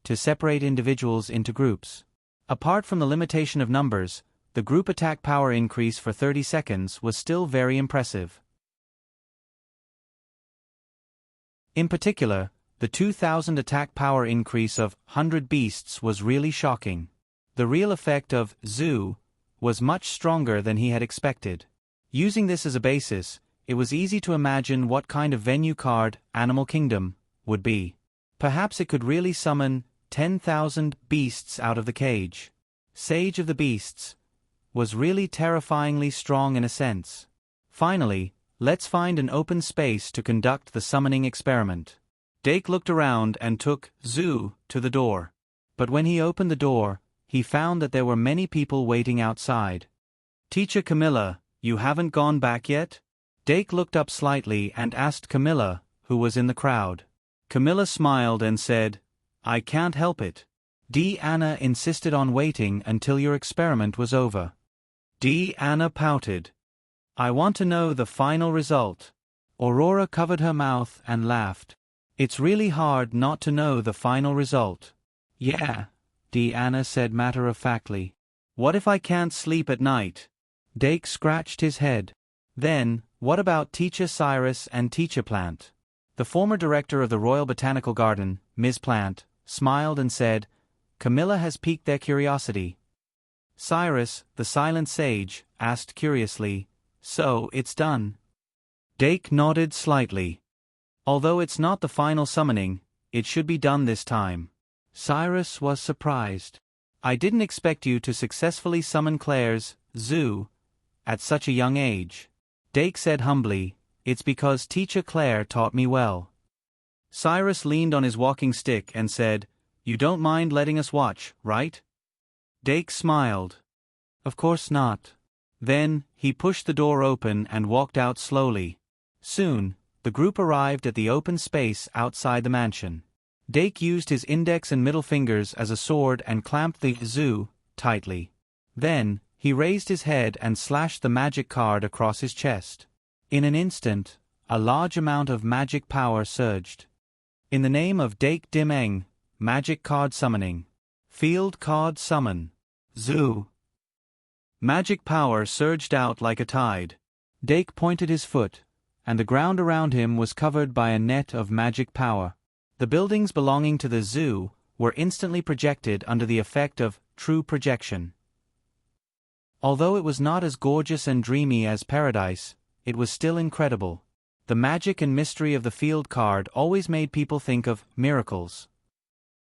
to separate individuals into groups. Apart from the limitation of numbers, the group attack power increase for 30 seconds was still very impressive. In particular, the 2000 attack power increase of 100 beasts was really shocking. The real effect of zoo was much stronger than he had expected. Using this as a basis, it was easy to imagine what kind of venue card Animal Kingdom would be. Perhaps it could really summon 10,000 beasts out of the cage. Sage of the Beasts was really terrifyingly strong in a sense. Finally, let's find an open space to conduct the summoning experiment. Dake looked around and took Zoo to the door. But when he opened the door, he found that there were many people waiting outside. "Teacher Camilla, you haven't gone back yet?" Dake looked up slightly and asked Camilla, who was in the crowd. Camilla smiled and said, "I can't help it. Anna insisted on waiting until your experiment was over." Anna pouted. "I want to know the final result." Aurora covered her mouth and laughed. "It's really hard not to know the final result." "Yeah," Anna said matter-of-factly. "What if I can't sleep at night?" Dake scratched his head. "Then, what about Teacher Cyrus and Teacher Plant?" The former director of the Royal Botanical Garden, Ms. Plant, smiled and said, "Camilla has piqued their curiosity." Cyrus, the silent sage, asked curiously, "So, it's done?" Dake nodded slightly. "Although it's not the final summoning, it should be done this time." Cyrus was surprised. "I didn't expect you to successfully summon Claire's Zoo at such a young age." Dake said humbly, "It's because Teacher Claire taught me well." Cyrus leaned on his walking stick and said, "You don't mind letting us watch, right?" Dake smiled. "Of course not." Then, he pushed the door open and walked out slowly. Soon, the group arrived at the open space outside the mansion. Dake used his index and middle fingers as a sword and clamped the Zoo tightly. Then, he raised his head and slashed the magic card across his chest. In an instant, a large amount of magic power surged. "In the name of Dake Dim-Eng, magic card summoning. Field card summon. Zoo." Magic power surged out like a tide. Dake pointed his foot, and the ground around him was covered by a net of magic power. The buildings belonging to the Zoo were instantly projected under the effect of true projection. Although it was not as gorgeous and dreamy as Paradise, it was still incredible. The magic and mystery of the field card always made people think of miracles.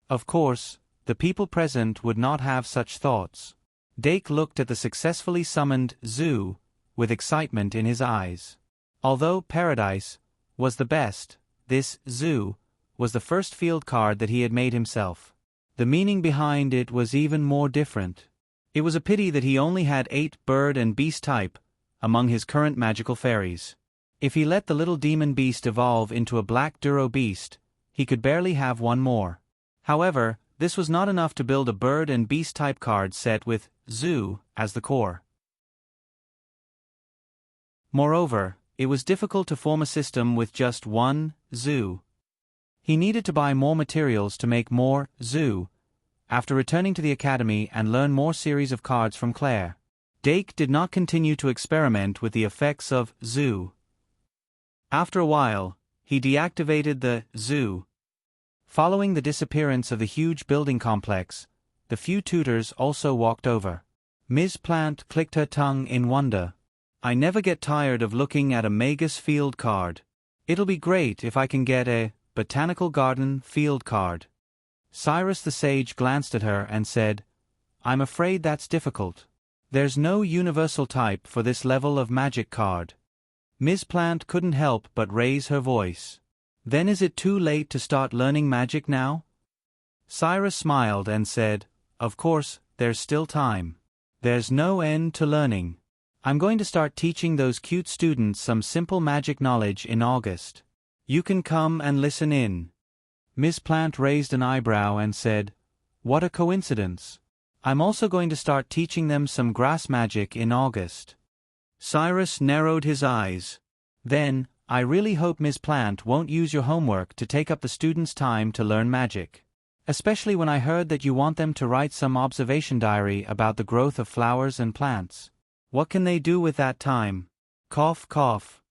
Of course, the people present would not have such thoughts. Dake looked at the successfully summoned Zoo with excitement in his eyes. Although Paradise was the best, this Zoo was the first field card that he had made himself. The meaning behind it was even more different. It was a pity that he only had 8 bird and beast type among his current magical fairies. If he let the little demon beast evolve into a black Duro beast, he could barely have one more. However, this was not enough to build a bird and beast type card set with Zoo as the core. Moreover, it was difficult to form a system with just one Zoo. He needed to buy more materials to make more Zoo, after returning to the academy and learn more series of cards from Claire. Dake did not continue to experiment with the effects of Zoo. After a while, he deactivated the Zoo. Following the disappearance of the huge building complex, the few tutors also walked over. Ms. Plant clicked her tongue in wonder. "I never get tired of looking at a Magus field card. It'll be great if I can get a Botanical Garden field card." Cyrus the Sage glanced at her and said, "I'm afraid that's difficult. There's no universal type for this level of magic card." Ms. Plant couldn't help but raise her voice. "Then is it too late to start learning magic now?" Cyrus smiled and said, "Of course, there's still time. There's no end to learning. I'm going to start teaching those cute students some simple magic knowledge in August. You can come and listen in." Ms. Plant raised an eyebrow and said, "What a coincidence. I'm also going to start teaching them some grass magic in August." Cyrus narrowed his eyes. "Then, I really hope Ms. Plant won't use your homework to take up the students' time to learn magic. Especially when I heard that you want them to write some observation diary about the growth of flowers and plants. What can they do with that time?" Cough, cough.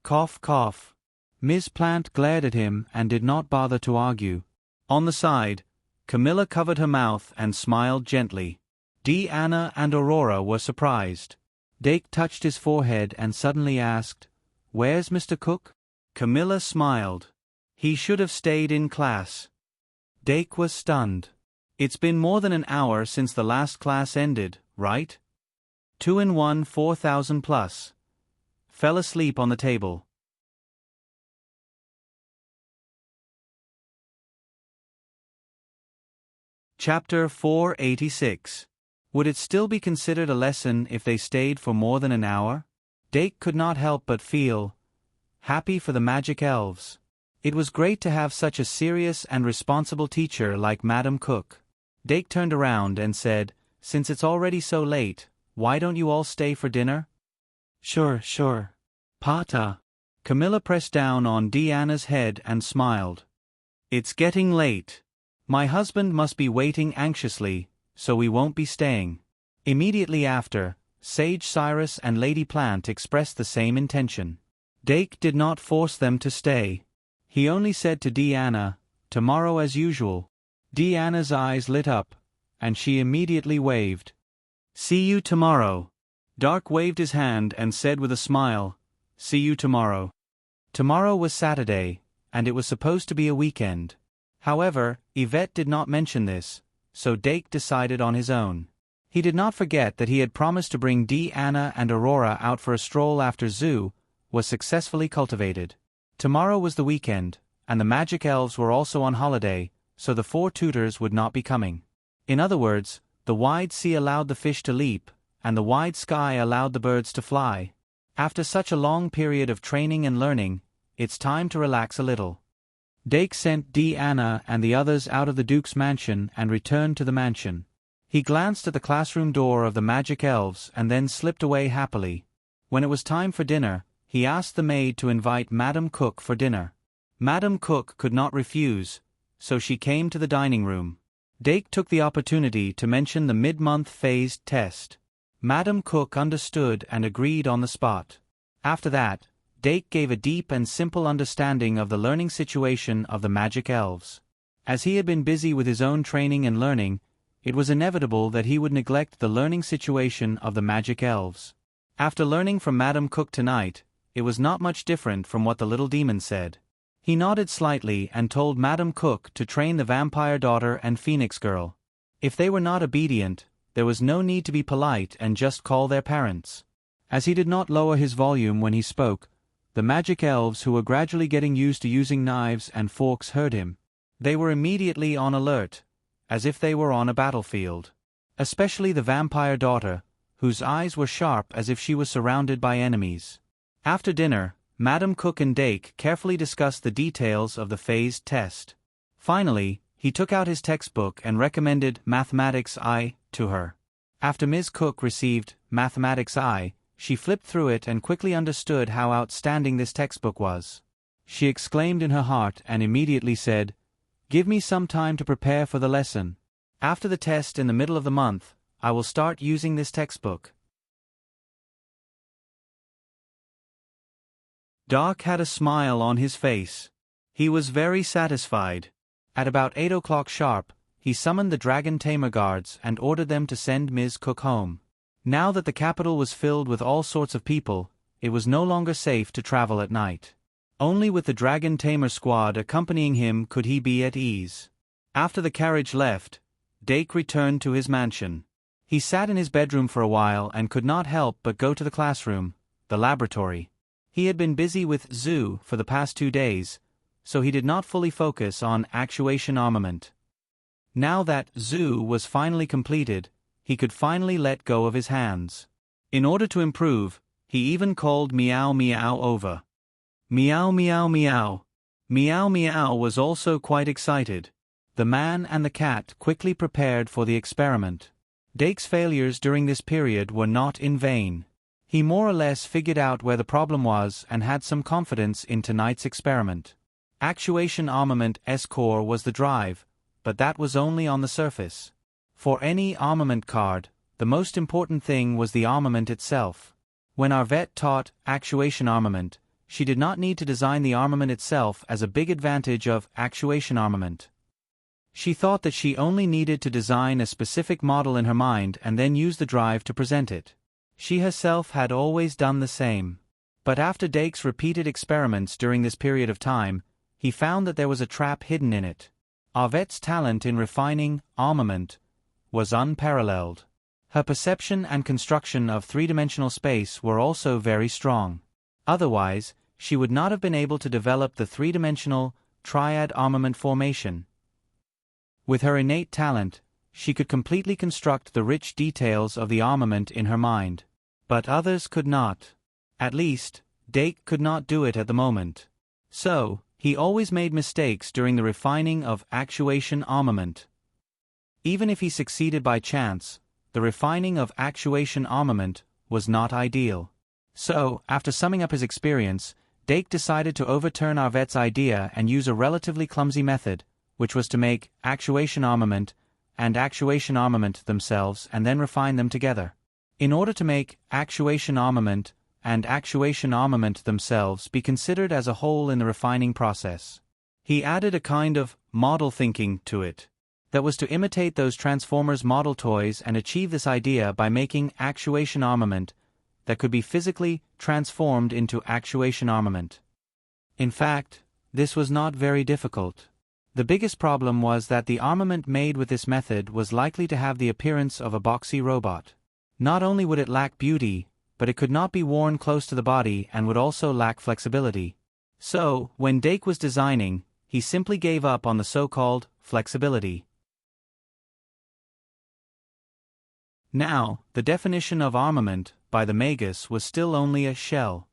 Cough, cough. Ms. Plant glared at him and did not bother to argue. On the side, Camilla covered her mouth and smiled gently. Anna and Aurora were surprised. Dake touched his forehead and suddenly asked, Where's Mr. Cook? Camilla smiled. He should have stayed in class. Dake was stunned. It's been more than an hour since the last class ended, right? 2 in 1, 4,000 plus. Fell asleep on the table. Chapter 486. Would it still be considered a lesson if they stayed for more than an hour? Dake could not help but feel happy for the magic elves. It was great to have such a serious and responsible teacher like Madam Cook. Dake turned around and said, "Since it's already so late, why don't you all stay for dinner?" Sure. Pata. Camilla pressed down on Deanna's head and smiled. It's getting late. My husband must be waiting anxiously, so we won't be staying. Immediately after, Sage Cyrus and Lady Plant expressed the same intention. Dake did not force them to stay. He only said to Deanna, "Tomorrow as usual." Deanna's eyes lit up, and she immediately waved. "See you tomorrow." Dark waved his hand and said with a smile, "See you tomorrow." Tomorrow was Saturday, and it was supposed to be a weekend. However, Yvette did not mention this, so Dake decided on his own. He did not forget that he had promised to bring Deanna and Aurora out for a stroll after Zoo was successfully cultivated. Tomorrow was the weekend, and the magic elves were also on holiday, so the 4 tutors would not be coming. In other words, the wide sea allowed the fish to leap, and the wide sky allowed the birds to fly. After such a long period of training and learning, it's time to relax a little. Dake sent Deanna and the others out of the Duke's mansion and returned to the mansion. He glanced at the classroom door of the magic elves and then slipped away happily. When it was time for dinner, he asked the maid to invite Madam Cook for dinner. Madam Cook could not refuse, so she came to the dining room. Dake took the opportunity to mention the mid-month phased test. Madam Cook understood and agreed on the spot. After that, Dake gave a deep and simple understanding of the learning situation of the magic elves. As he had been busy with his own training and learning, it was inevitable that he would neglect the learning situation of the magic elves. After learning from Madam Cook tonight, it was not much different from what the little demon said. He nodded slightly and told Madam Cook to train the vampire daughter and phoenix girl. If they were not obedient, there was no need to be polite and just call their parents. As he did not lower his volume when he spoke, the magic elves who were gradually getting used to using knives and forks heard him. They were immediately on alert, as if they were on a battlefield. Especially the vampire daughter, whose eyes were sharp as if she was surrounded by enemies. After dinner, Madam Cook and Dake carefully discussed the details of the phased test. Finally, he took out his textbook and recommended Mathematics I to her. After Ms. Cook received Mathematics I, she flipped through it and quickly understood how outstanding this textbook was. She exclaimed in her heart and immediately said, "Give me some time to prepare for the lesson. After the test in the middle of the month, I will start using this textbook." Doc had a smile on his face. He was very satisfied. At about 8 o'clock sharp, he summoned the Dragon Tamer guards and ordered them to send Ms. Cook home. Now that the capital was filled with all sorts of people, it was no longer safe to travel at night. Only with the Dragon Tamer squad accompanying him could he be at ease. After the carriage left, Dake returned to his mansion. He sat in his bedroom for a while and could not help but go to the classroom, the laboratory. He had been busy with Zoo for the past 2 days, so he did not fully focus on actuation armament. Now that Zoo was finally completed, he could finally let go of his hands. In order to improve, he even called Meow Meow over. Meow Meow Meow. Meow Meow was also quite excited. The man and the cat quickly prepared for the experiment. Dake's failures during this period were not in vain. He more or less figured out where the problem was and had some confidence in tonight's experiment. Actuation armament S-Core was the drive, but that was only on the surface. For any armament card, the most important thing was the armament itself. When Arvette taught actuation armament, she did not need to design the armament itself as a big advantage of actuation armament. She thought that she only needed to design a specific model in her mind and then use the drive to present it. She herself had always done the same. But after Dake's repeated experiments during this period of time, he found that there was a trap hidden in it. Arvette's talent in refining armament was unparalleled. Her perception and construction of three-dimensional space were also very strong. Otherwise, she would not have been able to develop the three-dimensional triad armament formation. With her innate talent, she could completely construct the rich details of the armament in her mind. But others could not. At least, Dake could not do it at the moment. So, he always made mistakes during the refining of actuation armament. Even if he succeeded by chance, the refining of actuation armament was not ideal. So, after summing up his experience, Dake decided to overturn Arvette's idea and use a relatively clumsy method, which was to make actuation armament and actuation armament themselves and then refine them together. In order to make actuation armament and actuation armament themselves be considered as a whole in the refining process, he added a kind of model thinking to it that was to imitate those Transformers model toys and achieve this idea by making actuation armament that could be physically transformed into actuation armament. In fact, this was not very difficult. The biggest problem was that the armament made with this method was likely to have the appearance of a boxy robot. Not only would it lack beauty, but it could not be worn close to the body and would also lack flexibility. So, when Dake was designing, he simply gave up on the so-called flexibility. Now, the definition of armament by the Magus was still only a shell.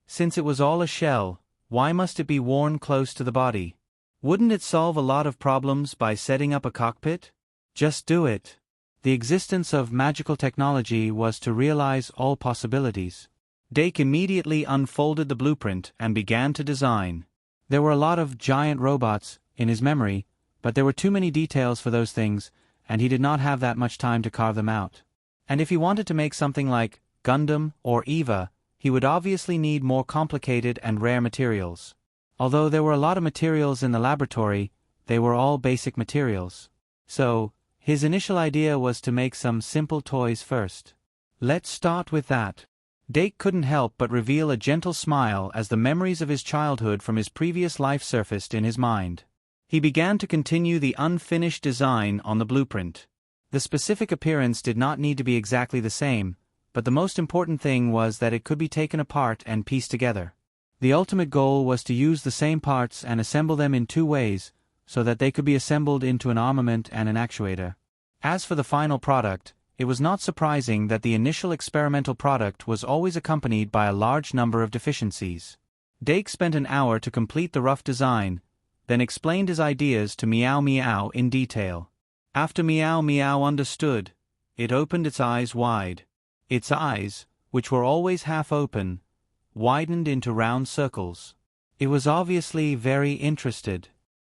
Since it was all a shell, why must it be worn close to the body? Wouldn't it solve a lot of problems by setting up a cockpit? Just do it. The existence of magical technology was to realize all possibilities. Dake immediately unfolded the blueprint and began to design. There were a lot of giant robots in his memory, but there were too many details for those things, and he did not have that much time to carve them out. And if he wanted to make something like Gundam or Eva, he would obviously need more complicated and rare materials. Although there were a lot of materials in the laboratory, they were all basic materials. So, his initial idea was to make some simple toys first. Let's start with that. Dake couldn't help but reveal a gentle smile as the memories of his childhood from his previous life surfaced in his mind. He began to continue the unfinished design on the blueprint. The specific appearance did not need to be exactly the same, but the most important thing was that it could be taken apart and pieced together. The ultimate goal was to use the same parts and assemble them in two ways, so that they could be assembled into an armament and an actuator. As for the final product, it was not surprising that the initial experimental product was always accompanied by a large number of deficiencies. Dake spent an hour to complete the rough design, then explained his ideas to Meow Meow in detail. After Meow Meow understood, it opened its eyes wide. Its eyes, which were always half open, widened into round circles. It was obviously very interested.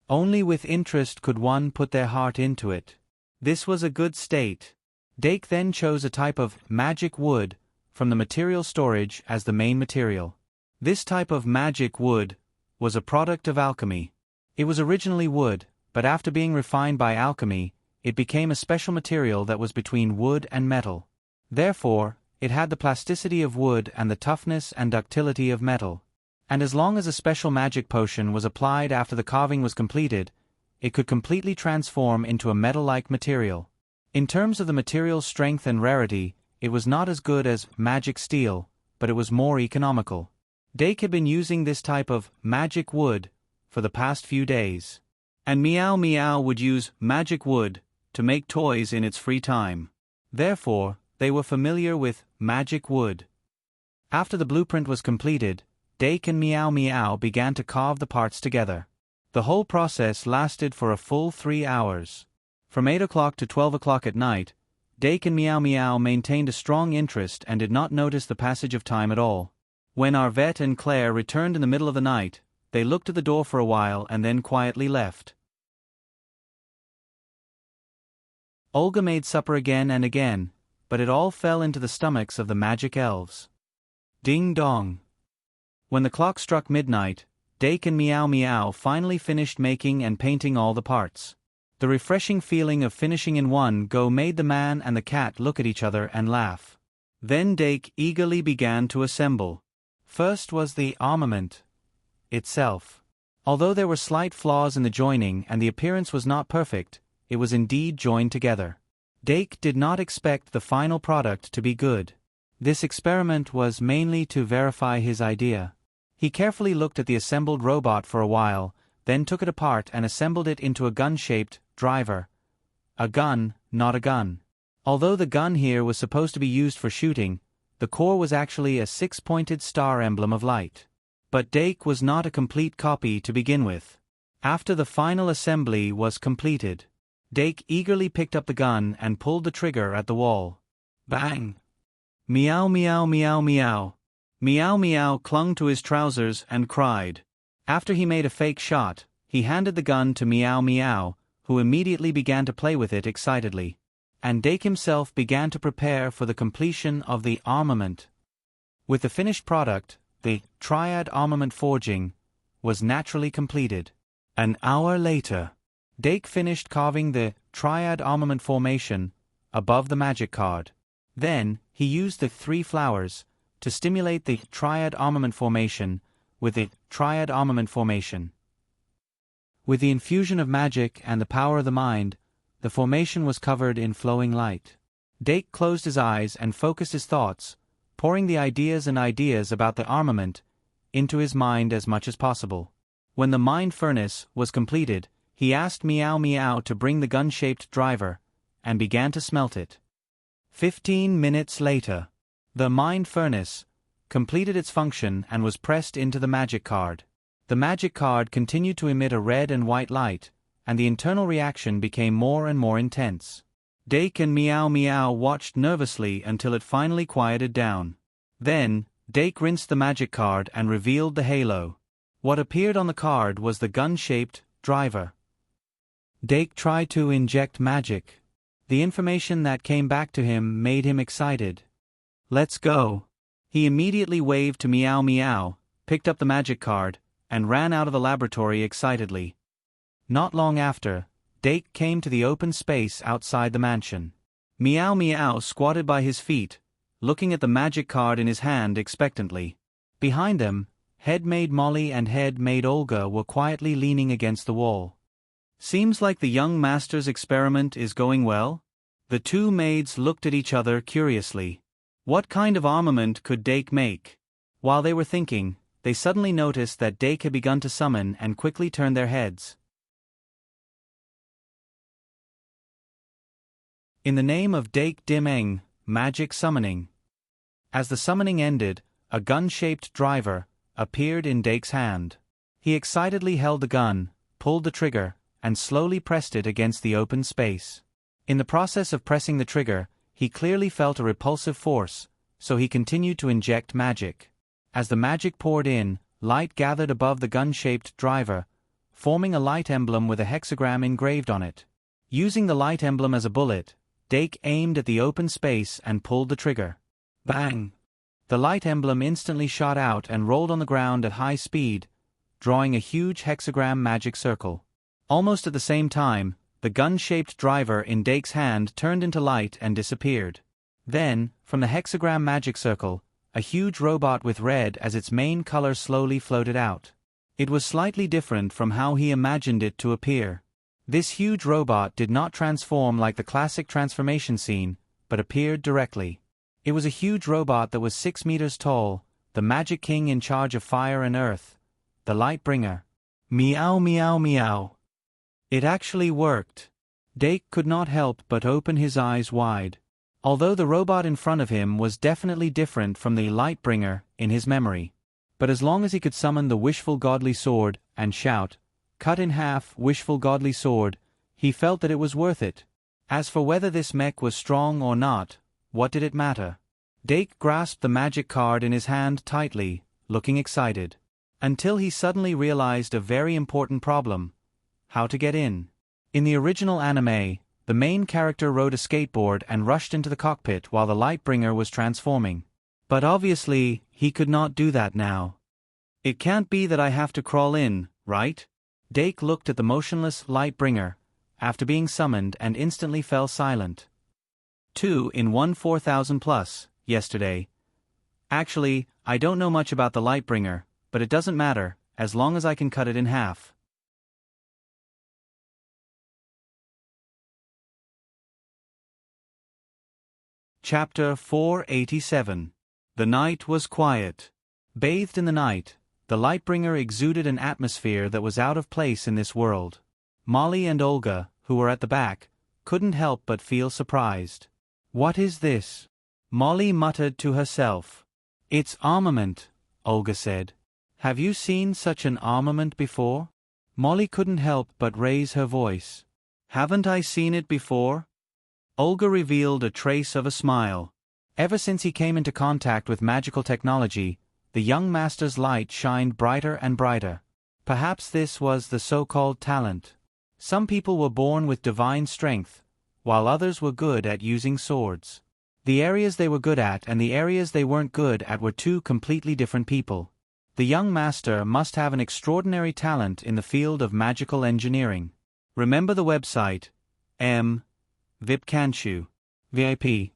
Only with interest could one put their heart into it. This was a good state. Dake then chose a type of magic wood from the material storage as the main material. This type of magic wood was a product of alchemy. It was originally wood, but after being refined by alchemy, it became a special material that was between wood and metal. Therefore, it had the plasticity of wood and the toughness and ductility of metal. And as long as a special magic potion was applied after the carving was completed, it could completely transform into a metal-like material. In terms of the material's strength and rarity, it was not as good as magic steel, but it was more economical. Dake had been using this type of magic wood for the past few days. And Meow Meow would use magic wood to make toys in its free time. Therefore, they were familiar with magic wood. After the blueprint was completed, Dake and Meow Meow began to carve the parts together. The whole process lasted for a full 3 hours. From 8 o'clock to 12 o'clock at night, Dake and Meow Meow maintained a strong interest and did not notice the passage of time at all. When Arvette and Claire returned in the middle of the night, they looked at the door for a while and then quietly left. Olga made supper again and again, but it all fell into the stomachs of the magic elves. Ding dong. When the clock struck midnight, Dake and Meow Meow finally finished making and painting all the parts. The refreshing feeling of finishing in one go made the man and the cat look at each other and laugh. Then Dake eagerly began to assemble. First was the armament itself. Although there were slight flaws in the joining and the appearance was not perfect, it was indeed joined together. Dake did not expect the final product to be good. This experiment was mainly to verify his idea. He carefully looked at the assembled robot for a while, then took it apart and assembled it into a gun-shaped driver. A gun, not a gun. Although the gun here was supposed to be used for shooting, the core was actually a six-pointed star emblem of light. But Dake was not a complete copy to begin with. After the final assembly was completed, Dake eagerly picked up the gun and pulled the trigger at the wall. Bang! Meow meow meow meow. Meow meow clung to his trousers and cried. After he made a fake shot, he handed the gun to Meow Meow, who immediately began to play with it excitedly. And Dake himself began to prepare for the completion of the armament. With the finished product, the triad armament forging was naturally completed. An hour later, Dake finished carving the triad armament formation above the magic card. Then, he used the 3 flowers to stimulate the triad armament formation with the triad armament formation. With the infusion of magic and the power of the mind, the formation was covered in flowing light. Dake closed his eyes and focused his thoughts, pouring the ideas about the armament into his mind as much as possible. When the mind furnace was completed, he asked Meow Meow to bring the gun-shaped driver, and began to smelt it. 15 minutes later, the mind furnace completed its function and was pressed into the magic card. The magic card continued to emit a red and white light, and the internal reaction became more and more intense. Dake and Meow Meow watched nervously until it finally quieted down. Then, Dake rinsed the magic card and revealed the halo. What appeared on the card was the gun-shaped driver. Dake tried to inject magic. The information that came back to him made him excited. Let's go. He immediately waved to Meow Meow, picked up the magic card, and ran out of the laboratory excitedly. Not long after, Dake came to the open space outside the mansion. Meow Meow squatted by his feet, looking at the magic card in his hand expectantly. Behind them, Head Maid Molly and Head Maid Olga were quietly leaning against the wall. Seems like the young master's experiment is going well? The two maids looked at each other curiously. What kind of armament could Dake make? While they were thinking, they suddenly noticed that Dake had begun to summon and quickly turned their heads. In the name of Dake Dim-Eng, magic summoning. As the summoning ended, a gun-shaped driver appeared in Dake's hand. He excitedly held the gun, pulled the trigger, and slowly pressed it against the open space. In the process of pressing the trigger, he clearly felt a repulsive force, so he continued to inject magic. As the magic poured in, light gathered above the gun-shaped driver, forming a light emblem with a hexagram engraved on it. Using the light emblem as a bullet, Dake aimed at the open space and pulled the trigger. Bang! The light emblem instantly shot out and rolled on the ground at high speed, drawing a huge hexagram magic circle. Almost at the same time, the gun-shaped driver in Dake's hand turned into light and disappeared. Then, from the hexagram magic circle, a huge robot with red as its main color slowly floated out. It was slightly different from how he imagined it to appear. This huge robot did not transform like the classic transformation scene, but appeared directly. It was a huge robot that was 6 meters tall, the Magic King in charge of fire and earth, the Lightbringer. Meow meow meow. It actually worked. Dake could not help but open his eyes wide. Although the robot in front of him was definitely different from the Lightbringer in his memory. But as long as he could summon the wishful godly sword and shout, "Cut in half, wishful godly sword," he felt that it was worth it. As for whether this mech was strong or not, what did it matter? Dake grasped the magic card in his hand tightly, looking excited. Until he suddenly realized a very important problem: how to get in. In the original anime, the main character rode a skateboard and rushed into the cockpit while the Lightbringer was transforming. But obviously, he could not do that now. It can't be that I have to crawl in, right? Dake looked at the motionless Lightbringer, after being summoned, and instantly fell silent. 2 in 1 4000 plus, yesterday. Actually, I don't know much about the Lightbringer, but it doesn't matter, as long as I can cut it in half. Chapter 487. The night was quiet. Bathed in the night, the Lightbringer exuded an atmosphere that was out of place in this world. Molly and Olga, who were at the back, couldn't help but feel surprised. "What is this?" Molly muttered to herself. "It's armament," Olga said. "Have you seen such an armament before?" Molly couldn't help but raise her voice. "Haven't I seen it before?" Olga revealed a trace of a smile. Ever since he came into contact with magical technology, the young master's light shined brighter and brighter. Perhaps this was the so-called talent. Some people were born with divine strength, while others were good at using swords. The areas they were good at and the areas they weren't good at were two completely different people. The young master must have an extraordinary talent in the field of magical engineering. Remember the website, VIP.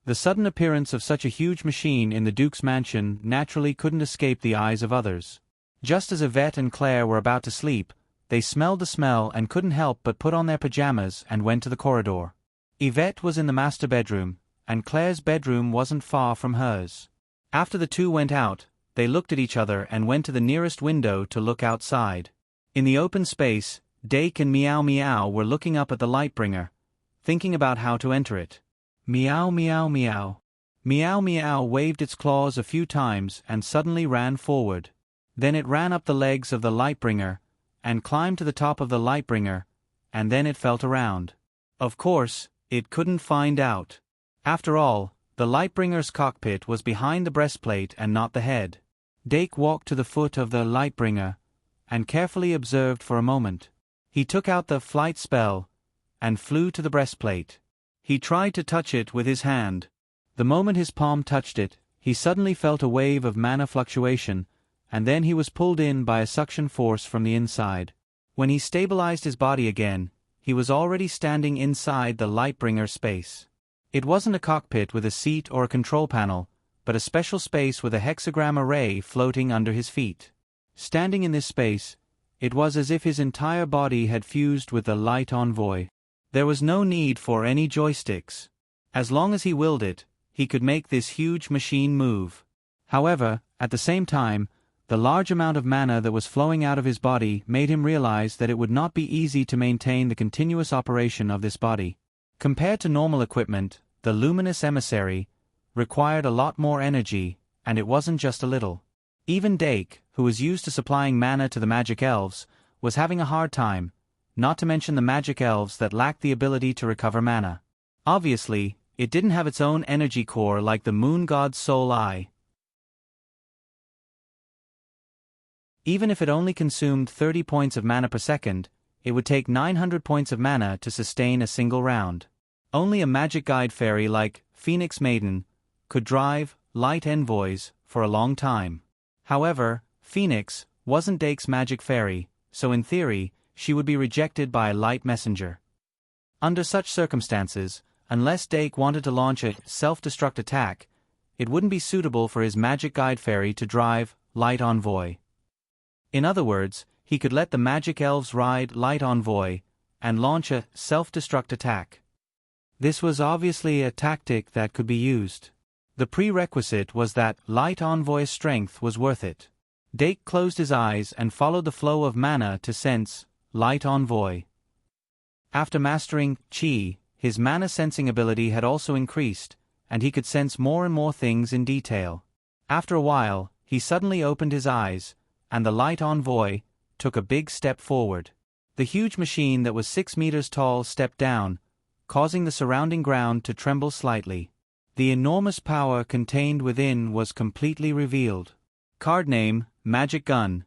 The sudden appearance of such a huge machine in the Duke's mansion naturally couldn't escape the eyes of others. Just as Yvette and Claire were about to sleep, they smelled the smell and couldn't help but put on their pajamas and went to the corridor. Yvette was in the master bedroom, and Claire's bedroom wasn't far from hers. After the two went out, they looked at each other and went to the nearest window to look outside. In the open space, Dake and Meow Meow were looking up at the Lightbringer, thinking about how to enter it. Meow Meow Meow. Meow Meow waved its claws a few times and suddenly ran forward. Then it ran up the legs of the Lightbringer, and climbed to the top of the Lightbringer, and then it felt around. Of course, it couldn't find out. After all, the Lightbringer's cockpit was behind the breastplate and not the head. Dake walked to the foot of the Lightbringer, and carefully observed for a moment. He took out the flight spell, and flew to the breastplate. He tried to touch it with his hand. The moment his palm touched it, he suddenly felt a wave of mana fluctuation, and then he was pulled in by a suction force from the inside. When he stabilized his body again, he was already standing inside the Lightbringer space. It wasn't a cockpit with a seat or a control panel, but a special space with a hexagram array floating under his feet. Standing in this space, it was as if his entire body had fused with the Light Envoy. There was no need for any joysticks. As long as he willed it, he could make this huge machine move. However, at the same time, the large amount of mana that was flowing out of his body made him realize that it would not be easy to maintain the continuous operation of this body. Compared to normal equipment, the luminous emissary required a lot more energy, and it wasn't just a little. Even Dake, who was used to supplying mana to the magic elves, was having a hard time, not to mention the magic elves that lacked the ability to recover mana. Obviously, it didn't have its own energy core like the moon god's soul eye. Even if it only consumed 30 points of mana per second, it would take 900 points of mana to sustain a single round. Only a magic guide fairy like Phoenix Maiden could drive Light Envoys for a long time. However, Phoenix wasn't Dake's magic fairy, so in theory, she would be rejected by a Light Messenger. Under such circumstances, unless Dake wanted to launch a self-destruct attack, it wouldn't be suitable for his magic guide fairy to drive Light Envoy. In other words, he could let the magic elves ride Light Envoy and launch a self-destruct attack. This was obviously a tactic that could be used. The prerequisite was that Light Envoy's strength was worth it. Dake closed his eyes and followed the flow of mana to sense Light Envoy. After mastering Chi, his mana sensing ability had also increased, and he could sense more and more things in detail. After a while, he suddenly opened his eyes, and the Light Envoy took a big step forward. The huge machine that was 6 meters tall stepped down, causing the surrounding ground to tremble slightly. The enormous power contained within was completely revealed. Card name, Magic Gun.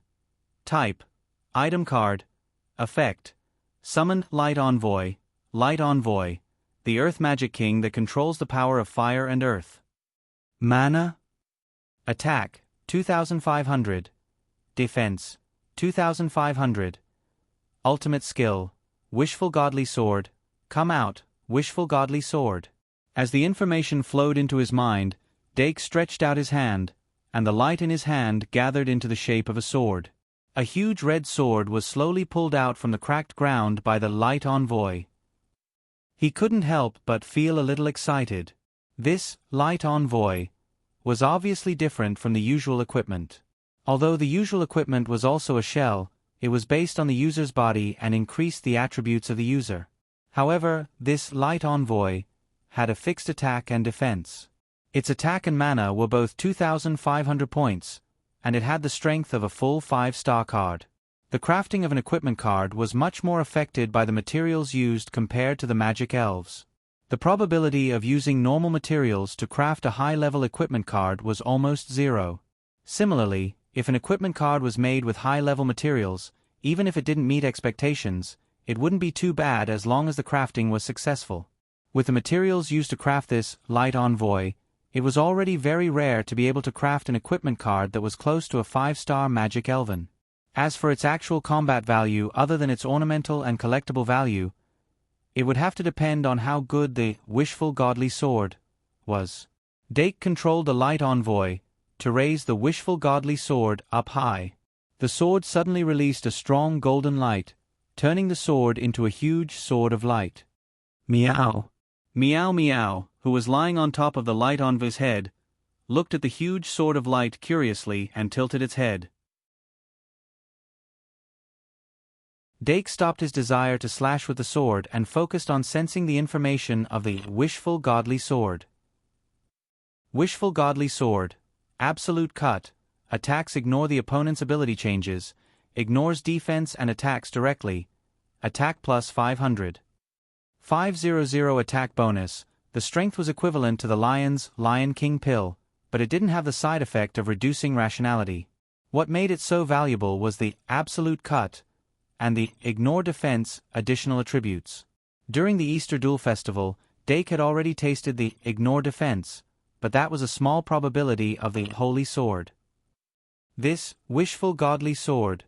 Type, Item Card. Effect, Summoned Light Envoy, the Earth Magic King that controls the power of fire and earth. Mana. Attack, 2500. Defense, 2500. Ultimate skill, Wishful Godly Sword. Come out, Wishful Godly Sword. As the information flowed into his mind, Dake stretched out his hand, and the light in his hand gathered into the shape of a sword. A huge red sword was slowly pulled out from the cracked ground by the light envoy. He couldn't help but feel a little excited. This light envoy was obviously different from the usual equipment. Although the usual equipment was also a shell, it was based on the user's body and increased the attributes of the user. However, this light envoy had a fixed attack and defense. Its attack and mana were both 2,500 points, and it had the strength of a full 5-star card. The crafting of an equipment card was much more affected by the materials used compared to the magic elves. The probability of using normal materials to craft a high-level equipment card was almost zero. Similarly, if an equipment card was made with high-level materials, even if it didn't meet expectations, it wouldn't be too bad as long as the crafting was successful. With the materials used to craft this light envoy, it was already very rare to be able to craft an equipment card that was close to a 5-star magic elven. As for its actual combat value other than its ornamental and collectible value, it would have to depend on how good the wishful godly sword was. Dake controlled the light envoy to raise the wishful godly sword up high. The sword suddenly released a strong golden light, turning the sword into a huge sword of light. Meow. Meow Meow, who was lying on top of the light envoy's head, looked at the huge sword of light curiously and tilted its head. Dake stopped his desire to slash with the sword and focused on sensing the information of the wishful godly sword. Wishful godly sword. Absolute cut. Attacks ignore the opponent's ability changes. Ignores defense and attacks directly. Attack plus 500. 500 attack bonus. The strength was equivalent to the lion's Lion King pill, but it didn't have the side effect of reducing rationality. What made it so valuable was the absolute cut and the ignore defense additional attributes. During the Easter Duel Festival, Dake had already tasted the ignore defense, but that was a small probability of the holy sword. This wishful godly sword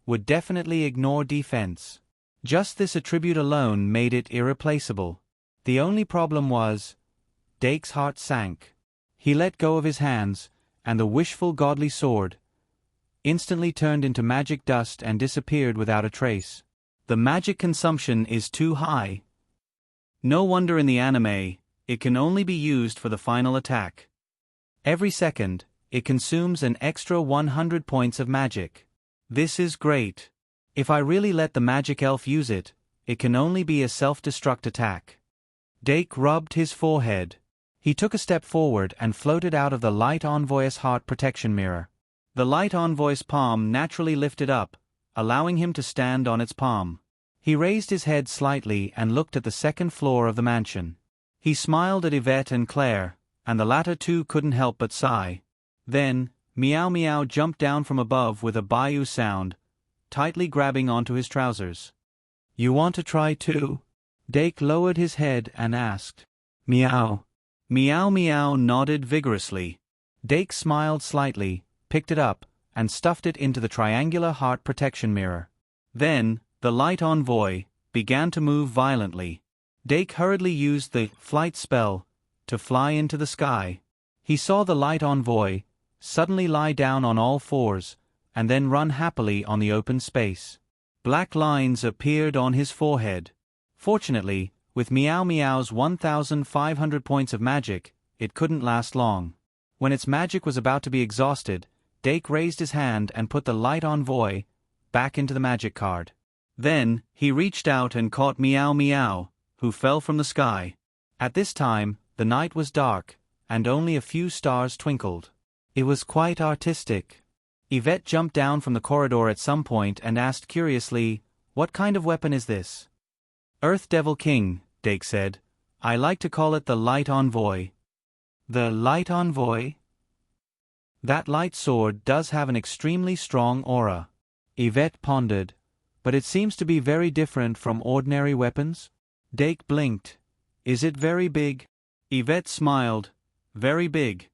would definitely ignore defense. Just this attribute alone made it irreplaceable. The only problem was, Dake's heart sank. He let go of his hands, and the wishful godly sword instantly turned into magic dust and disappeared without a trace. The magic consumption is too high. No wonder in the anime, it can only be used for the final attack. Every second, it consumes an extra 100 points of magic. This is great. If I really let the magic elf use it, it can only be a self-destruct attack. Dake rubbed his forehead. He took a step forward and floated out of the light envoy's heart protection mirror. The light envoy's palm naturally lifted up, allowing him to stand on its palm. He raised his head slightly and looked at the second floor of the mansion. He smiled at Yvette and Claire, and the latter two couldn't help but sigh. Then, Meow Meow jumped down from above with a bayou sound, tightly grabbing onto his trousers. "You want to try too?" Dake lowered his head and asked. "Meow." Meow Meow nodded vigorously. Dake smiled slightly, picked it up, and stuffed it into the triangular heart protection mirror. Then, the light envoy began to move violently. Dake hurriedly used the flight spell to fly into the sky. He saw the light envoy suddenly lie down on all fours, and then run happily on the open space. Black lines appeared on his forehead. Fortunately, with Meow Meow's 1,500 points of magic, it couldn't last long. When its magic was about to be exhausted, Dake raised his hand and put the light envoy back into the magic card. Then, he reached out and caught Meow Meow, who fell from the sky. At this time, the night was dark, and only a few stars twinkled. It was quite artistic. Yvette jumped down from the corridor at some point and asked curiously, "What kind of weapon is this?" "Earth Devil King," Dake said. "I like to call it the Light Envoy." "The Light Envoy?" "That light sword does have an extremely strong aura." Yvette pondered. "But it seems to be very different from ordinary weapons?" Dake blinked. "Is it very big?" Yvette smiled. "Very big."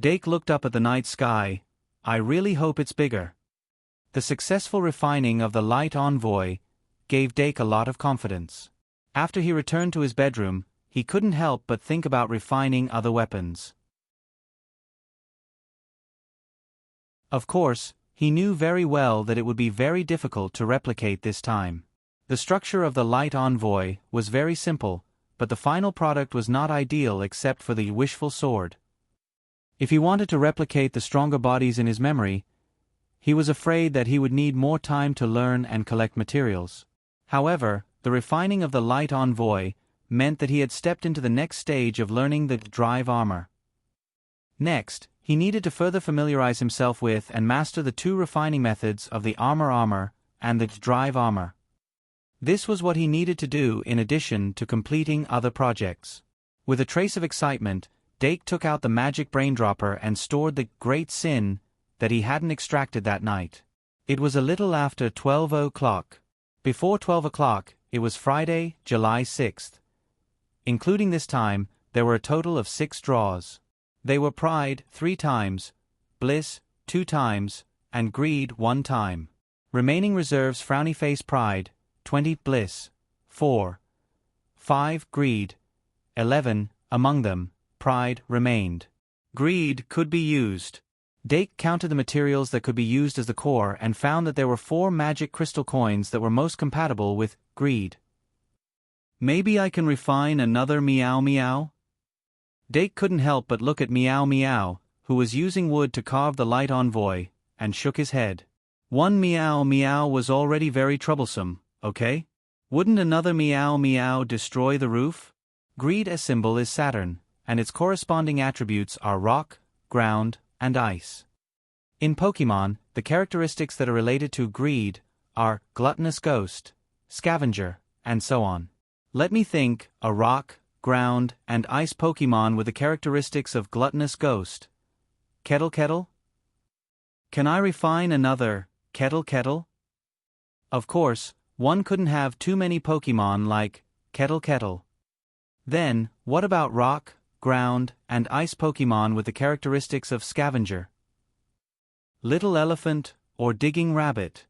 Dake looked up at the night sky. "I really hope it's bigger." The successful refining of the Light Envoy gave Dake a lot of confidence. After he returned to his bedroom, he couldn't help but think about refining other weapons. Of course, he knew very well that it would be very difficult to replicate this time. The structure of the light envoy was very simple, but the final product was not ideal except for the wishful sword. If he wanted to replicate the stronger bodies in his memory, he was afraid that he would need more time to learn and collect materials. However, the refining of the light envoy meant that he had stepped into the next stage of learning the drive armor. Next, he needed to further familiarize himself with and master the two refining methods of the armor and the drive armor. This was what he needed to do in addition to completing other projects. With a trace of excitement, Dake took out the magic braindropper and stored the great sin that he hadn't extracted that night. It was a little after 12 o'clock. Before 12 o'clock, it was Friday, July 6th. Including this time, there were a total of 6 draws. They were pride 3 times, bliss 2 times, and greed 1 time. Remaining reserves frowny face pride, 20 bliss, 4, 5 greed, 11, among them, pride remained. Greed could be used. Dake counted the materials that could be used as the core and found that there were 4 magic crystal coins that were most compatible with greed. Maybe I can refine another Meow Meow? Dake couldn't help but look at Meow Meow, who was using wood to carve the light envoy, and shook his head. One Meow Meow was already very troublesome, okay? Wouldn't another Meow Meow destroy the roof? Greed as symbol is Saturn, and its corresponding attributes are rock, ground, and ice. In Pokemon, the characteristics that are related to greed are gluttonous ghost, scavenger, and so on. Let me think, a rock, ground, and ice Pokemon with the characteristics of gluttonous ghost. Kettle Kettle? Can I refine another Kettle Kettle? Of course, one couldn't have too many Pokemon like Kettle Kettle. Then, what about rock, ground, and ice Pokemon with the characteristics of scavenger? Little Elephant or Digging Rabbit?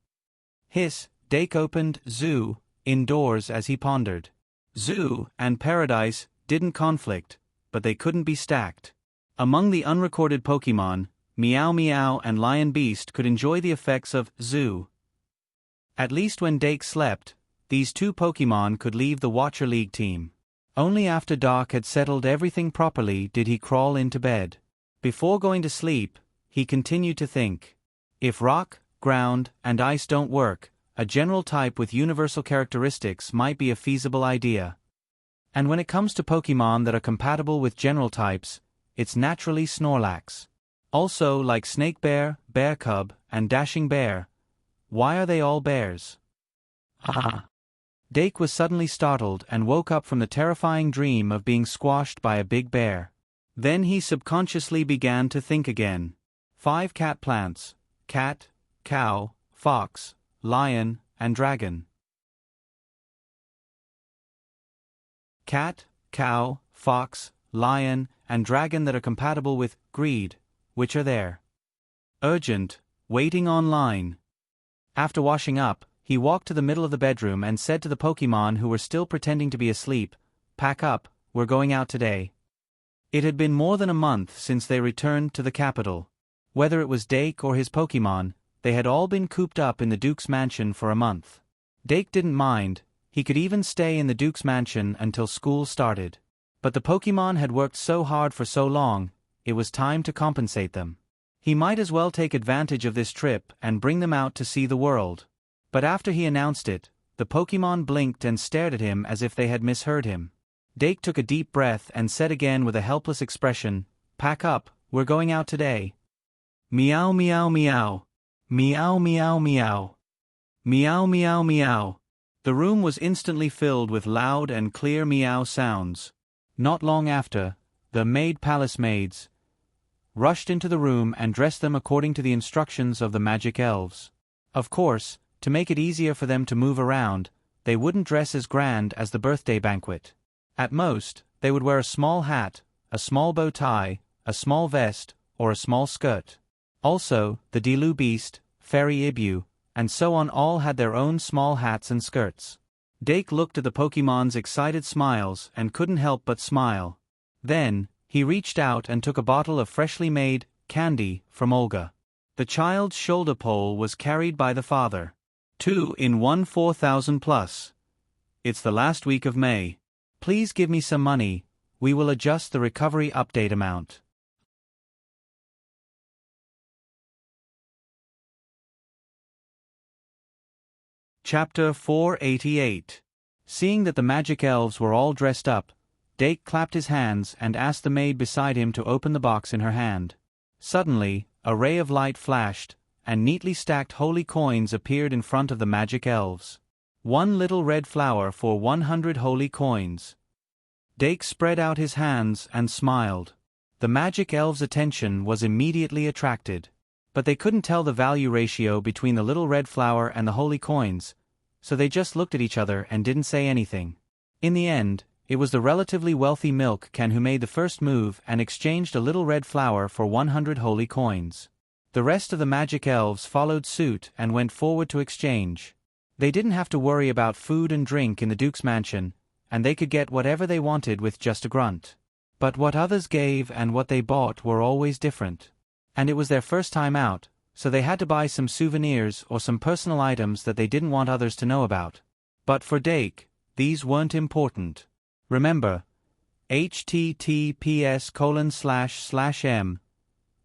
Hiss, Dake opened Zoo indoors as he pondered. Zoo and Paradise didn't conflict, but they couldn't be stacked. Among the unrecorded Pokemon, Meow Meow and Lion Beast could enjoy the effects of Zoo. At least when Dake slept, these 2 Pokemon could leave the Watcher League team. Only after Doc had settled everything properly did he crawl into bed. Before going to sleep, he continued to think. If rock, ground, and ice don't work, a general type with universal characteristics might be a feasible idea. And when it comes to Pokemon that are compatible with general types, it's naturally Snorlax. Also, like Snake Bear, Bear Cub, and Dashing Bear, why are they all bears? Haha. Dake was suddenly startled and woke up from the terrifying dream of being squashed by a big bear. Then he subconsciously began to think again. 5 cat plants: cat, cow, fox, lion, and dragon. Cat, cow, fox, lion, and dragon that are compatible with greed, which are there. Urgent, waiting online. After washing up, he walked to the middle of the bedroom and said to the Pokemon who were still pretending to be asleep, "Pack up, we're going out today." It had been more than a month since they returned to the capital. Whether it was Dake or his Pokemon, they had all been cooped up in the Duke's mansion for a month. Dake didn't mind, he could even stay in the Duke's mansion until school started. But the Pokemon had worked so hard for so long, it was time to compensate them. He might as well take advantage of this trip and bring them out to see the world. But after he announced it, the Pokemon blinked and stared at him as if they had misheard him. Dake took a deep breath and said again with a helpless expression, "Pack up, we're going out today." Meow meow meow. Meow meow meow. Meow meow meow. The room was instantly filled with loud and clear meow sounds. Not long after, the Maid Palace maids rushed into the room and dressed them according to the instructions of the magic elves. Of course, to make it easier for them to move around, they wouldn't dress as grand as the birthday banquet. At most, they would wear a small hat, a small bow tie, a small vest, or a small skirt. Also, the Dilu Beast, Fairy Ibu, and so on all had their own small hats and skirts. Dake looked at the Pokemon's excited smiles and couldn't help but smile. Then, he reached out and took a bottle of freshly made candy from Olga. The child's shoulder pole was carried by the father. 2 in 1 4,000 plus. It's the last week of May. Please give me some money, we will adjust the recovery update amount. Chapter 488. Seeing that the magic elves were all dressed up, Dake clapped his hands and asked the maid beside him to open the box in her hand. Suddenly, a ray of light flashed, and neatly stacked holy coins appeared in front of the magic elves. 1 little red flower for 100 holy coins. Dake spread out his hands and smiled. The magic elves' attention was immediately attracted. But they couldn't tell the value ratio between the little red flower and the holy coins, so they just looked at each other and didn't say anything. In the end, it was the relatively wealthy milk can who made the first move and exchanged a little red flower for 100 holy coins. The rest of the magic elves followed suit and went forward to exchange. They didn't have to worry about food and drink in the Duke's mansion, and they could get whatever they wanted with just a grunt. But what others gave and what they bought were always different. And it was their first time out, so they had to buy some souvenirs or some personal items that they didn't want others to know about. But for Dake, these weren't important. Remember, https://m.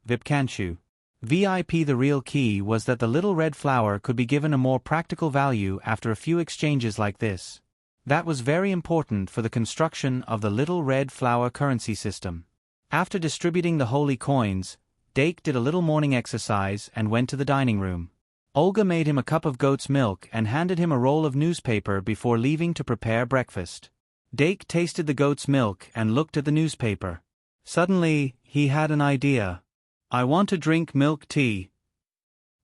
Vipkanchu. VIP. The real key was that the little red flower could be given a more practical value after a few exchanges like this. That was very important for the construction of the little red flower currency system. After distributing the holy coins, Dake did a little morning exercise and went to the dining room. Olga made him a cup of goat's milk and handed him a roll of newspaper before leaving to prepare breakfast. Dake tasted the goat's milk and looked at the newspaper. Suddenly, he had an idea. I want to drink milk tea.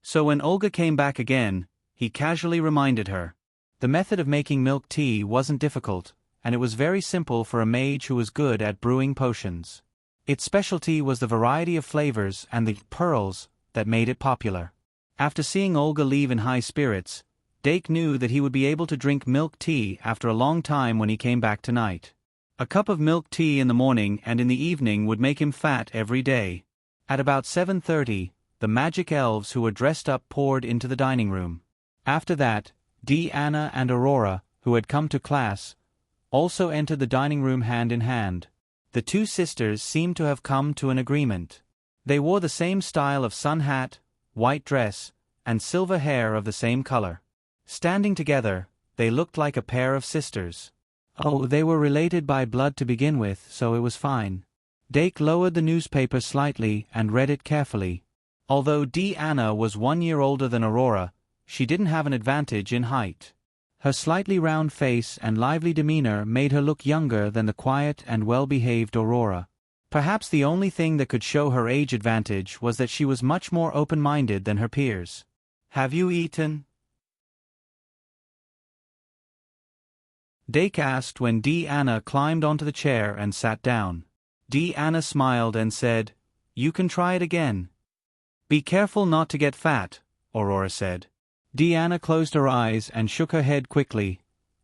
So when Olga came back again, he casually reminded her. The method of making milk tea wasn't difficult, and it was very simple for a mage who was good at brewing potions. Its specialty was the variety of flavors and the pearls that made it popular. After seeing Olga leave in high spirits, Dake knew that he would be able to drink milk tea after a long time when he came back tonight. A cup of milk tea in the morning and in the evening would make him fat every day. At about 7:30, the magic elves who were dressed up poured into the dining room. After that, Anna and Aurora, who had come to class, also entered the dining room hand in hand. The two sisters seemed to have come to an agreement. They wore the same style of sun hat, white dress, and silver hair of the same color. Standing together, they looked like a pair of sisters. Oh, they were related by blood to begin with, so it was fine. Dake lowered the newspaper slightly and read it carefully. Although Anna was 1 year older than Aurora, she didn't have an advantage in height. Her slightly round face and lively demeanor made her look younger than the quiet and well-behaved Aurora. Perhaps the only thing that could show her age advantage was that she was much more open-minded than her peers. Have you eaten? Dake asked when Anna climbed onto the chair and sat down. Anna smiled and said, "You can try it again." "Be careful not to get fat," Aurora said. Anna closed her eyes and shook her head quickly.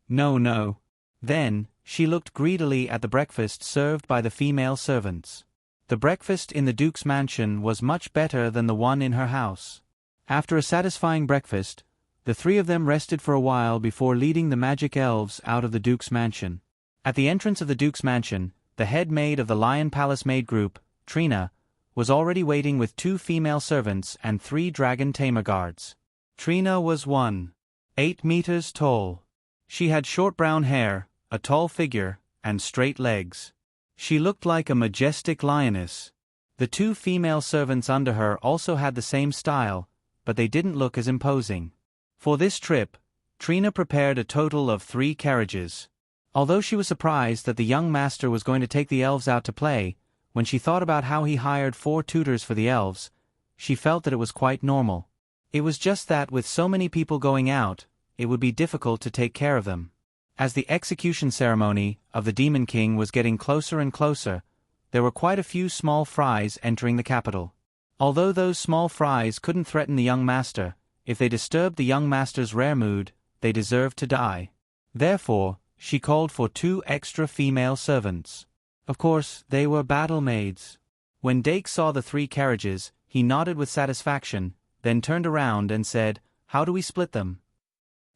No. Then, she looked greedily at the breakfast served by the female servants. The breakfast in the Duke's mansion was much better than the one in her house. After a satisfying breakfast, the three of them rested for a while before leading the magic elves out of the Duke's mansion. At the entrance of the Duke's mansion, the head maid of the Lion Palace maid group, Trina, was already waiting with 2 female servants and 3 dragon tamer guards. Trina was 1.8 meters tall. She had short brown hair, a tall figure, and straight legs. She looked like a majestic lioness. The 2 female servants under her also had the same style, but they didn't look as imposing. For this trip, Trina prepared a total of 3 carriages. Although she was surprised that the young master was going to take the elves out to play, when she thought about how he hired 4 tutors for the elves, she felt that it was quite normal. It was just that with so many people going out, it would be difficult to take care of them. As the execution ceremony of the Demon King was getting closer and closer, there were quite a few small fries entering the capital. Although those small fries couldn't threaten the young master, if they disturbed the young master's rare mood, they deserved to die. Therefore, she called for 2 extra female servants. Of course, they were battle maids. When Dake saw the 3 carriages, he nodded with satisfaction, then turned around and said, "How do we split them?"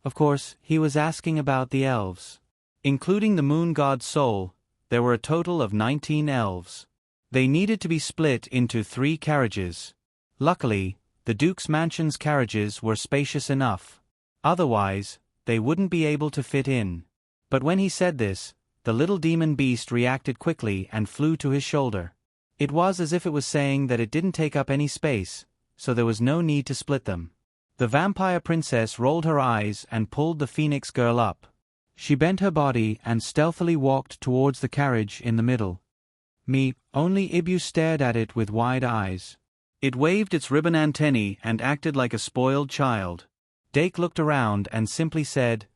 Of course, he was asking about the elves. Including the moon god's soul, there were a total of 19 elves. They needed to be split into 3 carriages. Luckily, the Duke's mansion's carriages were spacious enough. Otherwise, they wouldn't be able to fit in. But when he said this, the little demon beast reacted quickly and flew to his shoulder. It was as if it was saying that it didn't take up any space, so there was no need to split them. The vampire princess rolled her eyes and pulled the phoenix girl up. She bent her body and stealthily walked towards the carriage in the middle. Only Ibu stared at it with wide eyes. It waved its ribbon antennae and acted like a spoiled child. Dake looked around and simply said,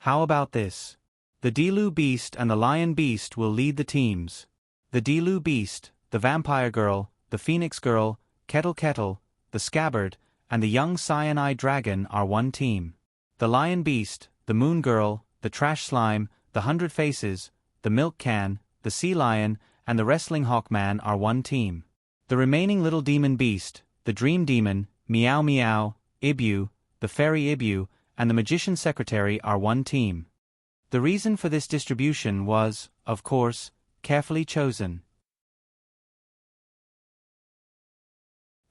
"How about this? The Dilu Beast and the Lion Beast will lead the teams. The Dilu Beast, the Vampire Girl, the Phoenix Girl, Kettle Kettle, the Scabbard, and the young Cyanide Dragon are one team. The Lion Beast, the Moon Girl, the Trash Slime, the 100 Faces, the Milk Can, the Sea Lion, and the Wrestling Hawkman are one team. The remaining little demon beast, the Dream Demon, Meow Meow, Ibu, the Fairy Ibu, and the Magician Secretary are one team." The reason for this distribution was, of course, carefully chosen.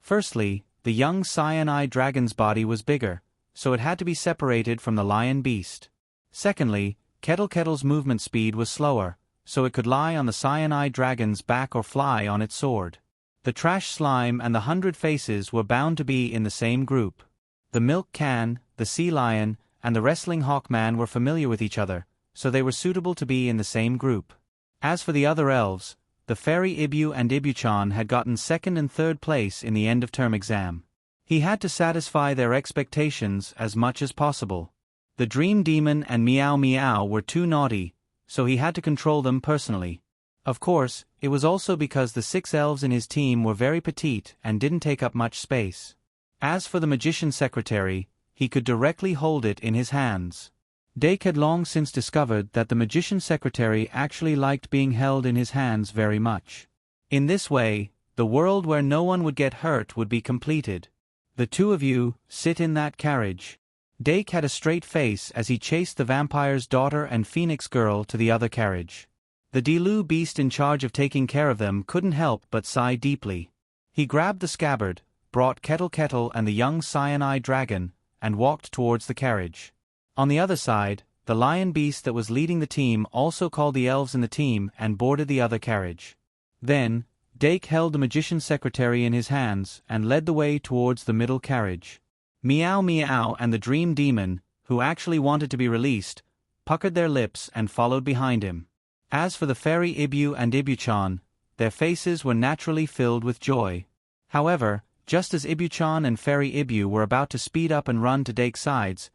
Firstly, the young Cyanide Dragon's body was bigger, so it had to be separated from the Lion Beast. Secondly, Kettle Kettle's movement speed was slower, so it could lie on the Cyanide Dragon's back or fly on its sword. The Trash Slime and the 100 Faces were bound to be in the same group. The Milk Can, the Sea Lion, and the Wrestling Hawkman were familiar with each other, so they were suitable to be in the same group. As for the other elves, the Fairy Ibu and Ibu-chan had gotten 2nd and 3rd place in the end-of-term exam. He had to satisfy their expectations as much as possible. The Dream Demon and Meow Meow were too naughty, so he had to control them personally. Of course, it was also because the 6 elves in his team were very petite and didn't take up much space. As for the Magician Secretary, he could directly hold it in his hands. Dake had long since discovered that the Magician Secretary actually liked being held in his hands very much. In this way, the world where no one would get hurt would be completed. "The 2 of you, sit in that carriage." Dake had a straight face as he chased the vampire's daughter and Phoenix Girl to the other carriage. The Dilu Beast in charge of taking care of them couldn't help but sigh deeply. He grabbed the Scabbard, brought Kettle Kettle and the young Cyanide Dragon, and walked towards the carriage. On the other side, the Lion Beast that was leading the team also called the elves in the team and boarded the other carriage. Then, Dake held the Magician Secretary in his hands and led the way towards the middle carriage. Meow Meow and the Dream Demon, who actually wanted to be released, puckered their lips and followed behind him. As for the Fairy Ibu and Ibu-chan, their faces were naturally filled with joy. However, just as Ibu-chan and Fairy Ibu were about to speed up and run to Dake's sides,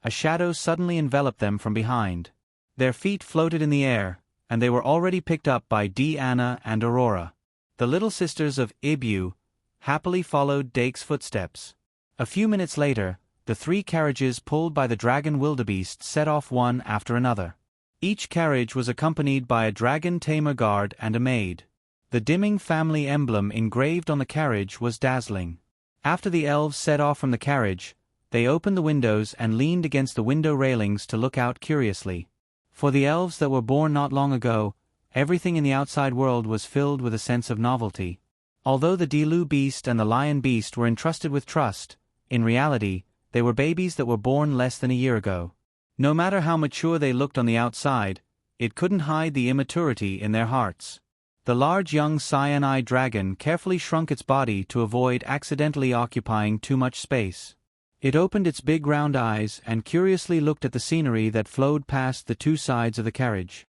a shadow suddenly enveloped them from behind. Their feet floated in the air, and they were already picked up by Diana and Aurora. The little sisters of Ibu happily followed Dake's footsteps. A few minutes later, the 3 carriages pulled by the dragon wildebeest set off one after another. Each carriage was accompanied by a dragon tamer guard and a maid. The dimming family emblem engraved on the carriage was dazzling. After the elves set off from the carriage, they opened the windows and leaned against the window railings to look out curiously. For the elves that were born not long ago, everything in the outside world was filled with a sense of novelty. Although the Dilu Beast and the Lion Beast were entrusted with trust, in reality, they were babies that were born less than a year ago. No matter how mature they looked on the outside, it couldn't hide the immaturity in their hearts. The large young Cyanide Dragon carefully shrunk its body to avoid accidentally occupying too much space. It opened its big round eyes and curiously looked at the scenery that flowed past the 2 sides of the carriage.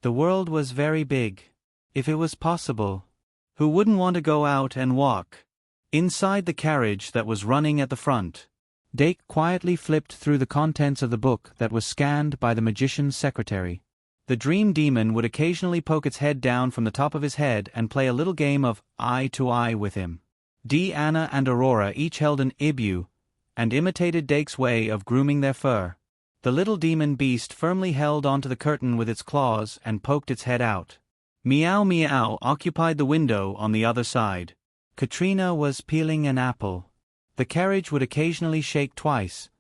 The world was very big. If it was possible, who wouldn't want to go out and walk? Inside the carriage that was running at the front, Dake quietly flipped through the contents of the book that was scanned by the Magician's Secretary. The Dream Demon would occasionally poke its head down from the top of his head and play a little game of eye to eye with him. Diana and Aurora each held an Ibu, and imitated Dake's way of grooming their fur. The little demon beast firmly held onto the curtain with its claws and poked its head out. Meow Meow occupied the window on the other side. Katrina was peeling an apple. The carriage would occasionally shake twice,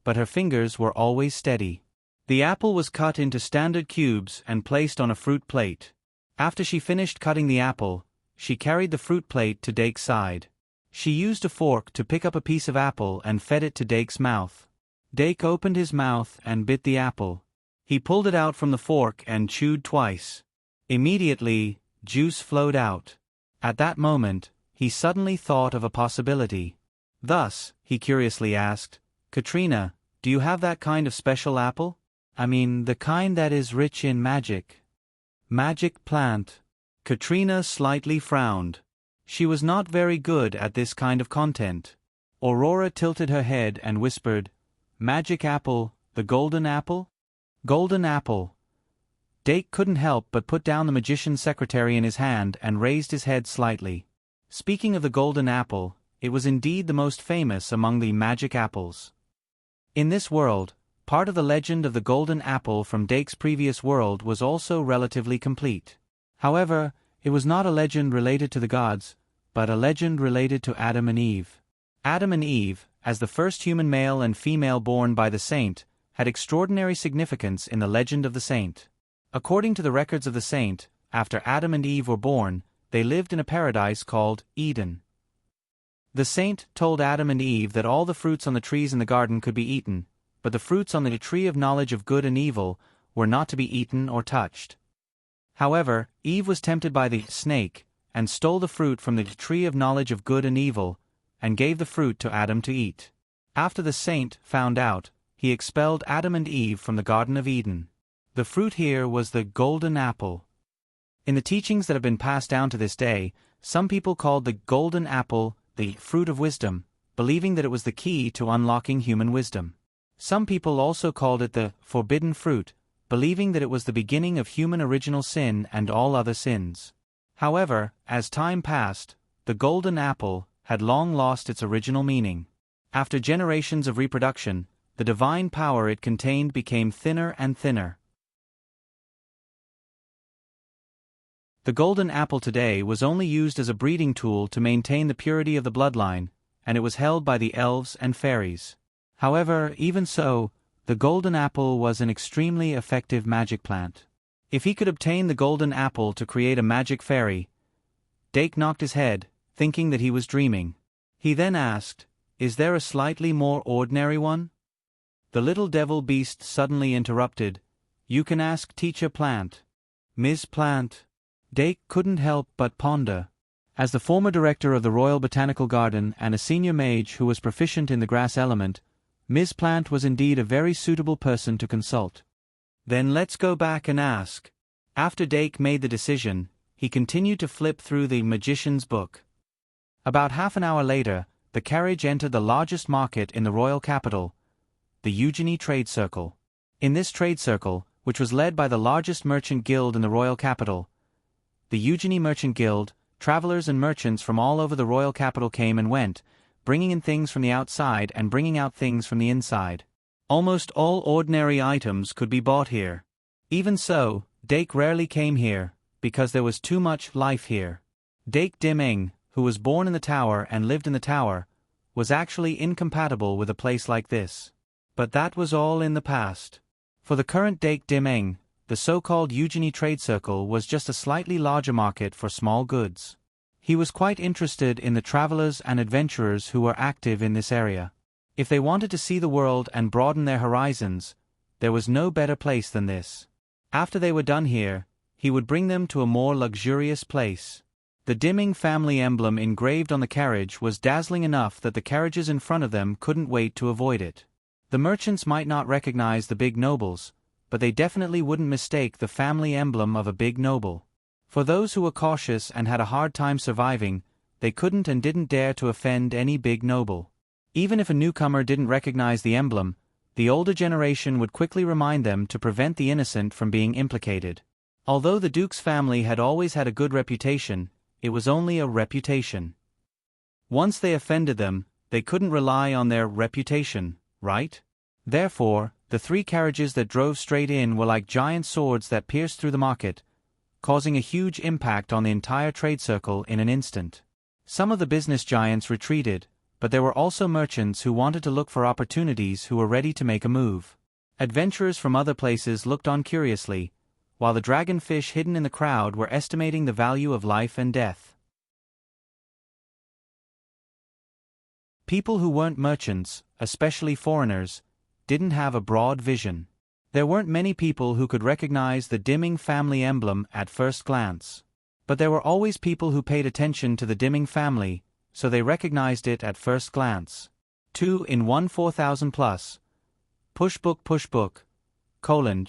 but her fingers were always steady. The apple was cut into standard cubes and placed on a fruit plate. After she finished cutting the apple, she carried the fruit plate to Dake's side. She used a fork to pick up a piece of apple and fed it to Dake's mouth. Dake opened his mouth and bit the apple. He pulled it out from the fork and chewed twice. Immediately, juice flowed out. At that moment, he suddenly thought of a possibility. Thus, he curiously asked, "Katrina, do you have that kind of special apple? I mean, the kind that is rich in magic." Magic plant. Katrina slightly frowned. She was not very good at this kind of content. Aurora tilted her head and whispered, "Magic apple, the golden apple?" Golden apple. Dake couldn't help but put down the magician's secretary in his hand and raised his head slightly. Speaking of the golden apple, it was indeed the most famous among the magic apples. In this world, part of the legend of the golden apple from Dake's previous world was also relatively complete. However, it was not a legend related to the gods, but a legend related to Adam and Eve. Adam and Eve, as the first human male and female born by the saint, had extraordinary significance in the legend of the saint. According to the records of the saint, after Adam and Eve were born, they lived in a paradise called Eden. The saint told Adam and Eve that all the fruits on the trees in the garden could be eaten, but the fruits on the tree of knowledge of good and evil were not to be eaten or touched. However, Eve was tempted by the snake, and stole the fruit from the tree of knowledge of good and evil, and gave the fruit to Adam to eat. After the saint found out, he expelled Adam and Eve from the Garden of Eden. The fruit here was the golden apple. In the teachings that have been passed down to this day, some people called the golden apple the fruit of wisdom, believing that it was the key to unlocking human wisdom. Some people also called it the forbidden fruit, believing that it was the beginning of human original sin and all other sins. However, as time passed, the golden apple had long lost its original meaning. After generations of reproduction, the divine power it contained became thinner and thinner. The golden apple today was only used as a breeding tool to maintain the purity of the bloodline, and it was held by the elves and fairies. However, even so, the golden apple was an extremely effective magic plant. If he could obtain the golden apple to create a magic fairy, Dake knocked his head, thinking that he was dreaming. He then asked, "Is there a slightly more ordinary one?" The little devil beast suddenly interrupted, "You can ask Teacher Plant." Ms. Plant. Dake couldn't help but ponder. As the former director of the Royal Botanical Garden and a senior mage who was proficient in the grass element, Ms. Plant was indeed a very suitable person to consult. Then let's go back and ask. After Dake made the decision, he continued to flip through the magician's book. About half an hour later, the carriage entered the largest market in the royal capital, the Eugenie Trade Circle. In this trade circle, which was led by the largest merchant guild in the royal capital, the Eugenie Merchant Guild, travelers and merchants from all over the royal capital came and went, bringing in things from the outside and bringing out things from the inside. Almost all ordinary items could be bought here. Even so, Dake rarely came here, because there was too much life here. Dake Dim-ing, who was born in the tower and lived in the tower, was actually incompatible with a place like this. But that was all in the past. For the current Dake Dim-ing, the so-called Eugenie Trade Circle was just a slightly larger market for small goods. He was quite interested in the travelers and adventurers who were active in this area. If they wanted to see the world and broaden their horizons, there was no better place than this. After they were done here, he would bring them to a more luxurious place. The Dim-ing family emblem engraved on the carriage was dazzling enough that the carriages in front of them couldn't wait to avoid it. The merchants might not recognize the big nobles, but they definitely wouldn't mistake the family emblem of a big noble. For those who were cautious and had a hard time surviving, they couldn't and didn't dare to offend any big noble. Even if a newcomer didn't recognize the emblem, the older generation would quickly remind them to prevent the innocent from being implicated. Although the Duke's family had always had a good reputation, it was only a reputation. Once they offended them, they couldn't rely on their reputation, right? Therefore, the three carriages that drove straight in were like giant swords that pierced through the market, causing a huge impact on the entire trade circle in an instant. Some of the business giants retreated, but there were also merchants who wanted to look for opportunities who were ready to make a move. Adventurers from other places looked on curiously, while the dragonfish hidden in the crowd were estimating the value of life and death. People who weren't merchants, especially foreigners, didn't have a broad vision. There weren't many people who could recognize the dimming family emblem at first glance. But there were always people who paid attention to the dimming family, so they recognized it at first glance. 2 in 1 4000 plus. Pushbook.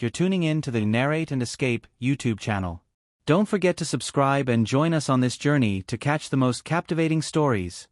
You're tuning in to the Narrate and Escape YouTube channel. Don't forget to subscribe and join us on this journey to catch the most captivating stories.